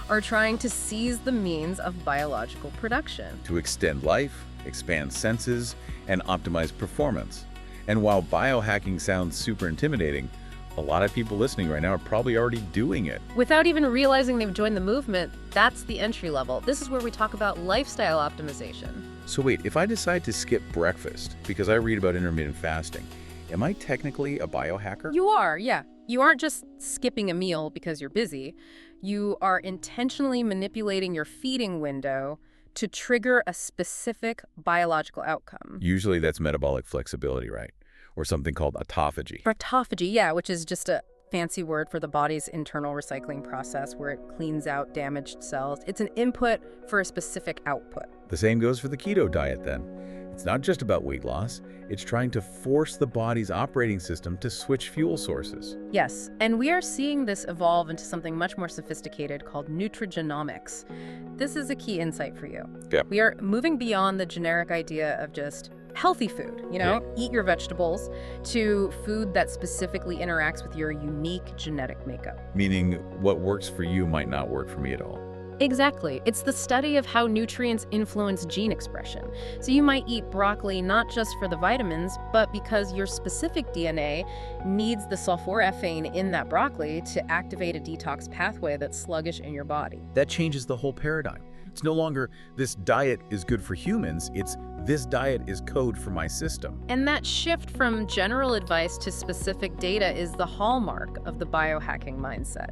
are trying to seize the means of biological production. To extend life, expand senses, and optimize performance. And while biohacking sounds super intimidating, a lot of people listening right now are probably already doing it. Without even realizing they've joined the movement, that's the entry level. This is where we talk about lifestyle optimization. So wait, if I decide to skip breakfast because I read about intermittent fasting, am I technically a biohacker? You are, yeah. You aren't just skipping a meal because you're busy. You are intentionally manipulating your feeding window to trigger a specific biological outcome. Usually that's metabolic flexibility, right? Or something called autophagy. Autophagy, yeah, which is just a fancy word for the body's internal recycling process where it cleans out damaged cells. It's an input for a specific output. The same goes for the keto diet then. It's not just about weight loss, it's trying to force the body's operating system to switch fuel sources. Yes, and we are seeing this evolve into something much more sophisticated called nutrigenomics. This is a key insight for you. Yeah. We are moving beyond the generic idea of just healthy food, eat your vegetables, to food that specifically interacts with your unique genetic makeup. Meaning what works for you might not work for me at all. Exactly. It's the study of how nutrients influence gene expression. So you might eat broccoli not just for the vitamins, but because your specific DNA needs the sulforaphane in that broccoli to activate a detox pathway that's sluggish in your body. That changes the whole paradigm. It's no longer this diet is good for humans, it's this diet is code for my system. And that shift from general advice to specific data is the hallmark of the biohacking mindset.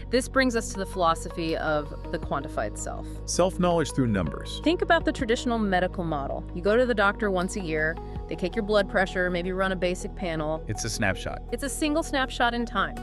This brings us to the philosophy of the quantified self. Self-knowledge through numbers. Think about the traditional medical model. You go to the doctor once a year, they take your blood pressure, maybe run a basic panel. It's a snapshot. It's a single snapshot in time.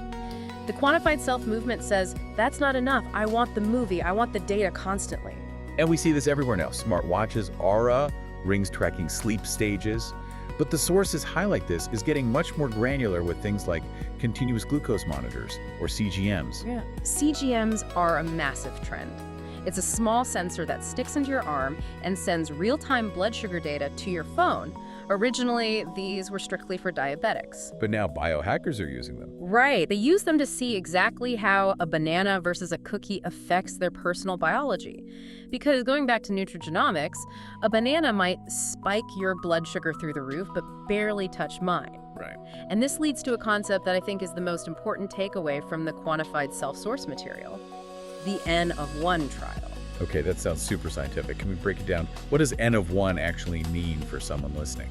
The quantified self movement says, that's not enough. I want the movie. I want the data constantly. And we see this everywhere now. Smart watches, Aura, rings tracking sleep stages. But the sources highlight this is getting much more granular with things like continuous glucose monitors or CGMs. Yeah. CGMs are a massive trend. It's a small sensor that sticks into your arm and sends real-time blood sugar data to your phone. Originally, these were strictly for diabetics. But now biohackers are using them. Right. They use them to see exactly how a banana versus a cookie affects their personal biology. Because going back to nutrigenomics, a banana might spike your blood sugar through the roof, but barely touch mine. Right. And this leads to a concept that I think is the most important takeaway from the quantified self-source material, the N of 1 trial. Okay, that sounds super scientific. Can we break it down? What does N of 1 actually mean for someone listening?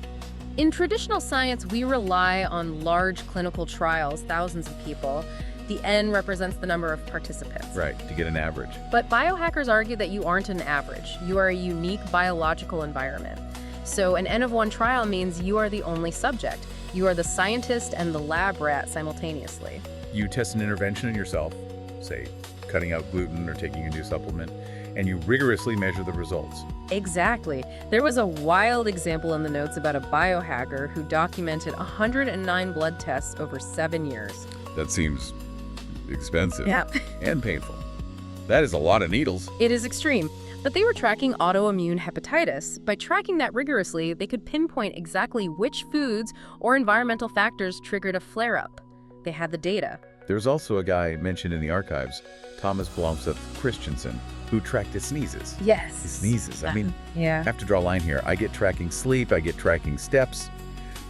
In traditional science, we rely on large clinical trials, thousands of people. The N represents the number of participants. Right, to get an average. But biohackers argue that you aren't an average. You are a unique biological environment. So an N of 1 trial means you are the only subject. You are the scientist and the lab rat simultaneously. You test an intervention in yourself, say cutting out gluten or taking a new supplement, and you rigorously measure the results. Exactly. There was a wild example in the notes about a biohacker who documented 109 blood tests over 7 years. That seems expensive Yeah. and painful. That is a lot of needles. It is extreme. But they were tracking autoimmune hepatitis. By tracking that rigorously, they could pinpoint exactly which foods or environmental factors triggered a flare-up. They had the data. There's also a guy mentioned in the archives, Thomas Blomseth Christensen, who tracked his sneezes. Yes. His sneezes. I mean, yeah. I have to draw a line here. I get tracking sleep, I get tracking steps,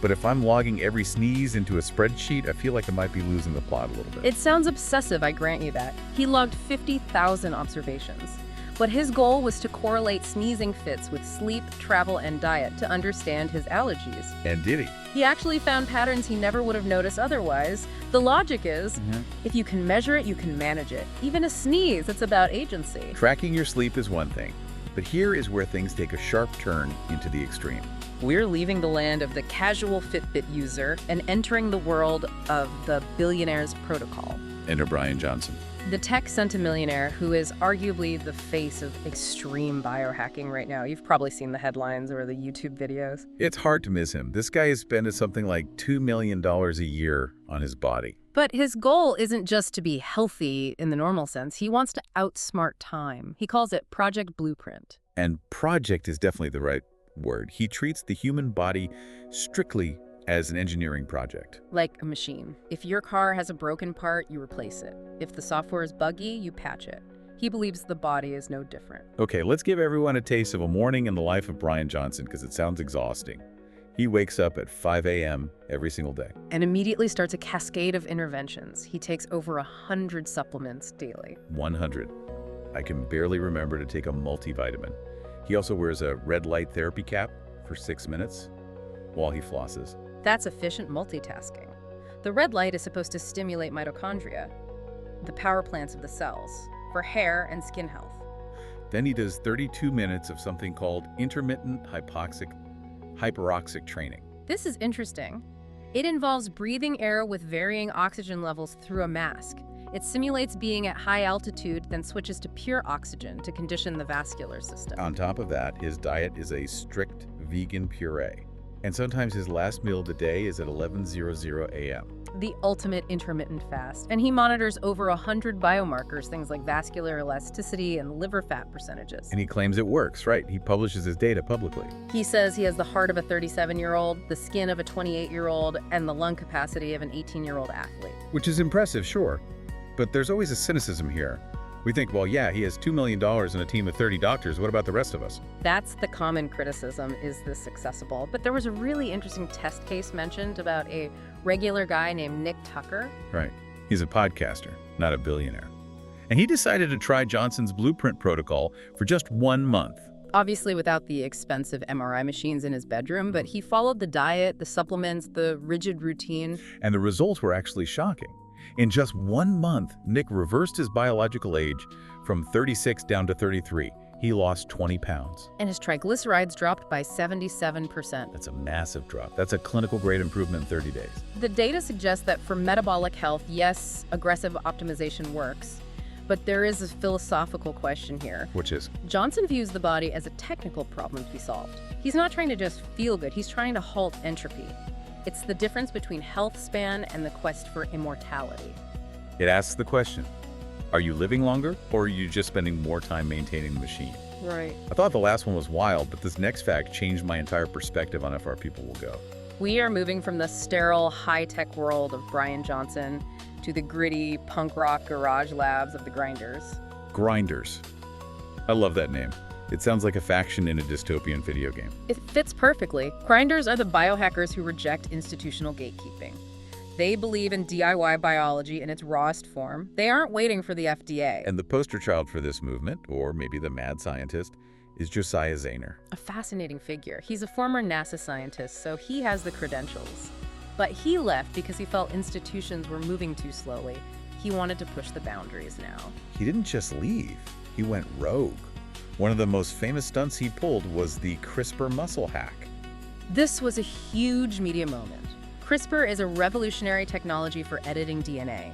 but if I'm logging every sneeze into a spreadsheet, I feel like I might be losing the plot a little bit. It sounds obsessive, I grant you that. He logged 50,000 observations. But his goal was to correlate sneezing fits with sleep, travel, and diet to understand his allergies. And did he? He actually found patterns he never would have noticed otherwise. The logic is, if you can measure it, you can manage it. Even a sneeze, it's about agency. Tracking your sleep is one thing, but here is where things take a sharp turn into the extreme. We're leaving the land of the casual Fitbit user and entering the world of the billionaire's protocol. Enter Brian Johnson. The tech centimillionaire who is arguably the face of extreme biohacking right now. You've probably seen the headlines or the YouTube videos. It's hard to miss him. This guy is spending something like $2 million a year on his body. But his goal isn't just to be healthy in the normal sense. He wants to outsmart time. He calls it Project Blueprint. And project is definitely the right word. He treats the human body strictly as an engineering project. Like a machine. If your car has a broken part, you replace it. If the software is buggy, you patch it. He believes the body is no different. Okay, let's give everyone a taste of a morning in the life of Brian Johnson because it sounds exhausting. He wakes up at 5 a.m. every single day. And immediately starts a cascade of interventions. He takes over 100 supplements daily. 100. I can barely remember to take a multivitamin. He also wears a red light therapy cap for 6 minutes while he flosses. That's efficient multitasking. The red light is supposed to stimulate mitochondria, the power plants of the cells, for hair and skin health. Then he does 32 minutes of something called intermittent hyperoxic training. This is interesting. It involves breathing air with varying oxygen levels through a mask. It simulates being at high altitude, then switches to pure oxygen to condition the vascular system. On top of that, his diet is a strict vegan puree. And sometimes his last meal of the day is at 11:00 a.m. The ultimate intermittent fast. And he monitors over 100 biomarkers, things like vascular elasticity and liver fat percentages. And he claims it works, right? He publishes his data publicly. He says he has the heart of a 37-year-old, the skin of a 28-year-old, and the lung capacity of an 18-year-old athlete. Which is impressive, sure. But there's always a cynicism here. We think, well, yeah, he has $2 million and a team of 30 doctors. What about the rest of us? That's the common criticism, is this accessible? But there was a really interesting test case mentioned about a regular guy named Nick Tucker. Right. He's a podcaster, not a billionaire. And he decided to try Johnson's blueprint protocol for just 1 month. Obviously without the expensive MRI machines in his bedroom, but he followed the diet, the supplements, the rigid routine. And the results were actually shocking. In just 1 month, Nick reversed his biological age from 36 down to 33. He lost 20 pounds. And his triglycerides dropped by 77%. That's a massive drop. That's a clinical grade improvement in 30 days. The data suggests that for metabolic health, yes, aggressive optimization works, but there is a philosophical question here. Which is? Johnson views the body as a technical problem to be solved. He's not trying to just feel good, he's trying to halt entropy. It's the difference between health span and the quest for immortality. It asks the question, are you living longer or are you just spending more time maintaining the machine? Right. I thought the last one was wild, but this next fact changed my entire perspective on how far people will go. We are moving from the sterile, high-tech world of Brian Johnson to the gritty, punk rock garage labs of the Grinders. Grinders. I love that name. It sounds like a faction in a dystopian video game. It fits perfectly. Grinders are the biohackers who reject institutional gatekeeping. They believe in DIY biology in its rawest form. They aren't waiting for the FDA. And the poster child for this movement, or maybe the mad scientist, is Josiah Zayner. A fascinating figure. He's a former NASA scientist, so he has the credentials. But he left because he felt institutions were moving too slowly. He wanted to push the boundaries now. He didn't just leave. He went rogue. One of the most famous stunts he pulled was the CRISPR muscle hack. This was a huge media moment. CRISPR is a revolutionary technology for editing DNA.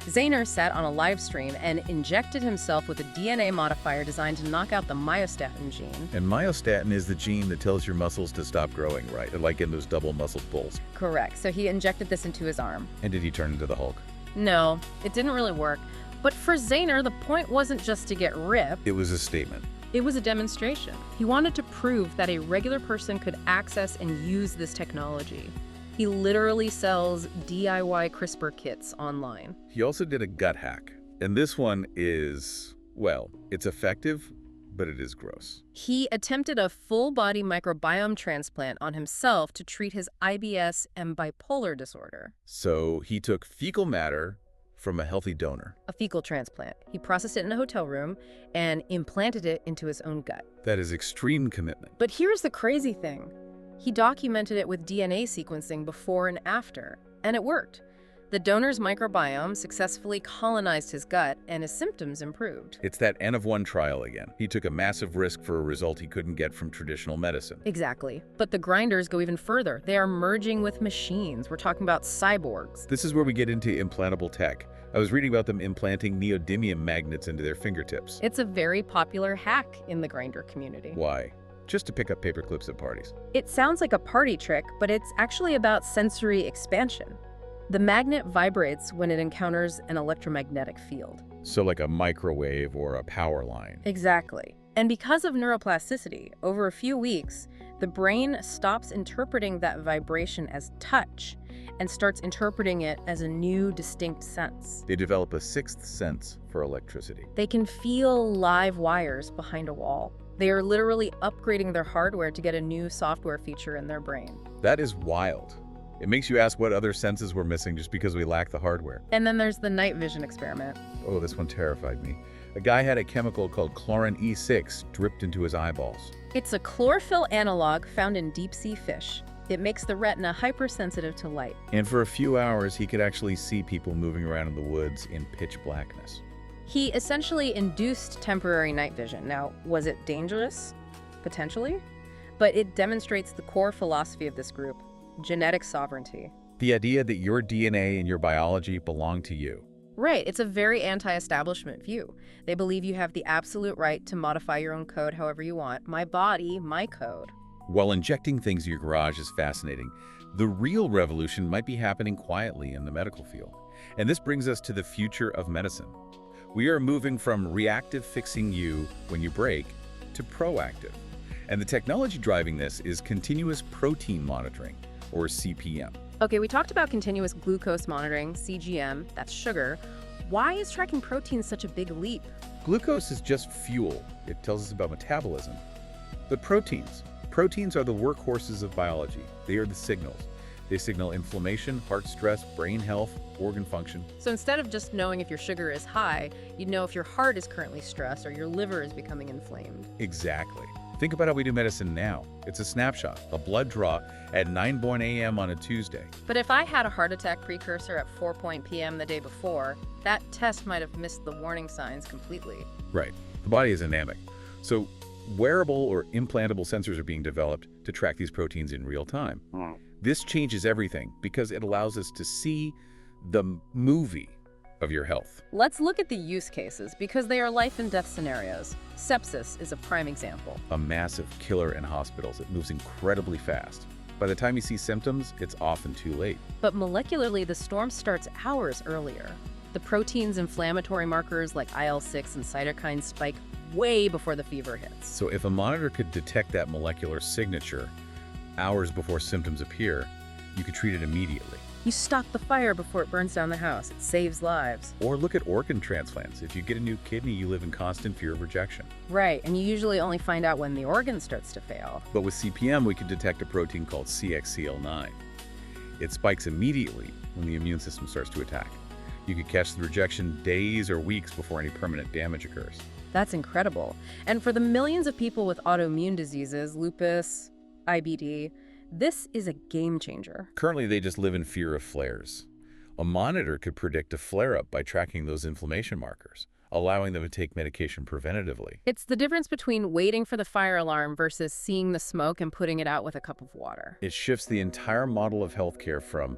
Zayner sat on a live stream and injected himself with a DNA modifier designed to knock out the myostatin gene. And myostatin is the gene that tells your muscles to stop growing, right? Like in those double muscle pulls. Correct. So he injected this into his arm. And did he turn into the Hulk? No, it didn't really work. But for Zayner, the point wasn't just to get ripped. It was a statement. It was a demonstration. He wanted to prove that a regular person could access and use this technology. He literally sells DIY CRISPR kits online. He also did a gut hack. And this one is, well, it's effective, but it is gross. He attempted a full-body microbiome transplant on himself to treat his IBS and bipolar disorder. So he took fecal matter from a healthy donor. A fecal transplant. He processed it in a hotel room and implanted it into his own gut. That is extreme commitment. But here's the crazy thing. He documented it with DNA sequencing before and after, and it worked. The donor's microbiome successfully colonized his gut, and his symptoms improved. It's that N of 1 trial again. He took a massive risk for a result he couldn't get from traditional medicine. Exactly. But the Grinders go even further. They are merging with machines. We're talking about cyborgs. This is where we get into implantable tech. I was reading about them implanting neodymium magnets into their fingertips. It's a very popular hack in the Grinder community. Why? Just to pick up paper clips at parties. It sounds like a party trick, but it's actually about sensory expansion. The magnet vibrates when it encounters an electromagnetic field. So like a microwave or a power line. Exactly. And because of neuroplasticity, over a few weeks, the brain stops interpreting that vibration as touch and starts interpreting it as a new, distinct sense. They develop a sixth sense for electricity. They can feel live wires behind a wall. They are literally upgrading their hardware to get a new software feature in their brain. That is wild. It makes you ask what other senses we're missing just because we lack the hardware. And then there's the night vision experiment. Oh, this one terrified me. A guy had a chemical called chlorin E6 dripped into his eyeballs. It's a chlorophyll analog found in deep-sea fish. It makes the retina hypersensitive to light. And for a few hours, he could actually see people moving around in the woods in pitch blackness. He essentially induced temporary night vision. Now, was it dangerous? Potentially. But it demonstrates the core philosophy of this group: genetic sovereignty. The idea that your DNA and your biology belong to you. Right, it's a very anti-establishment view. They believe you have the absolute right to modify your own code however you want. My body, my code. While injecting things in your garage is fascinating, the real revolution might be happening quietly in the medical field. And this brings us to the future of medicine. We are moving from reactive fixing you when you break to proactive. And the technology driving this is continuous protein monitoring, or CPM. Okay, we talked about continuous glucose monitoring, CGM, that's sugar. Why is tracking proteins such a big leap? Glucose is just fuel. It tells us about metabolism. But proteins are the workhorses of biology. They are the signals. They signal inflammation, heart stress, brain health, organ function. So instead of just knowing if your sugar is high, you'd know if your heart is currently stressed or your liver is becoming inflamed. Exactly. Think about how we do medicine now. It's a snapshot, a blood draw at 9 a.m. on a Tuesday. But if I had a heart attack precursor at 4 p.m. the day before, that test might have missed the warning signs completely. Right. The body is dynamic. So wearable or implantable sensors are being developed to track these proteins in real time. This changes everything because it allows us to see the movie of your health. Let's look at the use cases because they are life and death scenarios. Sepsis is a prime example. A massive killer in hospitals. It moves incredibly fast. By the time you see symptoms, it's often too late. But molecularly, the storm starts hours earlier. The protein's inflammatory markers like IL-6 and cytokines spike way before the fever hits. So if a monitor could detect that molecular signature hours before symptoms appear, you could treat it immediately. You stop the fire before it burns down the house. It saves lives. Or look at organ transplants. If you get a new kidney, you live in constant fear of rejection. Right, and you usually only find out when the organ starts to fail. But with CPM, we can detect a protein called CXCL9. It spikes immediately when the immune system starts to attack. You could catch the rejection days or weeks before any permanent damage occurs. That's incredible. And for the millions of people with autoimmune diseases, lupus, IBD, this is a game changer. Currently, they just live in fear of flares. A monitor could predict a flare-up by tracking those inflammation markers, allowing them to take medication preventatively. It's the difference between waiting for the fire alarm versus seeing the smoke and putting it out with a cup of water. It shifts the entire model of healthcare from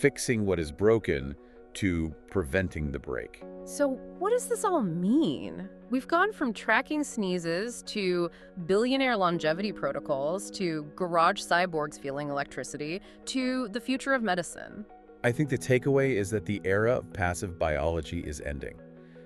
fixing what is broken to preventing the break. So what does this all mean? We've gone from tracking sneezes to billionaire longevity protocols to garage cyborgs feeling electricity to the future of medicine. I think the takeaway is that the era of passive biology is ending.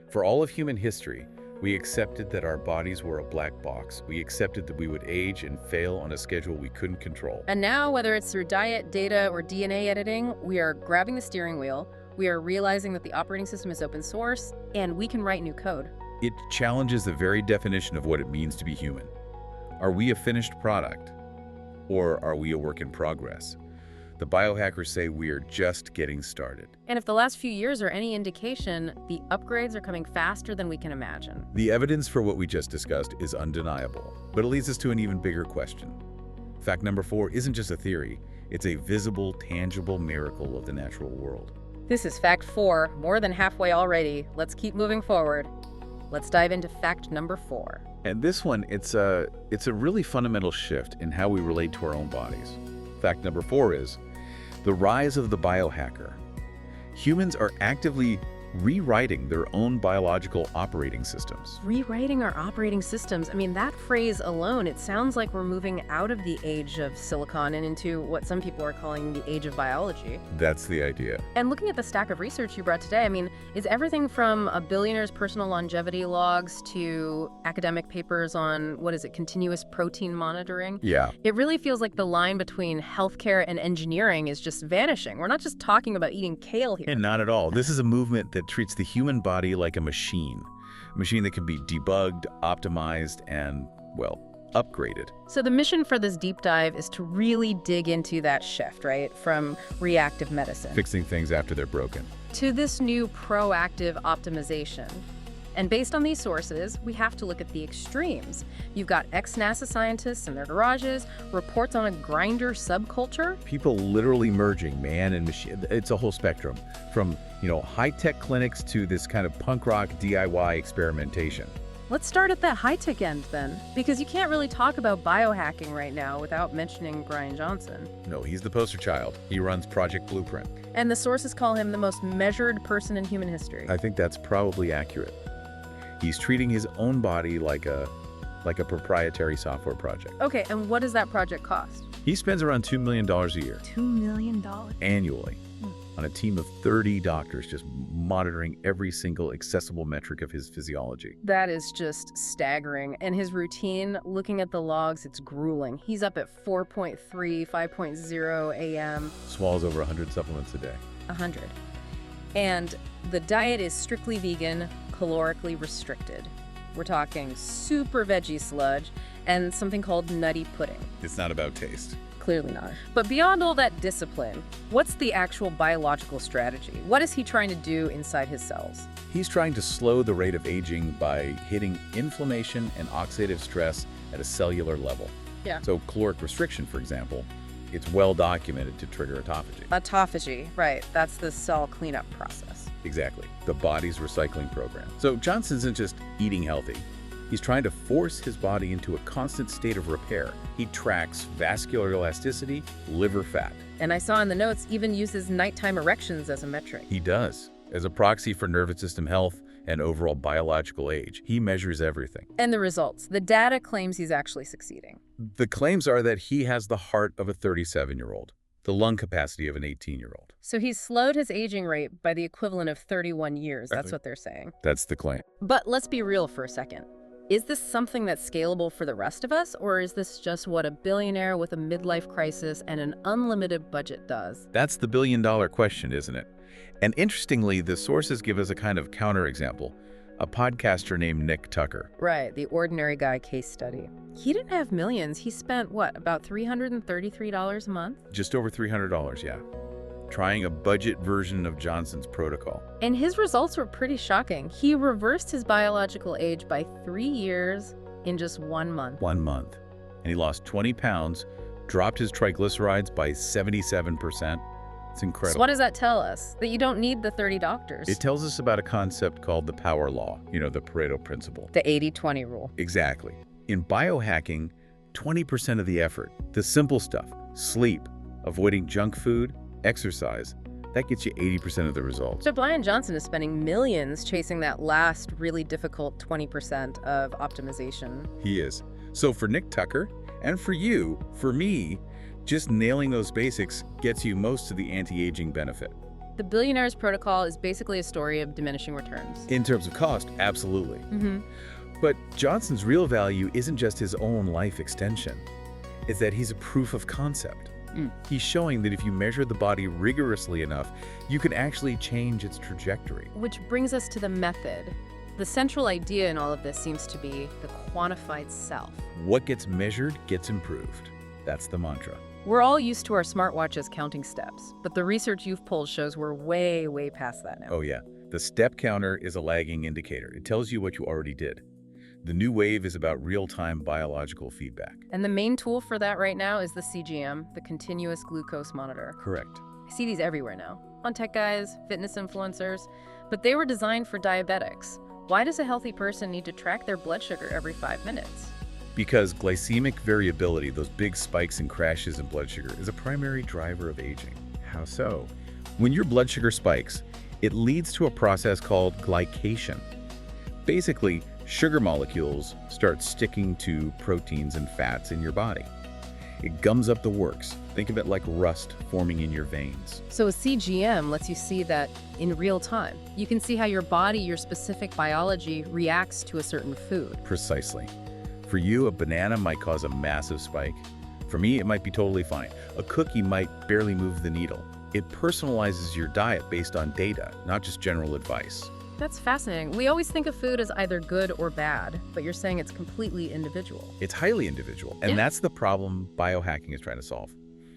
For all of human history, we accepted that our bodies were a black box. We accepted that we would age and fail on a schedule we couldn't control. And now, whether it's through diet, data, or DNA editing, we are grabbing the steering wheel. We are realizing that the operating system is open source, and we can write new code. It challenges the very definition of what it means to be human. Are we a finished product, or are we a work in progress? The biohackers say we are just getting started. And if the last few years are any indication, the upgrades are coming faster than we can imagine. The evidence for what we just discussed is undeniable, but it leads us to an even bigger question. Fact number 4 isn't just a theory, it's a visible, tangible miracle of the natural world. This is fact 4, more than halfway already. Let's keep moving forward. Let's dive into fact number 4. And this one, it's a really fundamental shift in how we relate to our own bodies. Fact number 4 is the rise of the biohacker. Humans are actively rewriting their own biological operating systems. Rewriting our operating systems. I mean, that phrase alone, it sounds like we're moving out of the age of silicon and into what some people are calling the age of biology. That's the idea. And looking at the stack of research you brought today, I mean, is everything from a billionaire's personal longevity logs to academic papers on, continuous protein monitoring? Yeah. It really feels like the line between healthcare and engineering is just vanishing. We're not just talking about eating kale here. And not at all. This is a movement that treats the human body like a machine that can be debugged, optimized, and, well, upgraded. So the mission for this deep dive is to really dig into that shift, right? From reactive medicine Fixing things after they're broken. to this new proactive optimization. And based on these sources, we have to look at the extremes. You've got ex-NASA scientists in their garages, reports on a grinder subculture. People literally merging man and machine. It's a whole spectrum from, high-tech clinics to this kind of punk rock DIY experimentation. Let's start at that high-tech end then, because you can't really talk about biohacking right now without mentioning Brian Johnson. No, he's the poster child. He runs Project Blueprint. And the sources call him the most measured person in human history. I think that's probably accurate. He's treating his own body like a proprietary software project. Okay, and what does that project cost? He spends around $2 million a year. $2 million? Annually on a team of 30 doctors just monitoring every single accessible metric of his physiology. That is just staggering. And his routine, looking at the logs, it's grueling. He's up at 4.3, 5.0 a.m. Swallows over 100 supplements a day. 100. And the diet is strictly vegan, calorically restricted. We're talking super veggie sludge and something called nutty pudding. It's not about taste. Clearly not. But beyond all that discipline, what's the actual biological strategy? What is he trying to do inside his cells? He's trying to slow the rate of aging by hitting inflammation and oxidative stress at a cellular level. Yeah. So caloric restriction, for example, it's well documented to trigger autophagy. Autophagy, right. That's the cell cleanup process. Exactly. The body's recycling program. So Johnson isn't just eating healthy. He's trying to force his body into a constant state of repair. He tracks vascular elasticity, liver fat. And I saw in the notes even uses nighttime erections as a metric. He does. As a proxy for nervous system health and overall biological age, he measures everything. And the results. The data claims he's actually succeeding. The claims are that he has the heart of a 37-year-old, the lung capacity of an 18-year-old. So he's slowed his aging rate by the equivalent of 31 years. That's what they're saying. That's the claim. But let's be real for a second. Is this something that's scalable for the rest of us, or is this just what a billionaire with a midlife crisis and an unlimited budget does? That's the billion-dollar question, isn't it? And interestingly, the sources give us a kind of counterexample, a podcaster named Nick Tucker. Right, the ordinary guy case study. He didn't have millions. He spent, about $333 a month? Just over $300, yeah. Trying a budget version of Johnson's protocol. And his results were pretty shocking. He reversed his biological age by 3 years in just 1 month. 1 month. And he lost 20 pounds, dropped his triglycerides by 77%. It's incredible. So what does that tell us? That you don't need the 30 doctors. It tells us about a concept called the power law, the Pareto principle. The 80-20 rule. Exactly. In biohacking, 20% of the effort, the simple stuff, sleep, avoiding junk food, exercise, that gets you 80% of the results. So Brian Johnson is spending millions chasing that last really difficult 20% of optimization. He is. So for Nick Tucker, and for you, for me, just nailing those basics gets you most of the anti-aging benefit. The billionaire's protocol is basically a story of diminishing returns. In terms of cost, absolutely. But Johnson's real value isn't just his own life extension. It's that he's a proof of concept. He's showing that if you measure the body rigorously enough, you can actually change its trajectory. Which brings us to the method. The central idea in all of this seems to be the quantified self. What gets measured gets improved. That's the mantra. We're all used to our smartwatches counting steps, but the research you've pulled shows we're way, way past that now. Oh yeah. The step counter is a lagging indicator. It tells you what you already did. The new wave is about real-time biological feedback. And the main tool for that right now is the CGM, the continuous glucose monitor. Correct. I see these everywhere now, on tech guys, fitness influencers, but they were designed for diabetics. Why does a healthy person need to track their blood sugar every 5 minutes? Because glycemic variability, those big spikes and crashes in blood sugar, is a primary driver of aging. How so? When your blood sugar spikes, It leads to a process called glycation. Basically, sugar molecules start sticking to proteins and fats in your body. It gums up the works. Think of it like rust forming in your veins. So a CGM lets you see that in real time. You can see how your body, your specific biology, reacts to a certain food. Precisely. For you, a banana might cause a massive spike. For me, it might be totally fine. A cookie might barely move the needle. It personalizes your diet based on data, not just general advice. That's fascinating. We always think of food as either good or bad, but you're saying it's completely individual. It's highly individual, and that's the problem biohacking is trying to solve.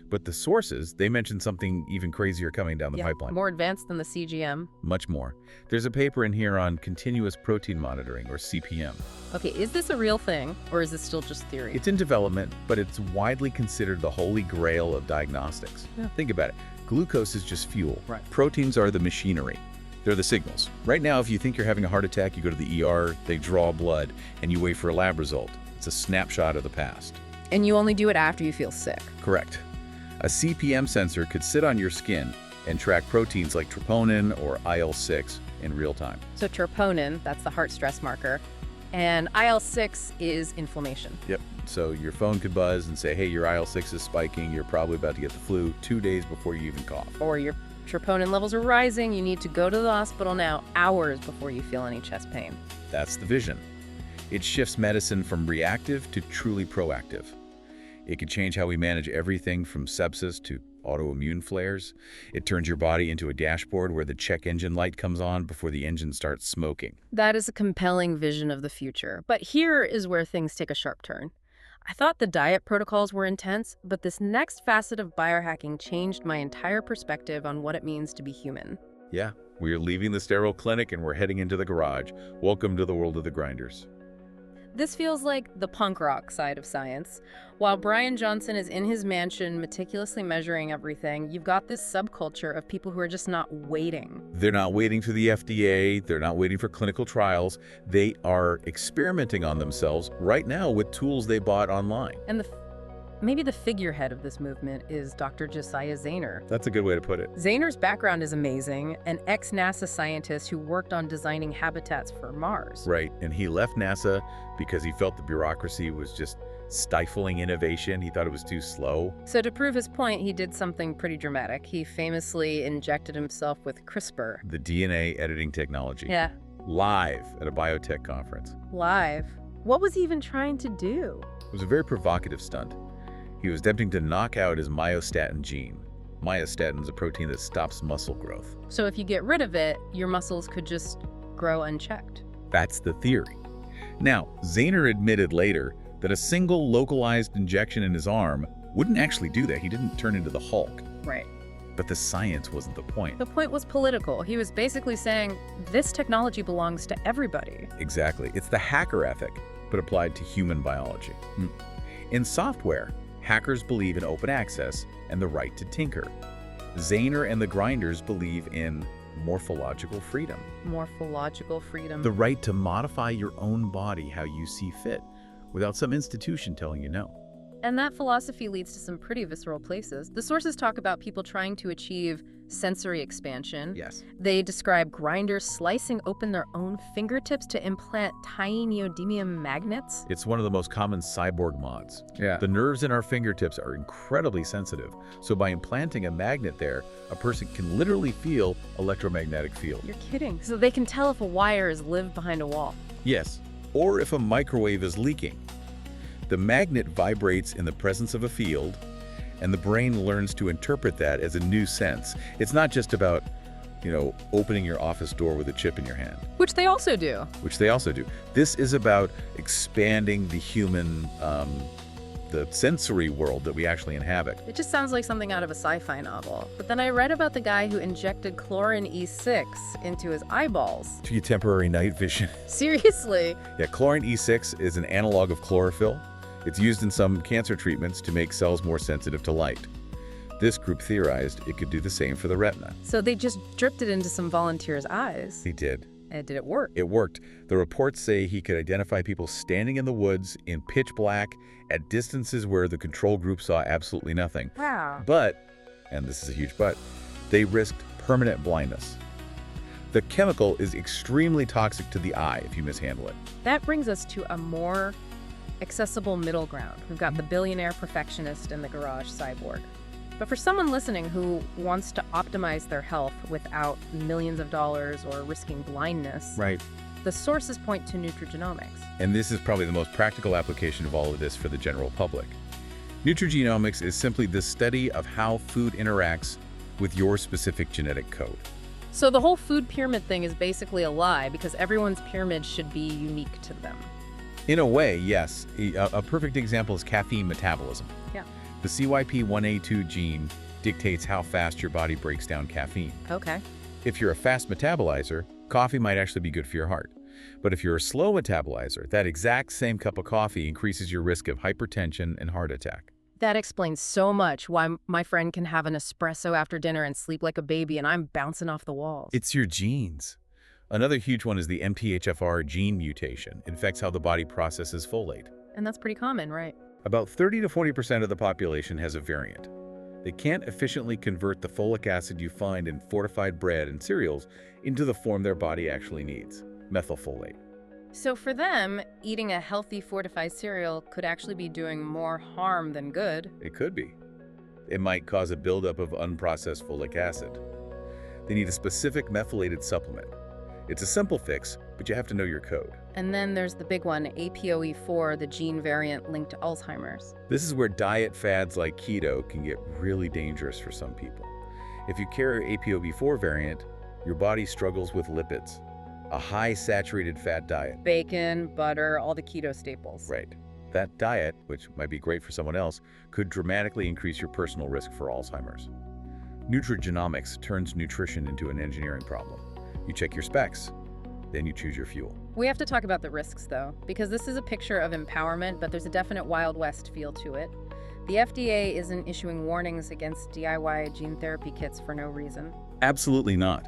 But the sources, they mentioned something even crazier coming down the pipeline. More advanced than the CGM. Much more. There's a paper in here on continuous protein monitoring, or CPM. Okay, is this a real thing, or is this still just theory? It's in development, but it's widely considered the holy grail of diagnostics. Yeah. Think about it. Glucose is just fuel. Right. Proteins are the machinery. They're the signals. Right now, if you think you're having a heart attack, you go to the ER, they draw blood, and you wait for a lab result. It's a snapshot of the past. And you only do it after you feel sick. Correct. A CPM sensor could sit on your skin and track proteins like troponin or IL-6 in real time. So troponin, that's the heart stress marker, and IL-6 is inflammation. Yep. So your phone could buzz and say, hey, your IL-6 is spiking, you're probably about to get the flu 2 days before you even cough. Or your troponin levels are rising, you need to go to the hospital now, hours before you feel any chest pain. That's the vision. It shifts medicine from reactive to truly proactive. It could change how we manage everything from sepsis to autoimmune flares. It turns your body into a dashboard where the check engine light comes on before the engine starts smoking. That is a compelling vision of the future. But here is where things take a sharp turn. I thought the diet protocols were intense, but this next facet of biohacking changed my entire perspective on what it means to be human. Yeah, we're leaving the sterile clinic and we're heading into the garage. Welcome to the world of the grinders. This feels like the punk rock side of science. While Brian Johnson is in his mansion meticulously measuring everything, you've got this subculture of people who are just not waiting. They're not waiting for the FDA. They're not waiting for clinical trials. They are experimenting on themselves right now with tools they bought online. And maybe the figurehead of this movement is Dr. Josiah Zayner. That's a good way to put it. Zayner's background is amazing, an ex-NASA scientist who worked on designing habitats for Mars. Right, and he left NASA because he felt the bureaucracy was just stifling innovation. He thought it was too slow. So to prove his point, he did something pretty dramatic. He famously injected himself with CRISPR. The DNA editing technology. Yeah. Live at a biotech conference. Live. What was he even trying to do? It was a very provocative stunt. He was attempting to knock out his myostatin gene. Myostatin is a protein that stops muscle growth. So if you get rid of it, your muscles could just grow unchecked. That's the theory. Now, Zayner admitted later that a single localized injection in his arm wouldn't actually do that. He didn't turn into the Hulk. Right. But the science wasn't the point. The point was political. He was basically saying, this technology belongs to everybody. Exactly. It's the hacker ethic, but applied to human biology. In software, hackers believe in open access and the right to tinker. Zayner and the grinders believe in morphological freedom. Morphological freedom. The right to modify your own body how you see fit, without some institution telling you no. And that philosophy leads to some pretty visceral places. The sources talk about people trying to achieve sensory expansion. Yes. They describe grinders slicing open their own fingertips to implant tiny neodymium magnets. It's one of the most common cyborg mods. Yeah. The nerves in our fingertips are incredibly sensitive, so by implanting a magnet there, a person can literally feel electromagnetic field. You're kidding. So they can tell if a wire is lived behind a wall. Yes, or if a microwave is leaking. The magnet vibrates in the presence of a field, and the brain learns to interpret that as a new sense. It's not just about, opening your office door with a chip in your hand. Which they also do. Which they also do. This is about expanding the human, the sensory world that we actually inhabit. It just sounds like something out of a sci-fi novel. But then I read about the guy who injected chlorine E6 into his eyeballs. To your temporary night vision. Seriously? Yeah, chlorine E6 is an analog of chlorophyll. It's used in some cancer treatments to make cells more sensitive to light. This group theorized it could do the same for the retina. So they just dripped it into some volunteers' eyes. He did. And did it work? It worked. The reports say he could identify people standing in the woods in pitch black at distances where the control group saw absolutely nothing. Wow. But, and this is a huge but, they risked permanent blindness. The chemical is extremely toxic to the eye if you mishandle it. That brings us to a more accessible middle ground. We've got the billionaire perfectionist and the garage cyborg. But for someone listening who wants to optimize their health without millions of dollars or risking blindness, Right. the sources point to nutrigenomics. And this is probably the most practical application of all of this for the general public. Nutrigenomics is simply the study of how food interacts with your specific genetic code. So the whole food pyramid thing is basically a lie because everyone's pyramid should be unique to them. In a way, yes. A perfect example is caffeine metabolism. Yeah. The CYP1A2 gene dictates how fast your body breaks down caffeine. Okay. If you're a fast metabolizer, coffee might actually be good for your heart. But if you're a slow metabolizer, that exact same cup of coffee increases your risk of hypertension and heart attack. That explains so much why my friend can have an espresso after dinner and sleep like a baby and I'm bouncing off the walls. It's your genes. Another huge one is the MTHFR gene mutation. It affects how the body processes folate. And that's pretty common, right? About 30 to 40% of the population has a variant. They can't efficiently convert the folic acid you find in fortified bread and cereals into the form their body actually needs, methylfolate. So for them, eating a healthy fortified cereal could actually be doing more harm than good. It could be. It might cause a buildup of unprocessed folic acid. They need a specific methylated supplement. It's a simple fix, but you have to know your code. And then there's the big one, APOE4, the gene variant linked to Alzheimer's. This is where diet fads like keto can get really dangerous for some people. If you carry APOE4 variant, your body struggles with lipids, a high saturated fat diet. Bacon, butter, all the keto staples. Right. That diet, which might be great for someone else, could dramatically increase your personal risk for Alzheimer's. Nutrigenomics turns nutrition into an engineering problem. You check your specs, then you choose your fuel. We have to talk about the risks, though, because this is a picture of empowerment, but there's a definite Wild West feel to it. The FDA isn't issuing warnings against DIY gene therapy kits for no reason. Absolutely not.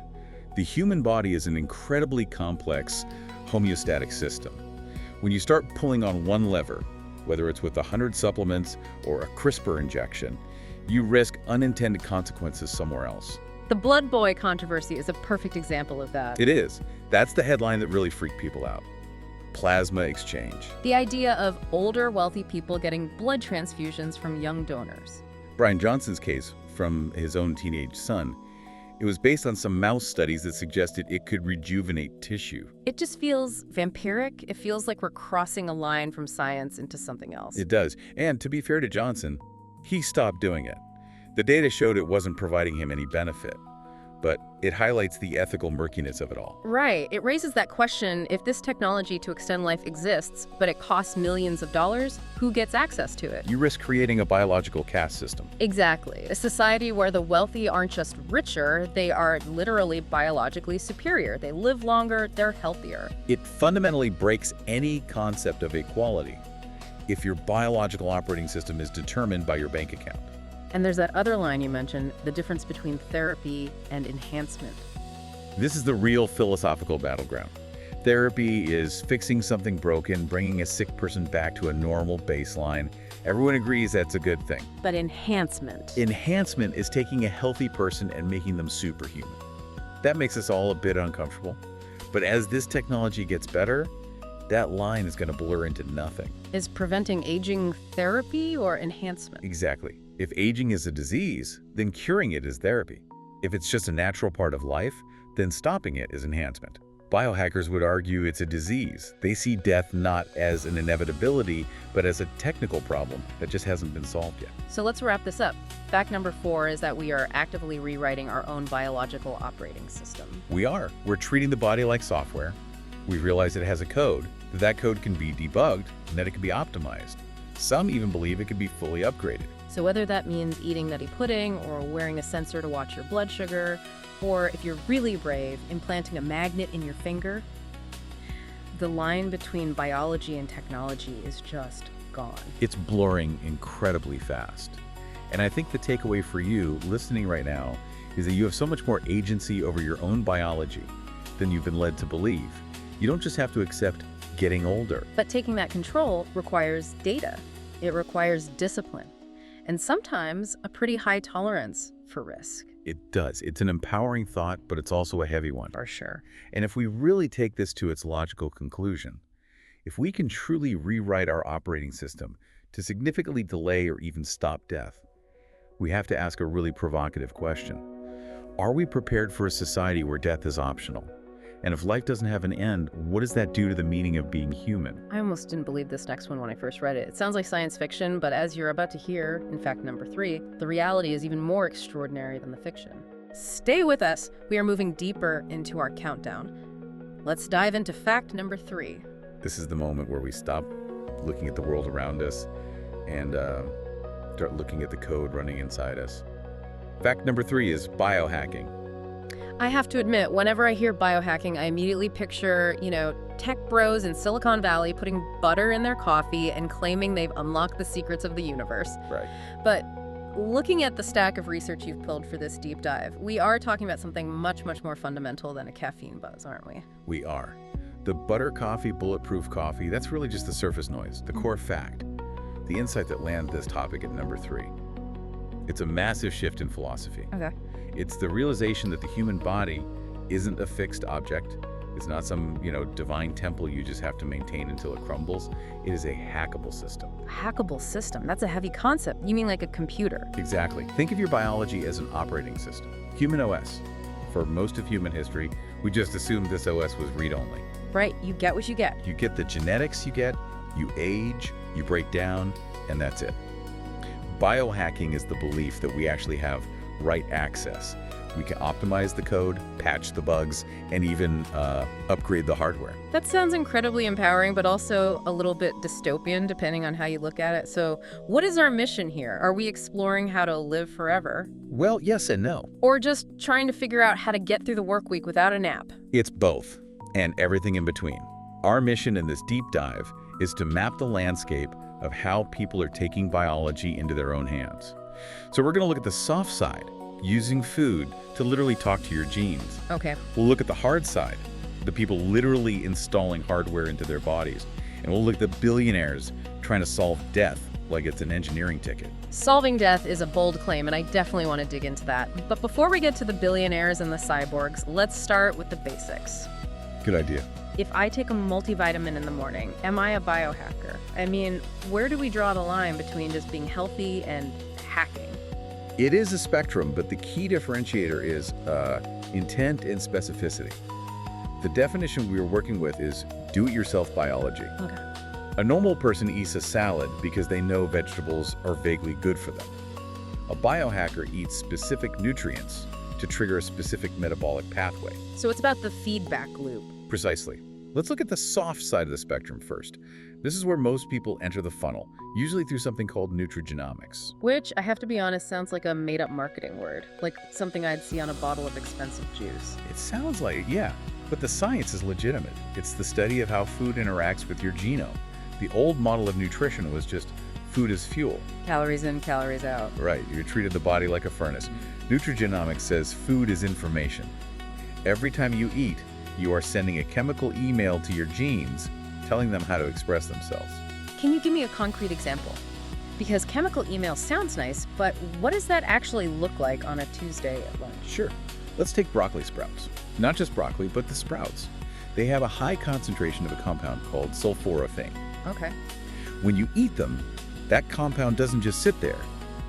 The human body is an incredibly complex homeostatic system. When you start pulling on one lever, whether it's with 100 supplements or a CRISPR injection, you risk unintended consequences somewhere else. The blood boy controversy is a perfect example of that. It is. That's the headline that really freaked people out. Plasma exchange. The idea of older, wealthy people getting blood transfusions from young donors. Brian Johnson's case from his own teenage son, it was based on some mouse studies that suggested it could rejuvenate tissue. It just feels vampiric. It feels like we're crossing a line from science into something else. It does. And to be fair to Johnson, he stopped doing it. The data showed it wasn't providing him any benefit, but it highlights the ethical murkiness of it all. Right. It raises that question, if this technology to extend life exists, but it costs millions of dollars, who gets access to it? You risk creating a biological caste system. Exactly. A society where the wealthy aren't just richer, they are literally biologically superior. They live longer, they're healthier. It fundamentally breaks any concept of equality if your biological operating system is determined by your bank account. And there's that other line you mentioned, the difference between therapy and enhancement. This is the real philosophical battleground. Therapy is fixing something broken, bringing a sick person back to a normal baseline. Everyone agrees that's a good thing. But enhancement. Enhancement is taking a healthy person and making them superhuman. That makes us all a bit uncomfortable. But as this technology gets better, that line is going to blur into nothing. Is preventing aging therapy or enhancement? Exactly. If aging is a disease, then curing it is therapy. If it's just a natural part of life, then stopping it is enhancement. Biohackers would argue it's a disease. They see death not as an inevitability, but as a technical problem that just hasn't been solved yet. So let's wrap this up. Fact number 4 is that we are actively rewriting our own biological operating system. We are. We're treating the body like software. We realize it has a code, that code can be debugged, and that it can be optimized. Some even believe it can be fully upgraded. So whether that means eating nutty pudding or wearing a sensor to watch your blood sugar, or if you're really brave, implanting a magnet in your finger, the line between biology and technology is just gone. It's blurring incredibly fast. And I think the takeaway for you listening right now is that you have so much more agency over your own biology than you've been led to believe. You don't just have to accept getting older. But taking that control requires data. It requires discipline. And sometimes a pretty high tolerance for risk. It does. It's an empowering thought, but it's also a heavy one. For sure. And if we really take this to its logical conclusion, if we can truly rewrite our operating system to significantly delay or even stop death, we have to ask a really provocative question. Are we prepared for a society where death is optional? And if life doesn't have an end, what does that do to the meaning of being human? I almost didn't believe this next one when I first read it. It sounds like science fiction, but as you're about to hear, in fact, number 3, the reality is even more extraordinary than the fiction. Stay with us. We are moving deeper into our countdown. Let's dive into fact number 3. This is the moment where we stop looking at the world around us and start looking at the code running inside us. Fact number 3 is biohacking. I have to admit, whenever I hear biohacking, I immediately picture, tech bros in Silicon Valley putting butter in their coffee and claiming they've unlocked the secrets of the universe. Right. But looking at the stack of research you've pulled for this deep dive, we are talking about something much, much more fundamental than a caffeine buzz, aren't we? We are. The butter coffee, bulletproof coffee, that's really just the surface noise, the core fact, the insight that lands this topic at number 3. It's a massive shift in philosophy. Okay. It's the realization that the human body isn't a fixed object. It's not some, divine temple you just have to maintain until it crumbles. It is a hackable system. Hackable system? That's a heavy concept. You mean like a computer? Exactly. Think of your biology as an operating system. Human OS. For most of human history, we just assumed this OS was read-only. Right. You get what you get. You get the genetics you get, you age, you break down, and that's it. Biohacking is the belief that we actually have right access. We can optimize the code, patch the bugs, and even upgrade the hardware. That sounds incredibly empowering, but also a little bit dystopian, depending on how you look at it. So what is our mission here? Are we exploring how to live forever? Well, yes and no. Or just trying to figure out how to get through the work week without a nap? It's both, and everything in between. Our mission in this deep dive is to map the landscape of how people are taking biology into their own hands. So we're going to look at the soft side, using food to literally talk to your genes. Okay. We'll look at the hard side, the people literally installing hardware into their bodies. And we'll look at the billionaires trying to solve death like it's an engineering ticket. Solving death is a bold claim, and I definitely want to dig into that. But before we get to the billionaires and the cyborgs, let's start with the basics. Good idea. If I take a multivitamin in the morning, am I a biohacker? I mean, where do we draw the line between just being healthy and hacking? It is a spectrum, but the key differentiator is intent and specificity. The definition we are working with is do-it-yourself biology. Okay. A normal person eats a salad because they know vegetables are vaguely good for them. A biohacker eats specific nutrients to trigger a specific metabolic pathway. So it's about the feedback loop. Precisely. Let's look at the soft side of the spectrum first. This is where most people enter the funnel, usually through something called nutrigenomics. Which, I have to be honest, sounds like a made-up marketing word, like something I'd see on a bottle of expensive juice. It sounds like it, yeah, but the science is legitimate. It's the study of how food interacts with your genome. The old model of nutrition was just food as fuel. Calories in, calories out. Right, you treated the body like a furnace. Nutrigenomics says food is information. Every time you eat, you are sending a chemical email to your genes telling them how to express themselves. Can you give me a concrete example? Because chemical email sounds nice, but what does that actually look like on a Tuesday at lunch? Sure. Let's take broccoli sprouts. Not just broccoli, but the sprouts. They have a high concentration of a compound called sulforaphane. Okay. When you eat them, that compound doesn't just sit there.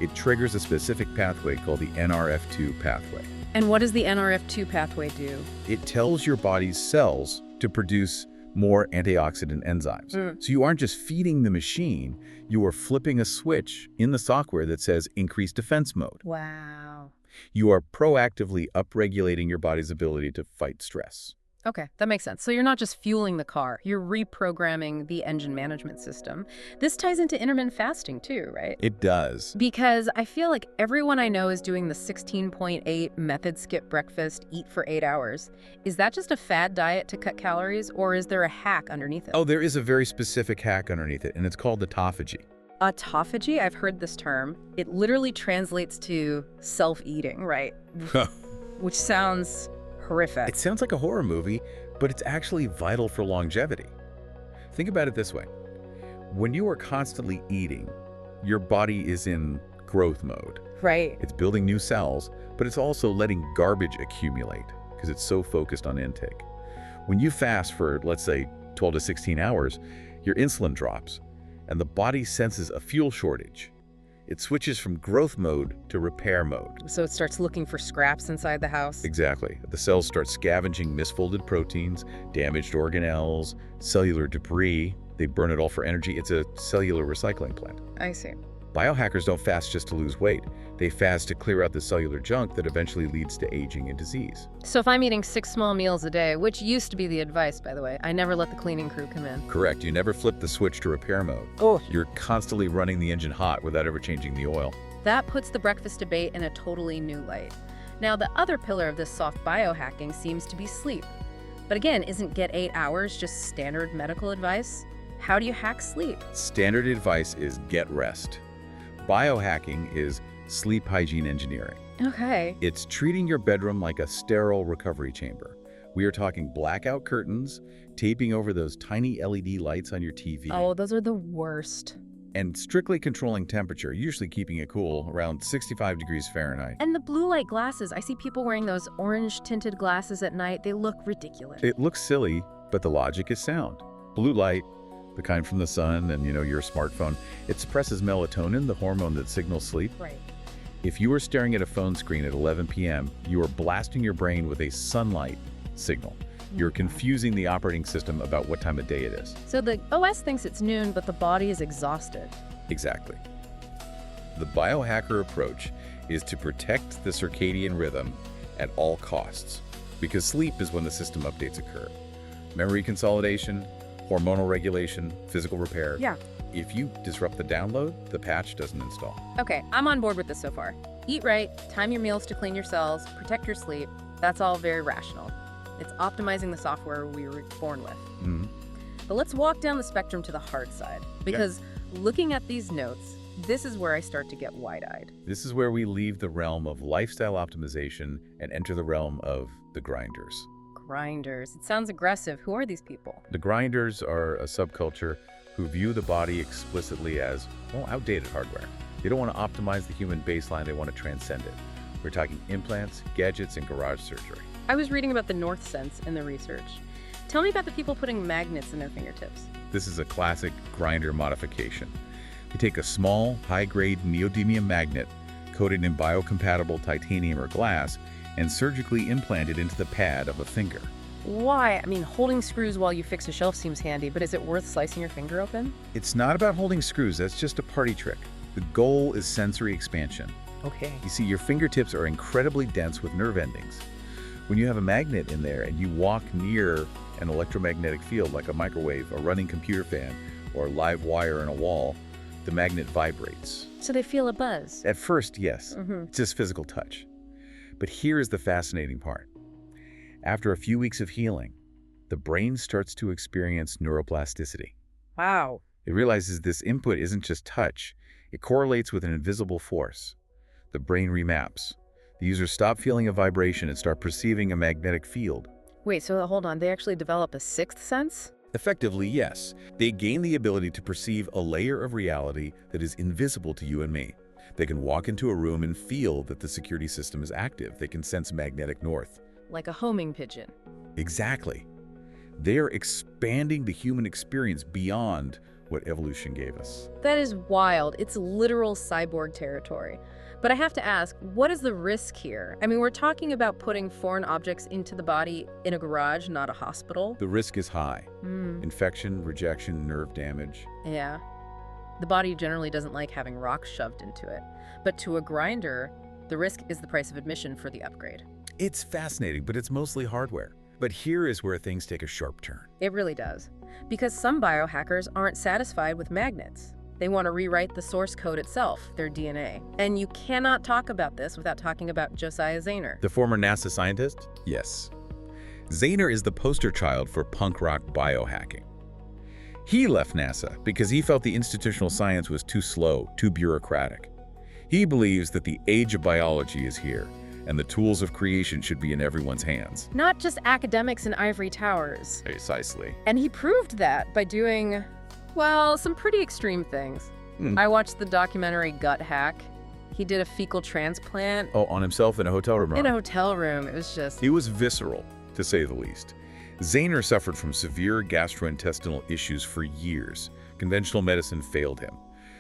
It triggers a specific pathway called the NRF2 pathway. And what does the NRF2 pathway do? It tells your body's cells to produce more antioxidant enzymes. So you aren't just feeding the machine, you are flipping a switch in the software that says increase defense mode. Wow. You are proactively upregulating your body's ability to fight stress. Okay, that makes sense. So you're not just fueling the car, you're reprogramming the engine management system. This ties into intermittent fasting too, right? It does. Because I feel like everyone I know is doing the 16.8 method, skip breakfast, eat for 8 hours. Is that just a fad diet to cut calories, or is there a hack underneath it? Oh, there is a very specific hack underneath it, and it's called autophagy. Autophagy? I've heard this term. It literally translates to self-eating, right? Which sounds horrific. It sounds like a horror movie, but it's actually vital for longevity. Think about it this way. When you are constantly eating, your body is in growth mode. Right. It's building new cells, but but it's also letting garbage accumulate because it's so focused on intake. When you fast for, let's say, 12 to 16 hours, your insulin drops, and the body senses a fuel shortage. It switches from growth mode to repair mode. So it starts looking for scraps inside the house? Exactly. The cells start scavenging misfolded proteins, damaged organelles, cellular debris. They burn it all for energy. It's a cellular recycling plant. I see. Biohackers don't fast just to lose weight. They fast to clear out the cellular junk that eventually leads to aging and disease. So if I'm eating 6 small meals a day, which used to be the advice, by the way, I never let the cleaning crew come in. Correct. You never flip the switch to repair mode. Oh. You're constantly running the engine hot without ever changing the oil. That puts the breakfast debate in a totally new light. Now, the other pillar of this soft biohacking seems to be sleep. But again, isn't get 8 hours just standard medical advice? How do you hack sleep? Standard advice is get rest. Biohacking is sleep hygiene engineering. Okay. It's treating your bedroom like a sterile recovery chamber. We are talking blackout curtains, taping over those tiny LED lights on your TV, Oh, those are the worst. and strictly controlling temperature, usually keeping it cool around 65 degrees Fahrenheit. And the blue light glasses. I see people wearing those orange-tinted glasses at night. They look ridiculous. It looks silly, but the logic is sound. Blue light, the kind from the sun and, your smartphone, it suppresses melatonin, the hormone that signals sleep. Right. If you are staring at a phone screen at 11 p.m., you are blasting your brain with a sunlight signal. You're confusing the operating system about what time of day it is. So the OS thinks it's noon, but the body is exhausted. Exactly. The biohacker approach is to protect the circadian rhythm at all costs, because sleep is when the system updates occur. Memory consolidation, hormonal regulation, physical repair. Yeah. If you disrupt the download, the patch doesn't install. Okay, I'm on board with this so far. Eat right, time your meals to clean your cells, protect your sleep. That's all very rational. It's optimizing the software we were born with. Mhm. But let's walk down the spectrum to the hard side, because looking at these notes, this is where I start to get wide-eyed. This is where we leave the realm of lifestyle optimization and enter the realm of the grinders. Grinders. It sounds aggressive. Who are these people? The grinders are a subculture who view the body explicitly as, outdated hardware. They don't want to optimize the human baseline, they want to transcend it. We're talking implants, gadgets, and garage surgery. I was reading about the North Sense in the research. Tell me about the people putting magnets in their fingertips. This is a classic grinder modification. They take a small, high-grade neodymium magnet coated in biocompatible titanium or glass and surgically implant it into the pad of a finger. Why? I mean, holding screws while you fix a shelf seems handy, but is it worth slicing your finger open? It's not about holding screws, that's just a party trick. The goal is sensory expansion. Okay. You see, your fingertips are incredibly dense with nerve endings. When you have a magnet in there and you walk near an electromagnetic field like a microwave, a running computer fan, or a live wire in a wall, the magnet vibrates. So they feel a buzz. At first, yes, Mm-hmm. it's just physical touch. But here is the fascinating part. After a few weeks of healing, the brain starts to experience neuroplasticity. Wow. It realizes this input isn't just touch, it correlates with an invisible force. The brain remaps. The users stop feeling a vibration and start perceiving a magnetic field. Wait, so hold on. They actually develop a sixth sense? Effectively, yes. They gain the ability to perceive a layer of reality that is invisible to you and me. They can walk into a room and feel that the security system is active. They can sense magnetic north. Like a homing pigeon. Exactly. They are expanding the human experience beyond what evolution gave us. That is wild. It's literal cyborg territory. But I have to ask, what is the risk here? I mean, we're talking about putting foreign objects into the body in a garage, not a hospital. The risk is high. Hmm. Infection, rejection, nerve damage. Yeah. The body generally doesn't like having rocks shoved into it. But to a grinder, the risk is the price of admission for the upgrade. It's fascinating, but it's mostly hardware. But here is where things take a sharp turn. It really does. Because some biohackers aren't satisfied with magnets. They want to rewrite the source code itself, their DNA. And you cannot talk about this without talking about Josiah Zayner. The former NASA scientist? Yes. Zayner is the poster child for punk rock biohacking. He left NASA because he felt the institutional science was too slow, too bureaucratic. He believes that the age of biology is here, and the tools of creation should be in everyone's hands. Not just academics in ivory towers. Precisely. And he proved that by doing, well, some pretty extreme things. I watched the documentary Gut Hack. He did a fecal transplant Oh, on himself in a hotel room. in a hotel room. It was just... It was visceral, to say the least. Zahner suffered from severe gastrointestinal issues for years. Conventional medicine failed him.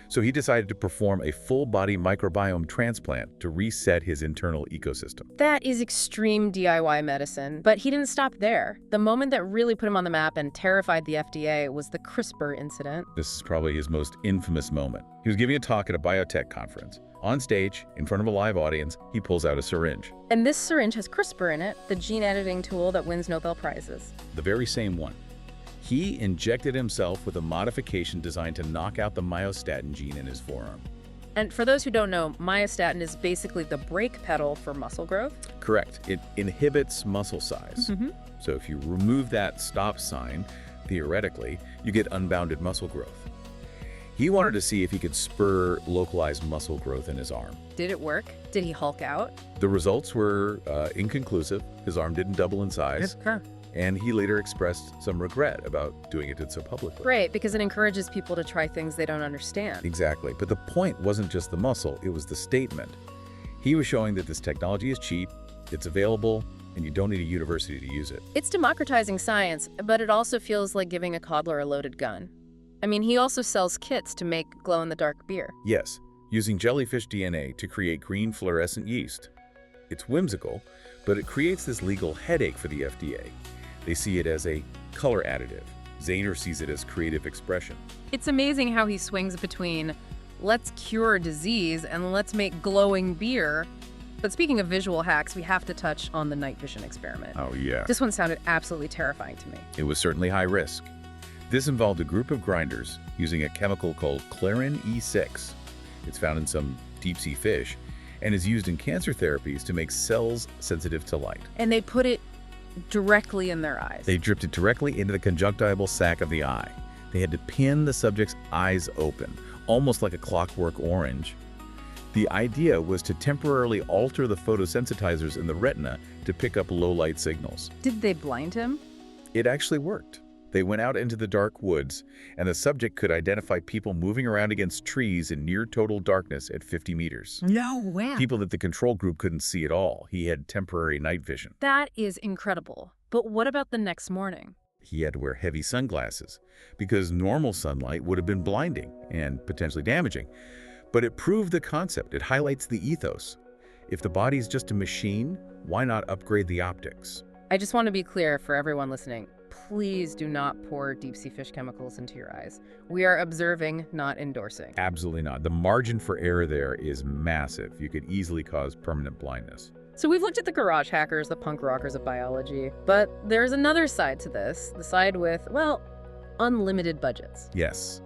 So he decided to perform a full-body microbiome transplant to reset his internal ecosystem. That is extreme DIY medicine, but he didn't stop there. The moment that really put him on the map and terrified the FDA was the CRISPR incident. This is probably his most infamous moment. He was giving a talk at a biotech conference. On stage, in front of a live audience, he pulls out a syringe. And this syringe has CRISPR in it, the gene editing tool that wins Nobel Prizes. The very same one. He injected himself with a modification designed to knock out the myostatin gene in his forearm. And for those who don't know, myostatin is basically the brake pedal for muscle growth. Correct. It inhibits muscle size. So if you remove that stop sign, theoretically, you get unbounded muscle growth. He wanted to see if he could spur localized muscle growth in his arm. Did it work? Did he Hulk out? The results were inconclusive. His arm didn't double in size. And he later expressed some regret about doing it so publicly. Right, because it encourages people to try things they don't understand. Exactly. But the point wasn't just the muscle, it was the statement. He was showing that this technology is cheap, it's available, and you don't need a university to use it. It's democratizing science, but it also feels like giving a coddler a loaded gun. I mean, he also sells kits to make glow-in-the-dark beer. Yes, using jellyfish DNA to create green fluorescent yeast. It's whimsical, but it creates this legal headache for the FDA. They see it as a color additive. Zahner sees it as creative expression. It's amazing how he swings between let's cure disease and let's make glowing beer. But speaking of visual hacks, we have to touch on the night vision experiment. Oh, yeah. This one sounded absolutely terrifying to me. It was certainly high risk. This involved a group of grinders using a chemical called Clarin E6. It's found in some deep-sea fish and is used in cancer therapies to make cells sensitive to light. And they put it directly in their eyes. They dripped it directly into the conjunctival sac of the eye. They had to pin the subject's eyes open, almost like a clockwork orange. The idea was to temporarily alter the photosensitizers in the retina to pick up low-light signals. Did they blind him? It actually worked. They went out into the dark woods, and the subject could identify people moving around against trees in near total darkness at 50 meters. No way. People that the control group couldn't see at all. He had temporary night vision. That is incredible. But what about the next morning? He had to wear heavy sunglasses because normal sunlight would have been blinding and potentially damaging. But it proved the concept. It highlights the ethos. If the body's just a machine, why not upgrade the optics? I just want to be clear for everyone listening. Please do not pour deep-sea fish chemicals into your eyes. We are observing, not endorsing. Absolutely not. The margin for error there is massive. You could easily cause permanent blindness. So we've looked at the garage hackers, the punk rockers of biology, but there's another side to this, the side with, well, unlimited budgets. Yes.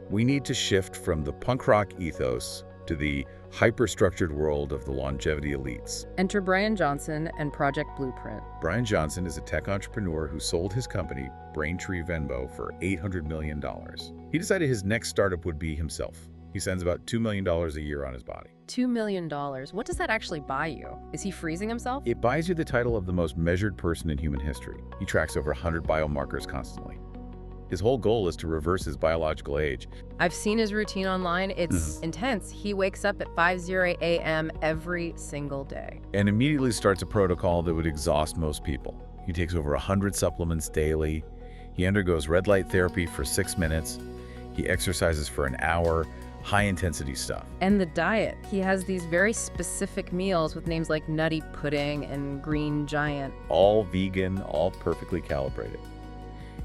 We need to shift from the punk rock ethos to the hyper-structured world of the longevity elites. Enter Brian Johnson and Project Blueprint. Brian Johnson is a tech entrepreneur who sold his company, Braintree Venbo, for $800 million. He decided his next startup would be himself. He spends about $2 million a year on his body. $2 million. What does that actually buy you? Is he freezing himself? It buys you the title of the most measured person in human history. He tracks over 100 biomarkers constantly. His whole goal is to reverse his biological age. I've seen his routine online. It's intense. He wakes up at 5:00 a.m. every single day. And immediately starts a protocol that would exhaust most people. He takes over 100 supplements daily. He undergoes red light therapy for 6 minutes. He exercises for an hour, high-intensity stuff. And the diet. He has these very specific meals with names like Nutty Pudding and Green Giant. All vegan, all perfectly calibrated.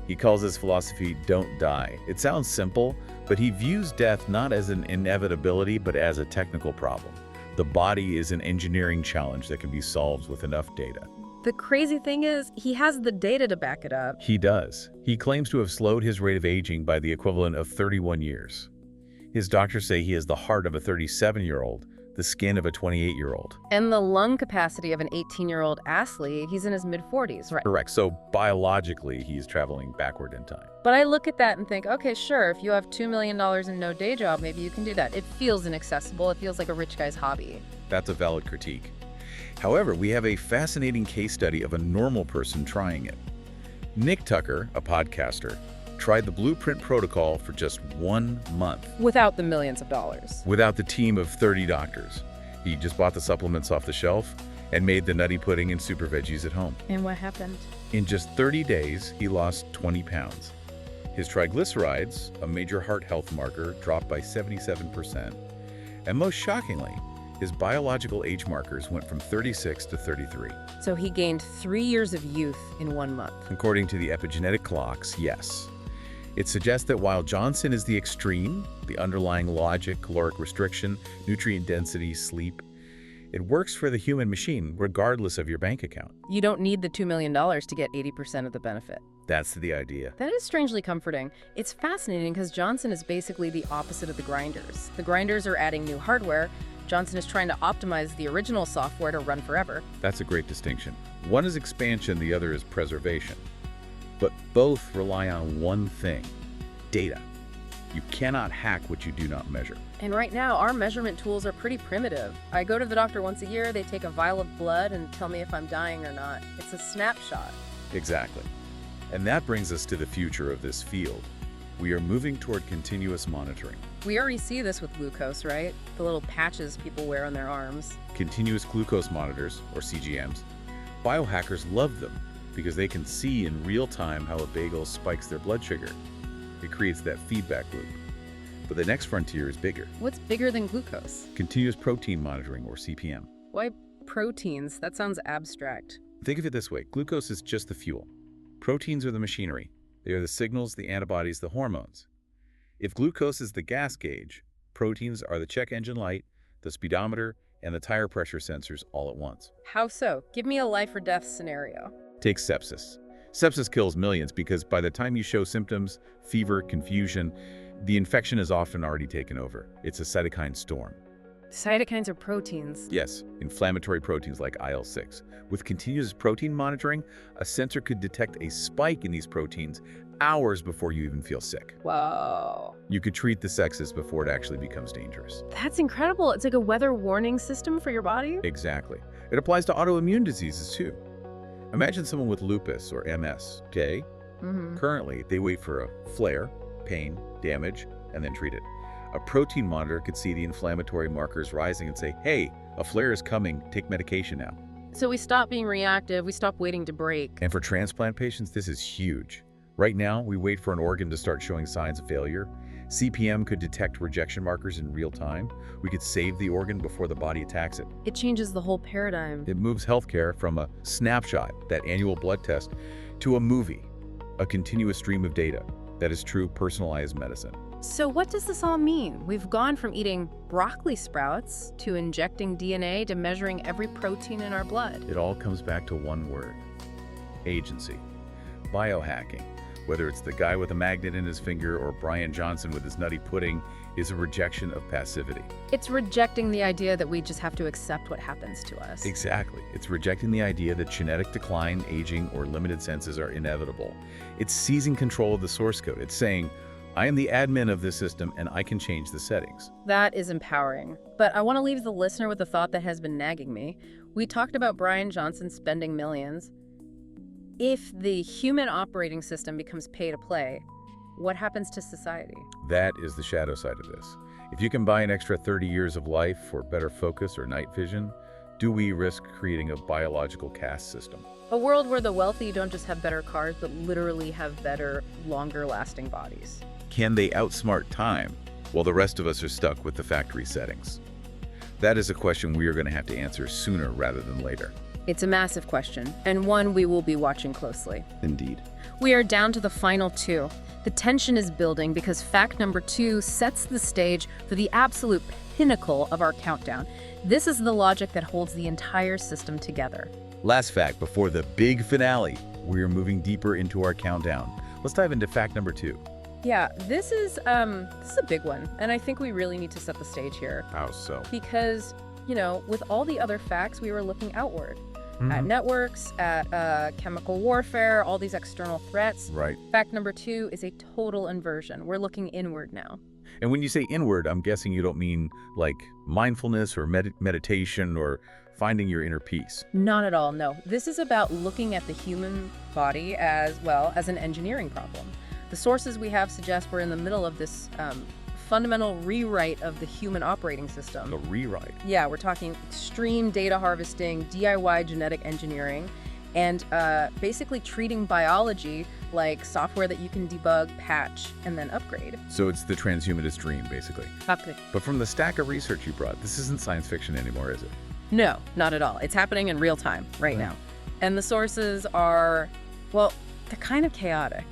He calls his philosophy, don't die. It sounds simple, but he views death not as an inevitability, but as a technical problem. The body is an engineering challenge that can be solved with enough data. The crazy thing is, he has the data to back it up. He does. He claims to have slowed his rate of aging by the equivalent of 31 years. His doctors say he has the heart of a 37-year-old, the skin of a 28-year-old. And the lung capacity of an 18-year-old athlete. He's in his mid-40s, right? Correct. So biologically, he's traveling backward in time. But I look at that and think, okay, sure, if you have $2 million and no day job, maybe you can do that. It feels inaccessible. It feels like a rich guy's hobby. That's a valid critique. However, we have a fascinating case study of a normal person trying it. Nick Tucker, a podcaster, tried the blueprint protocol for just 1 month. Without the millions of dollars. Without the team of 30 doctors. He just bought the supplements off the shelf and made the nutty pudding and super veggies at home. And what happened? In just 30 days, he lost 20 pounds. His triglycerides, a major heart health marker, dropped by 77%. And most shockingly, his biological age markers went from 36 to 33. So he gained 3 years of youth in 1 month. According to the epigenetic clocks, yes. It suggests that while Johnson is the extreme, the underlying logic, caloric restriction, nutrient density, sleep, it works for the human machine regardless of your bank account. You don't need the $2 million to get 80% of the benefit. That's the idea. That is strangely comforting. It's fascinating because Johnson is basically the opposite of the grinders. The grinders are adding new hardware. Johnson is trying to optimize the original software to run forever. That's a great distinction. One is expansion, the other is preservation. But both rely on one thing: data. You cannot hack what you do not measure. And right now, our measurement tools are pretty primitive. I go to the doctor once a year, they take a vial of blood and tell me if I'm dying or not. It's a snapshot. Exactly. And that brings us to the future of this field. We are moving toward continuous monitoring. We already see this with glucose, right? The little patches people wear on their arms. Continuous glucose monitors, or CGMs. Biohackers love them because they can see in real time how a bagel spikes their blood sugar. It creates that feedback loop. But the next frontier is bigger. What's bigger than glucose? Continuous protein monitoring, or CPM. Why proteins? That sounds abstract. Think of it this way: glucose is just the fuel. Proteins are the machinery. They are the signals, the antibodies, the hormones. If glucose is the gas gauge, proteins are the check engine light, the speedometer, and the tire pressure sensors all at once. How so? Give me a life or death scenario. Take sepsis. Sepsis kills millions because by the time you show symptoms, fever, confusion, the infection is often already taken over. It's a cytokine storm. Cytokines are proteins. Yes, inflammatory proteins like IL-6. With continuous protein monitoring, a sensor could detect a spike in these proteins hours before you even feel sick. Whoa. You could treat the sepsis before it actually becomes dangerous. That's incredible. It's like a weather warning system for your body? Exactly. It applies to autoimmune diseases too. Imagine someone with lupus or MS, okay? Currently, they wait for a flare, pain, damage, and then treat it. A protein monitor could see the inflammatory markers rising and say, hey, a flare is coming, take medication now. So we stop being reactive, we stop waiting to break. And for transplant patients, this is huge. Right now, we wait for an organ to start showing signs of failure. CPM could detect rejection markers in real time. We could save the organ before the body attacks it. It changes the whole paradigm. It moves healthcare from a snapshot, that annual blood test, to a movie, a continuous stream of data. That is true personalized medicine. So what does this all mean? We've gone from eating broccoli sprouts to injecting DNA to measuring every protein in our blood. It all comes back to one word: agency. Biohacking, whether it's the guy with a magnet in his finger or Brian Johnson with his nutty pudding, is a rejection of passivity. It's rejecting the idea that we just have to accept what happens to us. Exactly. It's rejecting the idea that genetic decline, aging, or limited senses are inevitable. It's seizing control of the source code. It's saying, I am the admin of this system and I can change the settings. That is empowering. But I want to leave the listener with a thought that has been nagging me. We talked about Brian Johnson spending millions. If the human operating system becomes pay to play, what happens to society? That is the shadow side of this. If you can buy an extra 30 years of life for better focus or night vision, do we risk creating a biological caste system? A world where the wealthy don't just have better cars, but literally have better, longer-lasting bodies. Can they outsmart time while the rest of us are stuck with the factory settings? That is a question we are going to have to answer sooner rather than later. It's a massive question, and one we will be watching closely. Indeed. We are down to the final two. The tension is building because fact number 2 sets the stage for the absolute pinnacle of our countdown. This is the logic that holds the entire system together. Last fact before the big finale. We are moving deeper into our countdown. Let's dive into fact number 2. Yeah, this is a big one, and I think we really need to set the stage here. How so? Because, with all the other facts, we were looking outward. At networks, at chemical warfare, all these external threats. Right. Fact number 2 is a total inversion. We're looking inward now. And when you say inward, I'm guessing you don't mean like mindfulness or meditation or finding your inner peace. Not at all, no. This is about looking at the human body as well as an engineering problem. The sources we have suggest we're in the middle of this fundamental rewrite of the human operating system. A rewrite. Yeah, we're talking extreme data harvesting, DIY genetic engineering, and basically treating biology like software that you can debug, patch, and then upgrade. So it's the transhumanist dream, basically. Upgrade. But from the stack of research you brought, this isn't science fiction anymore, is it? No, not at all. It's happening in real time right now. And the sources are, well, they're kind of chaotic.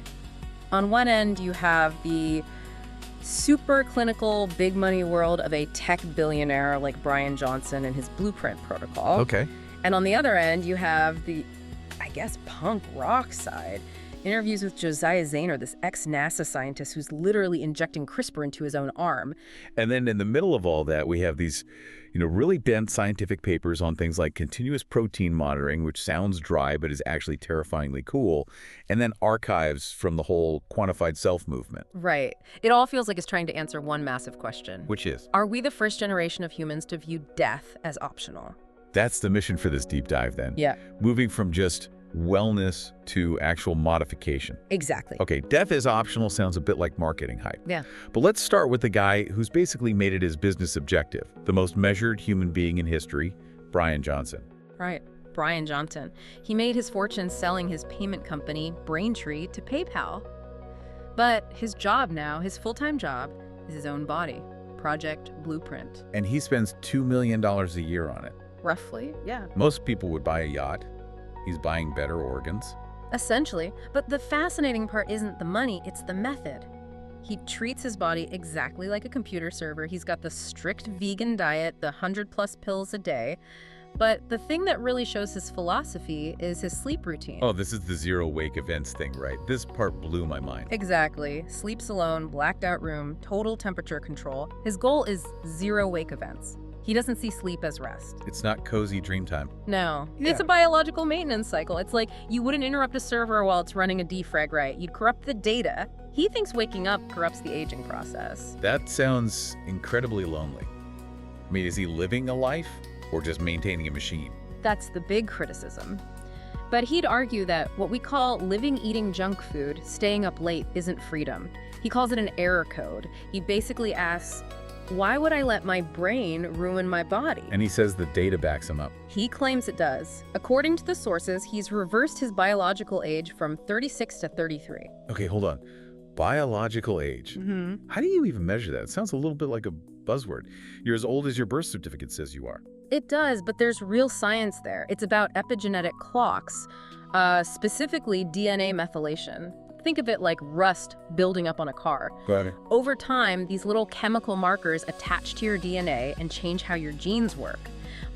On one end, you have the super clinical big money world of a tech billionaire like Brian Johnson and his blueprint protocol. Okay. And on the other end, you have the, I guess, punk rock side. Interviews with Josiah Zahner, this ex-NASA scientist who's literally injecting CRISPR into his own arm. And then in the middle of all that, we have these, really dense scientific papers on things like continuous protein monitoring, which sounds dry but is actually terrifyingly cool, and then archives from the whole quantified self movement. Right. It all feels like it's trying to answer one massive question. Which is? Are we the first generation of humans to view death as optional? That's the mission for this deep dive then. Yeah. Moving from just wellness to actual modification. Exactly. Okay, death is optional sounds a bit like marketing hype. Yeah. But let's start with the guy who's basically made it his business objective, the most measured human being in history, Brian Johnson. Right. Brian Johnson. He made his fortune selling his payment company, Braintree, to PayPal. But his job now, his full-time job, is his own body, Project Blueprint. And he spends $2 million a year on it. Roughly, yeah. Most people would buy a yacht. He's buying better organs. Essentially. But the fascinating part isn't the money, it's the method. He treats his body exactly like a computer server. He's got the strict vegan diet, the 100+ pills a day. But the thing that really shows his philosophy is his sleep routine. Oh, this is the zero wake events thing, right? This part blew my mind. Exactly. Sleeps alone, blacked out room, total temperature control. His goal is zero wake events. He doesn't see sleep as rest. It's not cozy dream time. No. Yeah. It's a biological maintenance cycle. It's like you wouldn't interrupt a server while it's running a defrag right. You'd corrupt the data. He thinks waking up corrupts the aging process. That sounds incredibly lonely. I mean, is he living a life or just maintaining a machine? That's the big criticism. But he'd argue that what we call living eating junk food, staying up late, isn't freedom. He calls it an error code. He basically asks, why would I let my brain ruin my body? And he says the data backs him up. He claims it does. According to the sources, he's reversed his biological age from 36 to 33. Okay, hold on. Biological age. Mm-hmm. How do you even measure that? It sounds a little bit like a buzzword. You're as old as your birth certificate says you are. It does, but there's real science there. It's about epigenetic clocks, specifically DNA methylation. Think of it like rust building up on a car. Got it. Over time, these little chemical markers attach to your DNA and change how your genes work.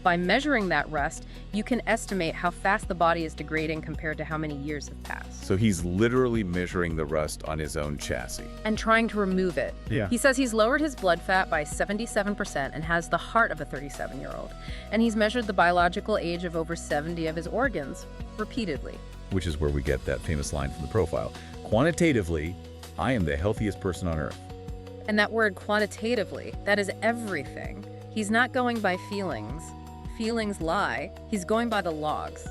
By measuring that rust, you can estimate how fast the body is degrading compared to how many years have passed. So he's literally measuring the rust on his own chassis. And trying to remove it. Yeah. He says he's lowered his blood fat by 77% and has the heart of a 37-year-old. And he's measured the biological age of over 70 of his organs repeatedly. Which is where we get that famous line from the profile. Quantitatively, I am the healthiest person on earth. And that word quantitatively, that is everything. He's not going by feelings. Feelings lie. He's going by the logs.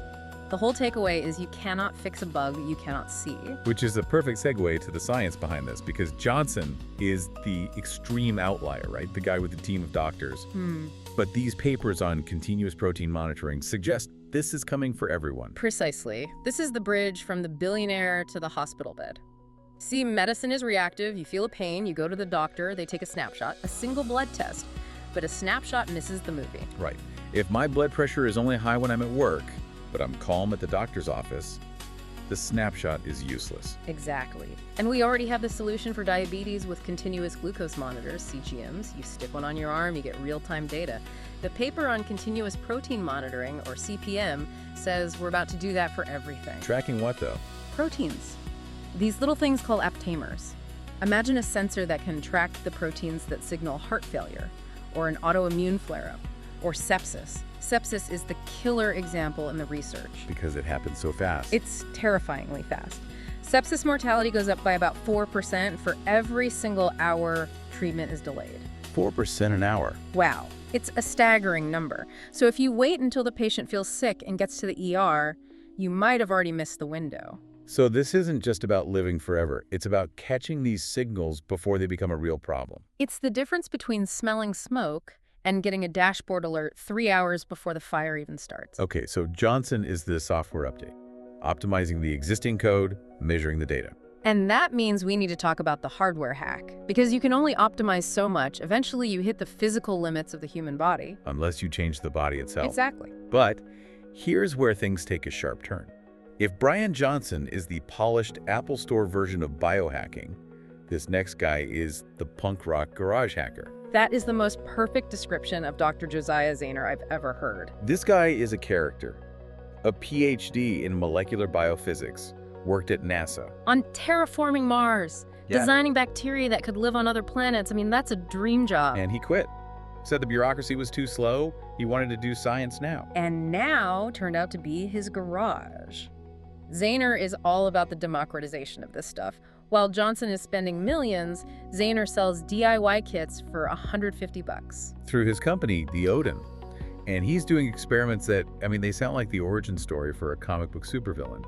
The whole takeaway is you cannot fix a bug that you cannot see. Which is a perfect segue to the science behind this, because Johnson is the extreme outlier, right? The guy with the team of doctors. But these papers on continuous protein monitoring suggest this is coming for everyone. Precisely. This is the bridge from the billionaire to the hospital bed. See, medicine is reactive. You feel a pain, you go to the doctor, they take a snapshot, a single blood test. But a snapshot misses the movie. Right. If my blood pressure is only high when I'm at work, but I'm calm at the doctor's office, the snapshot is useless. Exactly. And we already have the solution for diabetes with continuous glucose monitors, CGMs. You stick one on your arm, you get real-time data. The paper on continuous protein monitoring, or CPM, says we're about to do that for everything. Tracking what, though? Proteins. These little things called aptamers. Imagine a sensor that can track the proteins that signal heart failure, or an autoimmune flare-up, or sepsis. Sepsis is the killer example in the research. Because it happens so fast. It's terrifyingly fast. Sepsis mortality goes up by about 4% for every single hour treatment is delayed. 4% an hour. Wow. It's a staggering number. So if you wait until the patient feels sick and gets to the ER, you might have already missed the window. So this isn't just about living forever. It's about catching these signals before they become a real problem. It's the difference between smelling smoke and getting a dashboard alert 3 hours before the fire even starts. Okay, so Johnson is the software update, optimizing the existing code, measuring the data. And that means we need to talk about the hardware hack. Because you can only optimize so much, eventually you hit the physical limits of the human body. Unless you change the body itself. Exactly. But here's where things take a sharp turn. If Brian Johnson is the polished Apple Store version of biohacking, this next guy is the punk rock garage hacker. That is the most perfect description of Dr. Josiah Zayner I've ever heard. This guy is a character, a PhD in molecular biophysics, worked at NASA. On terraforming Mars, Yeah. designing bacteria that could live on other planets. I mean, that's a dream job. And he quit. Said the bureaucracy was too slow. He wanted to do science now. And now turned out to be his garage. Zayner is all about the democratization of this stuff. While Johnson is spending millions, Zayner sells DIY kits for $150. Through his company, the Odin. And he's doing experiments that, I mean, they sound like the origin story for a comic book supervillain.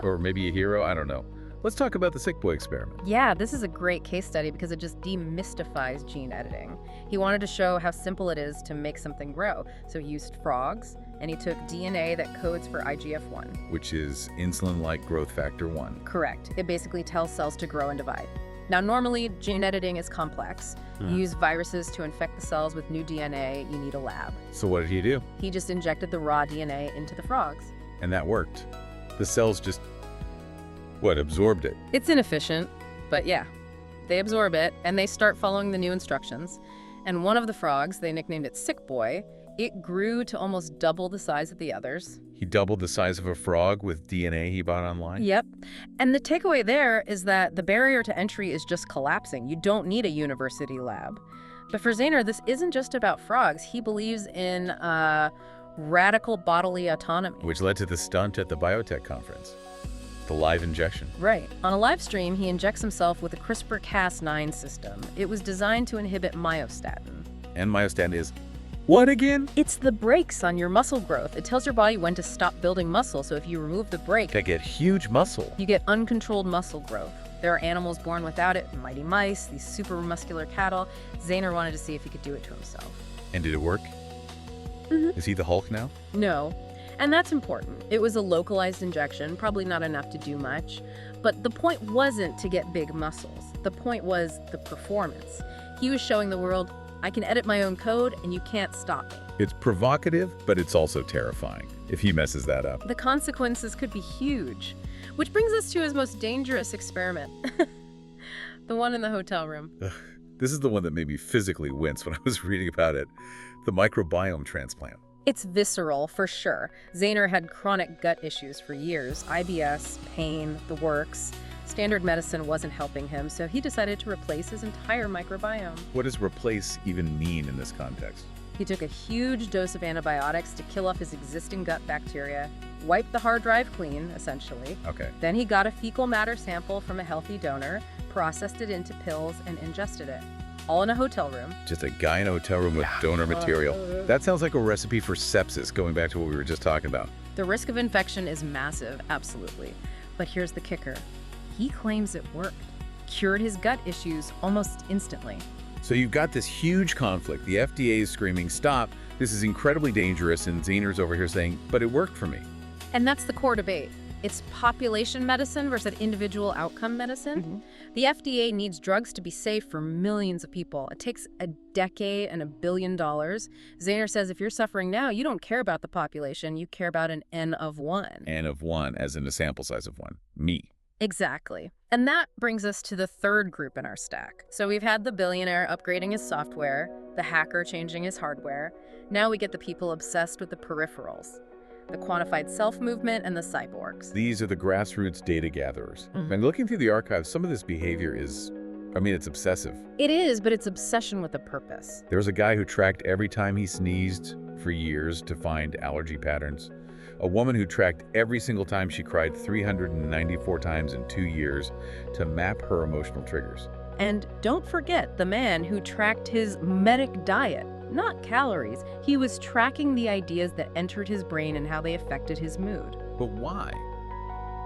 Or maybe a hero, I don't know. Let's talk about the Sick Boy experiment. Yeah, this is a great case study because it just demystifies gene editing. He wanted to show how simple it is to make something grow. So he used frogs, and he took DNA that codes for IGF-1. Which is insulin-like growth factor 1. Correct. It basically tells cells to grow and divide. Now, normally, gene editing is complex. You use viruses to infect the cells with new DNA. You need a lab. So what did he do? He just injected the raw DNA into the frogs. And that worked. The cells just, absorbed it. It's inefficient, but yeah. They absorb it, and they start following the new instructions. And one of the frogs, they nicknamed it Sick Boy, it grew to almost double the size of the others. He doubled the size of a frog with DNA he bought online? Yep. And the takeaway there is that the barrier to entry is just collapsing. You don't need a university lab. But for Zayner, this isn't just about frogs. He believes in radical bodily autonomy. Which led to the stunt at the biotech conference. The live injection. Right. On a live stream, he injects himself with a CRISPR-Cas9 system. It was designed to inhibit myostatin. And myostatin is what again? It's the brakes on your muscle growth. It tells your body when to stop building muscle, so if you remove the brake, To get huge muscle. you get uncontrolled muscle growth. There are animals born without it, mighty mice, these super muscular cattle. Zayner wanted to see if he could do it to himself. And did it work? Is he the Hulk now? No. And that's important. It was a localized injection, probably not enough to do much. But the point wasn't to get big muscles. The point was the performance. He was showing the world, I can edit my own code and you can't stop me. It's provocative, but it's also terrifying if he messes that up. The consequences could be huge. Which brings us to his most dangerous experiment. The one in the hotel room. This is the one that made me physically wince when I was reading about it. The microbiome transplant. It's visceral, for sure. Zayner had chronic gut issues for years. IBS, pain, the works. Standard medicine wasn't helping him, so he decided to replace his entire microbiome. What does replace even mean in this context? He took a huge dose of antibiotics to kill off his existing gut bacteria, wiped the hard drive clean, essentially. Okay. Then he got a fecal matter sample from a healthy donor, processed it into pills, and ingested it. All in a hotel room. Just a guy in a hotel room with donor material. That sounds like a recipe for sepsis, going back to what we were just talking about. The risk of infection is massive, absolutely. But here's the kicker. He claims it worked. Cured his gut issues almost instantly. So you've got this huge conflict. The FDA is screaming, stop, this is incredibly dangerous, and Zayner's over here saying, but it worked for me. And that's the core debate. It's population medicine versus individual outcome medicine. The FDA needs drugs to be safe for millions of people. It takes a decade and $1 billion. Zayner says if you're suffering now, you don't care about the population, you care about an N of 1. N of 1, as in a sample size of 1. Me. Exactly. And that brings us to the third group in our stack. So we've had the billionaire upgrading his software, the hacker changing his hardware. Now we get the people obsessed with the peripherals. The quantified self movement, and the cyborgs. These are the grassroots data gatherers. And looking through the archives, some of this behavior is, it's obsessive. It is, but it's obsession with a purpose. There was a guy who tracked every time he sneezed for years to find allergy patterns. A woman who tracked every single time she cried 394 times in 2 years to map her emotional triggers. And don't forget the man who tracked his medic diet. Not calories. He was tracking the ideas that entered his brain and how they affected his mood. But why?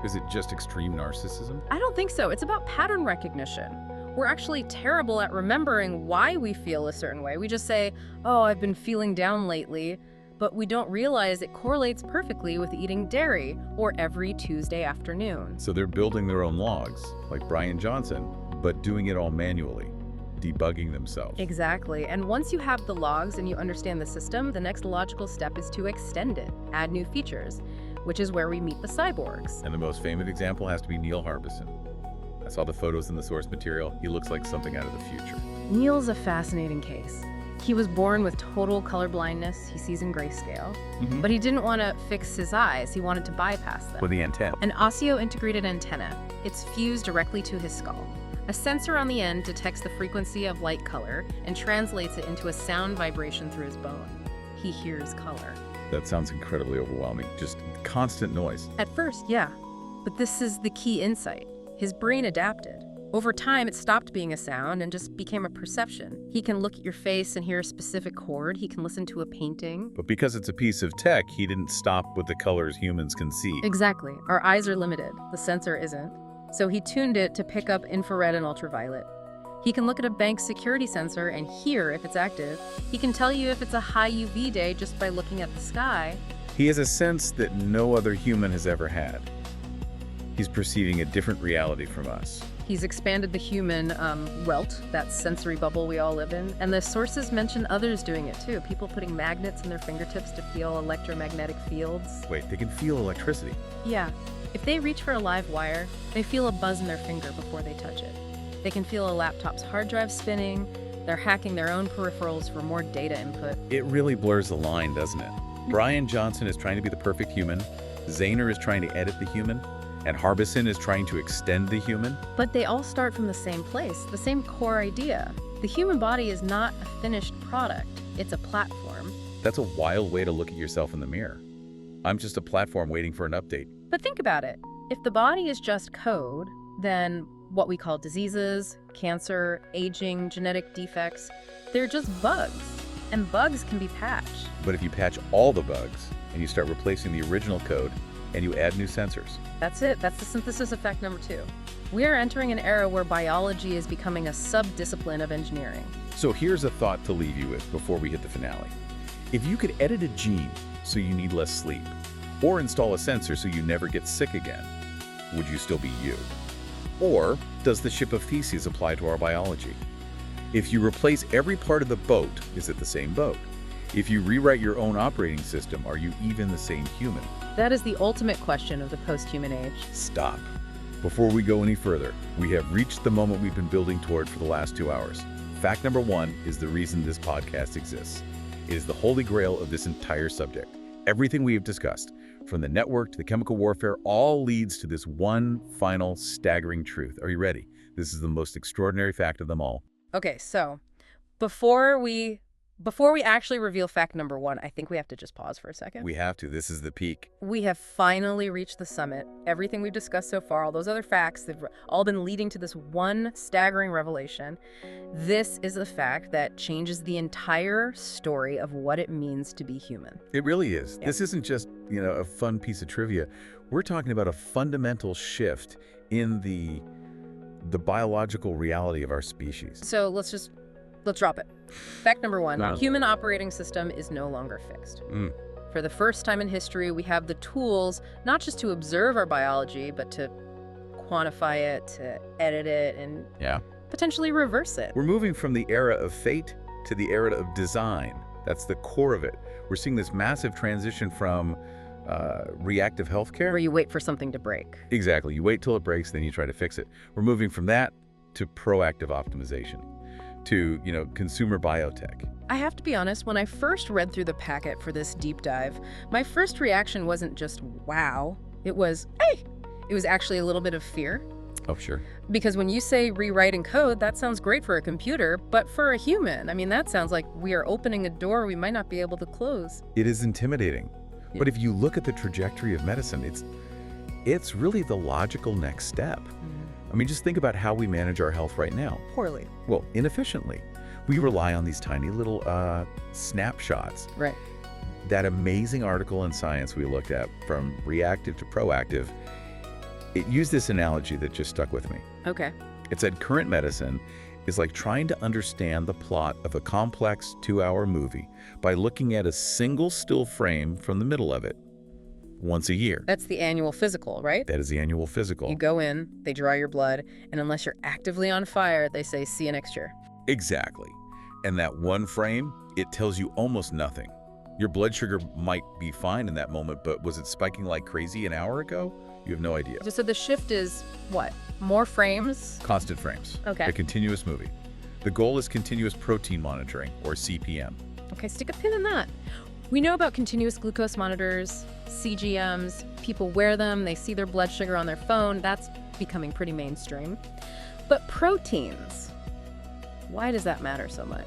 Is it just extreme narcissism? I don't think so. It's about pattern recognition. We're actually terrible at remembering why we feel a certain way. We just say, oh, I've been feeling down lately, but we don't realize it correlates perfectly with eating dairy or every Tuesday afternoon. So they're building their own logs, like Brian Johnson, but doing it all manually, debugging themselves. Exactly. And once you have the logs and you understand the system, the next logical step is to extend it, add new features, which is where we meet the cyborgs. And the most famous example has to be Neil Harbison. I saw the photos in the source material. He looks like something out of the future. Neil's a fascinating case. He was born with total color blindness. He sees in grayscale. But he didn't want to fix his eyes. He wanted to bypass them. With the antenna. An osseo-integrated antenna. It's fused directly to his skull. A sensor on the end detects the frequency of light color and translates it into a sound vibration through his bone. He hears color. That sounds incredibly overwhelming. Just constant noise. At first, yeah. But this is the key insight. His brain adapted. Over time, it stopped being a sound and just became a perception. He can look at your face and hear a specific chord. He can listen to a painting. But because it's a piece of tech, he didn't stop with the colors humans can see. Exactly. Our eyes are limited. The sensor isn't. So he tuned it to pick up infrared and ultraviolet. He can look at a bank security sensor and hear if it's active. He can tell you if it's a high UV day just by looking at the sky. He has a sense that no other human has ever had. He's perceiving a different reality from us. He's expanded the human welt, that sensory bubble we all live in, and the sources mention others doing it too. People putting magnets in their fingertips to feel electromagnetic fields. Wait, they can feel electricity. Yeah. If they reach for a live wire, they feel a buzz in their finger before they touch it. They can feel a laptop's hard drive spinning. They're hacking their own peripherals for more data input. It really blurs the line, doesn't it? Brian Johnson is trying to be the perfect human. Zahner is trying to edit the human. And Harbison is trying to extend the human. But they all start from the same place, the same core idea. The human body is not a finished product. It's a platform. That's a wild way to look at yourself in the mirror. I'm just a platform waiting for an update. But think about it. If the body is just code, then what we call diseases, cancer, aging, genetic defects, they're just bugs. And bugs can be patched. But if you patch all the bugs and you start replacing the original code and you add new sensors. That's it. That's the synthesis effect number 2. We are entering an era where biology is becoming a sub-discipline of engineering. So here's a thought to leave you with before we hit the finale. If you could edit a gene so you need less sleep, or install a sensor so you never get sick again, would you still be you? Or does the ship of Theseus apply to our biology? If you replace every part of the boat, is it the same boat? If you rewrite your own operating system, are you even the same human? That is the ultimate question of the post-human age. Stop. Before we go any further, we have reached the moment we've been building toward for the last 2 hours. Fact number 1 is the reason this podcast exists. It is the holy grail of this entire subject. Everything we have discussed, from the network to the chemical warfare, all leads to this one final staggering truth. Are you ready? This is the most extraordinary fact of them all. Okay, so before we actually reveal fact number 1, I think we have to just pause for a second. We have to. This is the peak. We have finally reached the summit. Everything we've discussed so far, all those other facts, they've all been leading to this one staggering revelation. This is the fact that changes the entire story of what it means to be human. It really is. Yeah. This isn't just, a fun piece of trivia. We're talking about a fundamental shift in the biological reality of our species. So let's drop it. Fact number 1, Wow. Human operating system is no longer fixed. For the first time in history, we have the tools not just to observe our biology, but to quantify it, to edit it, and potentially reverse it. We're moving from the era of fate to the era of design. That's the core of it. We're seeing this massive transition from reactive healthcare. Where you wait for something to break. Exactly. You wait till it breaks, then you try to fix it. We're moving from that to proactive optimization, to, consumer biotech. I have to be honest, when I first read through the packet for this deep dive, my first reaction wasn't just, wow. It was, hey! It was actually a little bit of fear. Oh, sure. Because when you say rewriting code, that sounds great for a computer, but for a human, that sounds like we are opening a door we might not be able to close. It is intimidating. Yeah. But if you look at the trajectory of medicine, it's really the logical next step. Just think about how we manage our health right now. Poorly. Well, inefficiently. We rely on these tiny little snapshots. Right. That amazing article in Science we looked at, from reactive to proactive, It used this analogy that just stuck with me. Okay. It said current medicine is like trying to understand the plot of a complex 2-hour movie by looking at a single still frame from the middle of it once a year. That's the annual physical, right? That is the annual physical. You go in, they draw your blood, and unless you're actively on fire, they say, see you next year. Exactly. And that one frame, it tells you almost nothing. Your blood sugar might be fine in that moment, but was it spiking like crazy an hour ago? You have no idea. So the shift is what? More frames? Constant frames. Okay. A continuous movie. The goal is continuous protein monitoring, or CPM. Okay, stick a pin in that. We know about continuous glucose monitors, CGMs. People wear them, they see their blood sugar on their phone. That's becoming pretty mainstream. But proteins, why does that matter so much?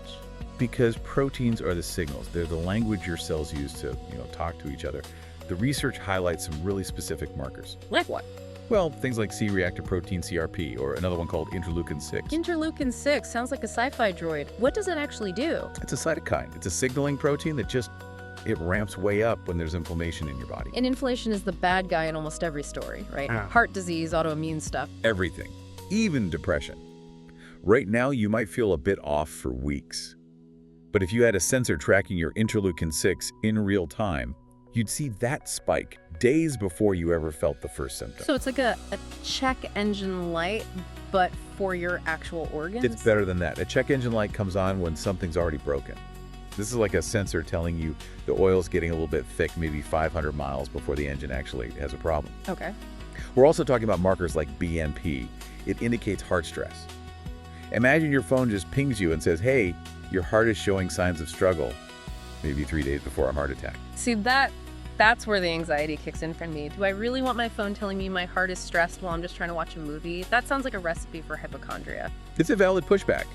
Because proteins are the signals. They're the language your cells use to, talk to each other. The research highlights some really specific markers. Like what? Well, things like C-reactive protein CRP, or another one called interleukin-6. Interleukin-6 sounds like a sci-fi droid. What does it actually do? It's a cytokine. It's a signaling protein that it ramps way up when there's inflammation in your body. And inflation is the bad guy in almost every story, right? Heart disease, autoimmune stuff. Everything, even depression. Right now, you might feel a bit off for weeks. But if you had a sensor tracking your interleukin-6 in real time, you'd see that spike days before you ever felt the first symptom. So it's like a check engine light, but for your actual organs? It's better than that. A check engine light comes on when something's already broken. This is like a sensor telling you the oil's getting a little bit thick, maybe 500 miles before the engine actually has a problem. Okay. We're also talking about markers like BNP. It indicates heart stress. Imagine your phone just pings you and says, hey, your heart is showing signs of struggle, maybe 3 days before a heart attack. See, that's where the anxiety kicks in for me. Do I really want my phone telling me my heart is stressed while I'm just trying to watch a movie? That sounds like a recipe for hypochondria. It's a valid pushback.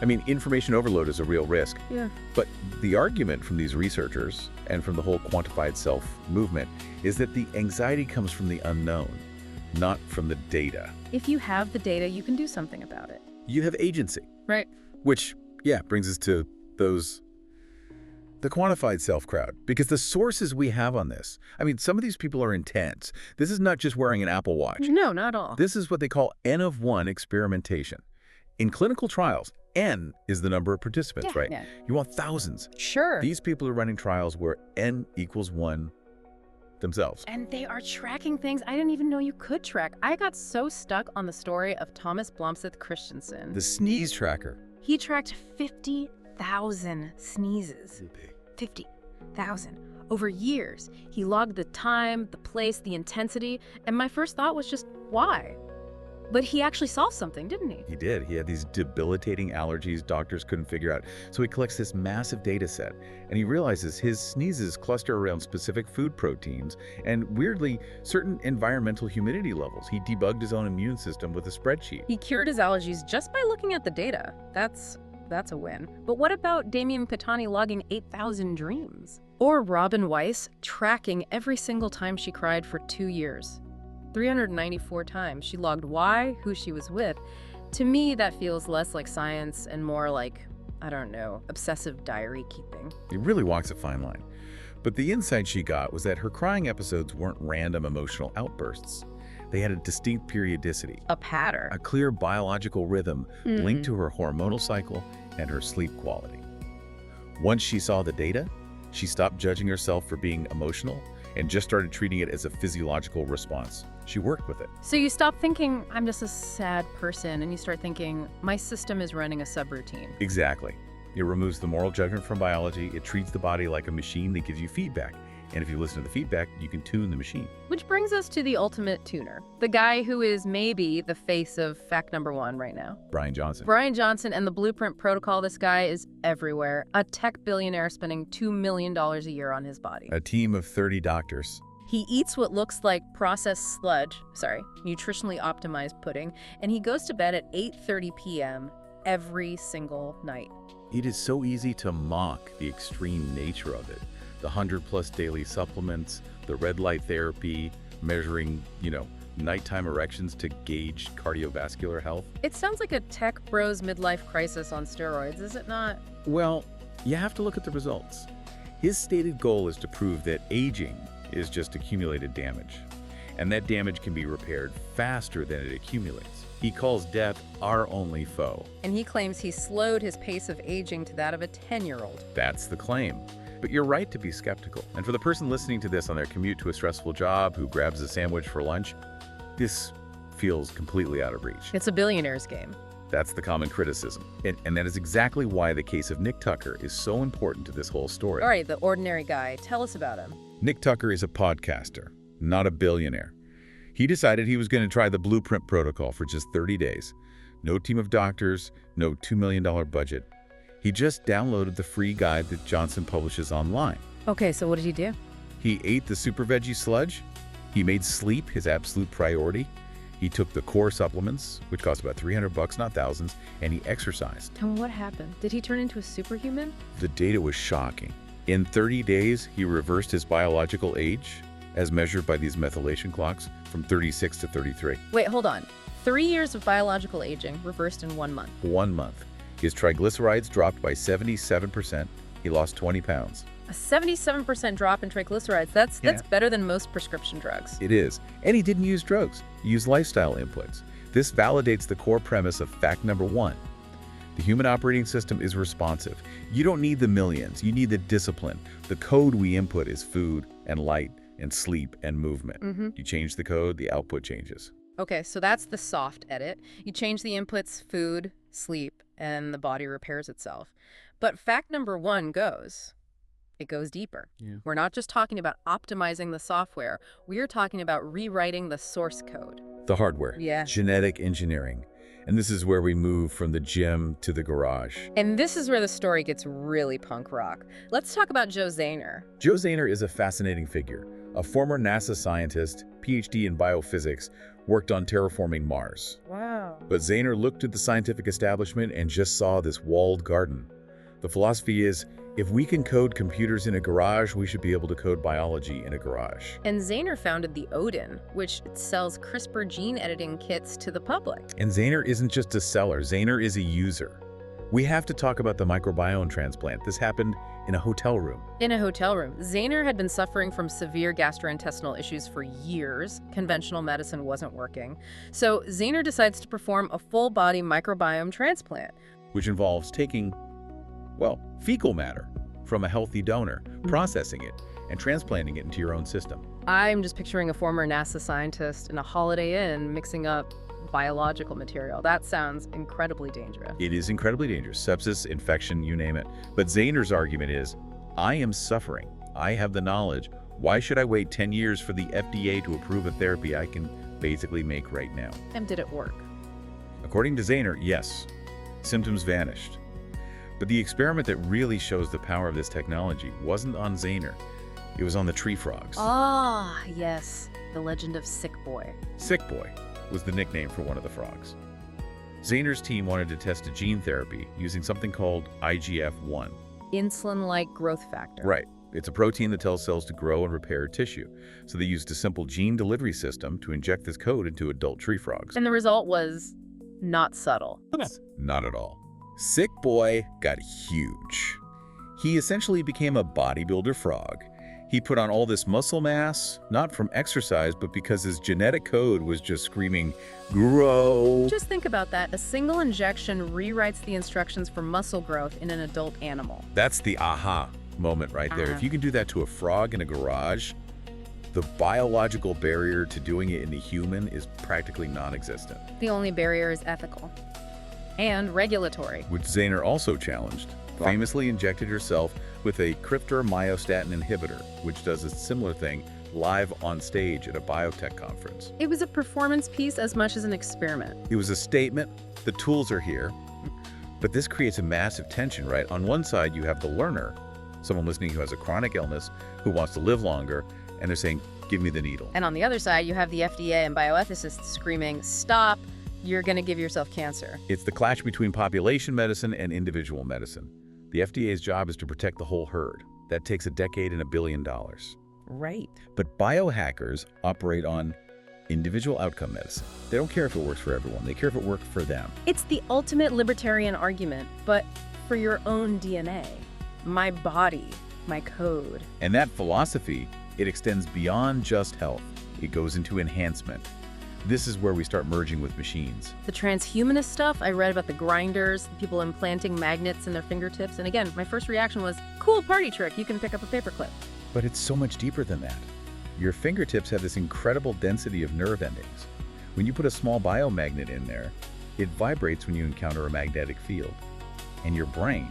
I mean, information overload is a real risk. Yeah. But the argument from these researchers and from the whole quantified self movement is that the anxiety comes from the unknown, not from the data. If you have the data, you can do something about it. You have agency. Right. Which, brings us to the quantified self crowd. Because the sources we have on this, I mean, some of these people are intense. This is not just wearing an Apple Watch. No, not at all. This is what they call N of 1 experimentation. In clinical trials, N is the number of participants, right? Yeah. You want thousands. Sure. These people are running trials where N equals 1 themselves. And they are tracking things I didn't even know you could track. I got so stuck on the story of Thomas Blomseth Christensen. The sneeze tracker. He tracked 50,000 sneezes. 50,000. Over years, he logged the time, the place, the intensity, and my first thought was just, why? But he actually solved something, didn't he? He did. He had these debilitating allergies doctors couldn't figure out. So he collects this massive data set, and he realizes his sneezes cluster around specific food proteins and, weirdly, certain environmental humidity levels. He debugged his own immune system with a spreadsheet. He cured his allergies just by looking at the data. That's a win. But what about Damien Pitani logging 8,000 dreams? Or Robin Weiss tracking every single time she cried for 2 years? 394 times. She logged why, who she was with. To me, that feels less like science and more like, I don't know, obsessive diary keeping. It really walks a fine line. But the insight she got was that her crying episodes weren't random emotional outbursts. They had a distinct periodicity, A pattern. a clear biological rhythm linked to her hormonal cycle and her sleep quality. Once she saw the data, she stopped judging herself for being emotional and just started treating it as a physiological response. She worked with it. So you stop thinking, I'm just a sad person, and you start thinking, my system is running a subroutine. Exactly. It removes the moral judgment from biology. It treats the body like a machine that gives you feedback. And if you listen to the feedback, you can tune the machine. Which brings us to the ultimate tuner, the guy who is maybe the face of fact number 1 right now. Brian Johnson. Brian Johnson and the Blueprint Protocol. This guy is everywhere. A tech billionaire spending $2 million a year on his body. A team of 30 doctors. He eats what looks like processed nutritionally optimized pudding, and he goes to bed at 8:30 p.m. every single night. It is so easy to mock the extreme nature of it. The 100+ daily supplements, the red light therapy, measuring, nighttime erections to gauge cardiovascular health. It sounds like a tech bros midlife crisis on steroids, is it not? Well, you have to look at the results. His stated goal is to prove that aging is just accumulated damage. and that damage can be repaired faster than it accumulates. He calls death our only foe. And he claims he slowed his pace of aging to that of a 10-year-old. That's the claim. But you're right to be skeptical. And for the person listening to this on their commute to a stressful job who grabs a sandwich for lunch, this feels completely out of reach. It's a billionaire's game. That's the common criticism. And that is exactly why the case of Nick Tucker is so important to this whole story. All right, the ordinary guy. Tell us about him. Nick Tucker is a podcaster, not a billionaire. He decided he was going to try the Blueprint protocol for just 30 days. No team of doctors, no $2 million budget. He just downloaded the free guide that Johnson publishes online. Okay, so what did he do? He ate the super veggie sludge. He made sleep his absolute priority. He took the core supplements, which cost about $300, not thousands, and he exercised. And what happened? Did he turn into a superhuman? The data was shocking. In 30 days, he reversed his biological age, as measured by these methylation clocks, from 36 to 33. Wait, hold on. 3 years of biological aging reversed in 1 month. 1 month. His triglycerides dropped by 77%. He lost 20 pounds. A 77% drop in triglycerides. That's better than most prescription drugs. It is. And he didn't use drugs. He used lifestyle inputs. This validates the core premise of fact number 1. The human operating system is responsive. You don't need the millions. You need the discipline. The code we input is food and light and sleep and movement. You change the code, the output changes. Okay, so that's the soft edit. You change the inputs, food, sleep, and the body repairs itself. But fact number 1 goes... it goes deeper. We're not just talking about optimizing the software. We're talking about rewriting the source code. The hardware. Yeah. Genetic engineering. And this is where we move from the gym to the garage. And this is where the story gets really punk rock. Let's talk about Joe Zahner. Joe Zahner is a fascinating figure. A former NASA scientist, PhD in biophysics, worked on terraforming Mars. Wow. But Zahner looked at the scientific establishment and just saw this walled garden. The philosophy is, if we can code computers in a garage, we should be able to code biology in a garage. And Zahner founded the Odin, which sells CRISPR gene editing kits to the public. And Zahner isn't just a seller, Zahner is a user. We have to talk about the microbiome transplant. This happened in a hotel room. In a hotel room, Zahner had been suffering from severe gastrointestinal issues for years. Conventional medicine wasn't working. So Zahner decides to perform a full-body microbiome transplant. Which involves taking, well, fecal matter from a healthy donor, processing it, and transplanting it into your own system. I'm just picturing a former NASA scientist in a Holiday Inn mixing up biological material. That sounds incredibly dangerous. It is incredibly dangerous. Sepsis, infection, you name it. But Zahner's argument is, I am suffering. I have the knowledge. Why should I wait 10 years for the FDA to approve a therapy I can basically make right now? And did it work? According to Zahner, yes. Symptoms vanished. But the experiment that really shows the power of this technology wasn't on Zahner. It was on the tree frogs. Ah, yes. The legend of Sick Boy. Sick Boy was the nickname for one of the frogs. Zahner's team wanted to test a gene therapy using something called IGF-1. Insulin-like growth factor. Right. It's a protein that tells cells to grow and repair tissue. So they used a simple gene delivery system to inject this code into adult tree frogs. And the result was not subtle. Not at all. Sick Boy got huge. He essentially became a bodybuilder frog. He put on all this muscle mass, not from exercise, but because his genetic code was just screaming, grow. Just think about that. A single injection rewrites the instructions for muscle growth in an adult animal. That's the aha moment right there. If you can do that to a frog in a garage, the biological barrier to doing it in a human is practically non-existent. The only barrier is ethical and regulatory. Which Zahner also challenged. Famously injected herself with a CRISPR myostatin inhibitor, which does a similar thing live on stage at a biotech conference. It was a performance piece as much as an experiment. It was a statement, the tools are here, but this creates a massive tension, right? On one side, you have the learner, someone listening who has a chronic illness, who wants to live longer, and they're saying, give me the needle. And on the other side, you have the FDA and bioethicists screaming, stop, you're going to give yourself cancer. It's the clash between population medicine and individual medicine. The FDA's job is to protect the whole herd. That takes a decade and $1 billion. Right. But biohackers operate on individual outcome medicine. They don't care if it works for everyone. They care if it works for them. It's the ultimate libertarian argument, but for your own DNA. My body, my code. And that philosophy, it extends beyond just health. It goes into enhancement. This is where we start merging with machines. The transhumanist stuff, I read about the grinders, people implanting magnets in their fingertips. And again, my first reaction was, cool party trick, you can pick up a paperclip. But it's so much deeper than that. Your fingertips have this incredible density of nerve endings. When you put a small biomagnet in there, it vibrates when you encounter a magnetic field. And your brain,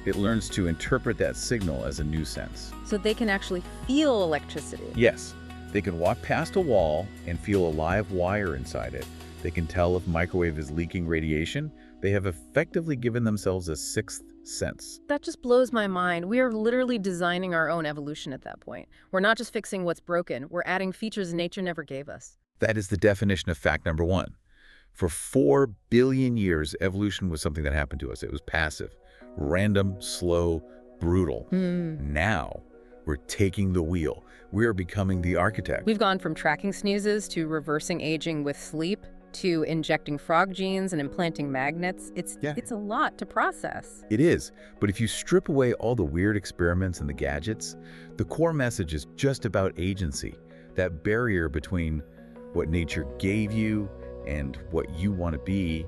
it learns to interpret that signal as a new sense. So they can actually feel electricity. Yes, they can walk past a wall and feel a live wire inside it. They can tell if microwave is leaking radiation. They have effectively given themselves a sixth sense. That just blows my mind. We are literally designing our own evolution at that point. We're not just fixing what's broken, we're adding features nature never gave us. That is the definition of fact number one. For 4 billion years, evolution was something that happened to us. It was passive, random, slow, brutal. Now, we're taking the wheel. We're becoming the architect. We've gone from tracking sneezes to reversing aging with sleep to injecting frog genes and implanting magnets. It's a lot to process. It is, but if you strip away all the weird experiments and the gadgets, the core message is just about agency, that barrier between what nature gave you and what you want to be.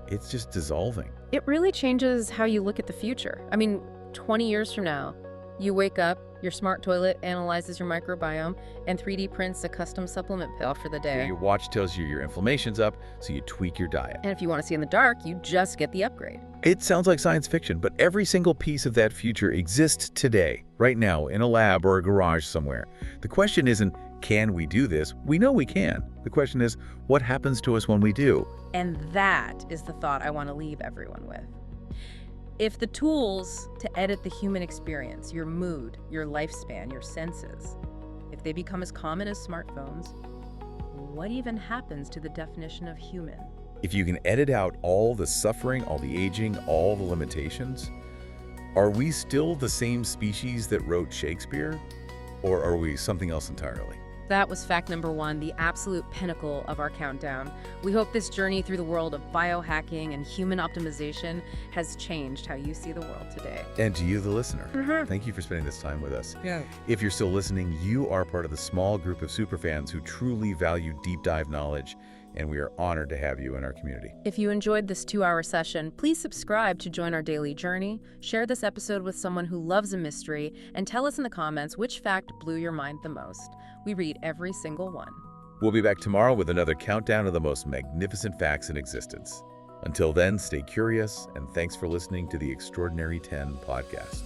It's just dissolving. It really changes how you look at the future. I mean, 20 years from now, you wake up, your smart toilet analyzes your microbiome, and 3D prints a custom supplement pill for the day. Your watch tells you your inflammation's up, so you tweak your diet. And if you want to see in the dark, you just get the upgrade. It sounds like science fiction, but every single piece of that future exists today, right now, in a lab or a garage somewhere. The question isn't, can we do this? We know we can. The question is, what happens to us when we do? And that is the thought I want to leave everyone with. If the tools to edit the human experience, your mood, your lifespan, your senses, if they become as common as smartphones, what even happens to the definition of human? If you can edit out all the suffering, all the aging, all the limitations, are we still the same species that wrote Shakespeare? Or are we something else entirely? That was fact number one, the absolute pinnacle of our countdown. We hope this journey through the world of biohacking and human optimization has changed how you see the world today. And to you, the listener, thank you for spending this time with us. Yeah. If you're still listening, you are part of the small group of superfans who truly value deep dive knowledge, and we are honored to have you in our community. If you enjoyed this 2-hour session, please subscribe to join our daily journey, share this episode with someone who loves a mystery, and tell us in the comments which fact blew your mind the most. We read every single one. We'll be back tomorrow with another countdown of the most magnificent facts in existence. Until then, stay curious, and thanks for listening to the Extraordinary 10 podcast.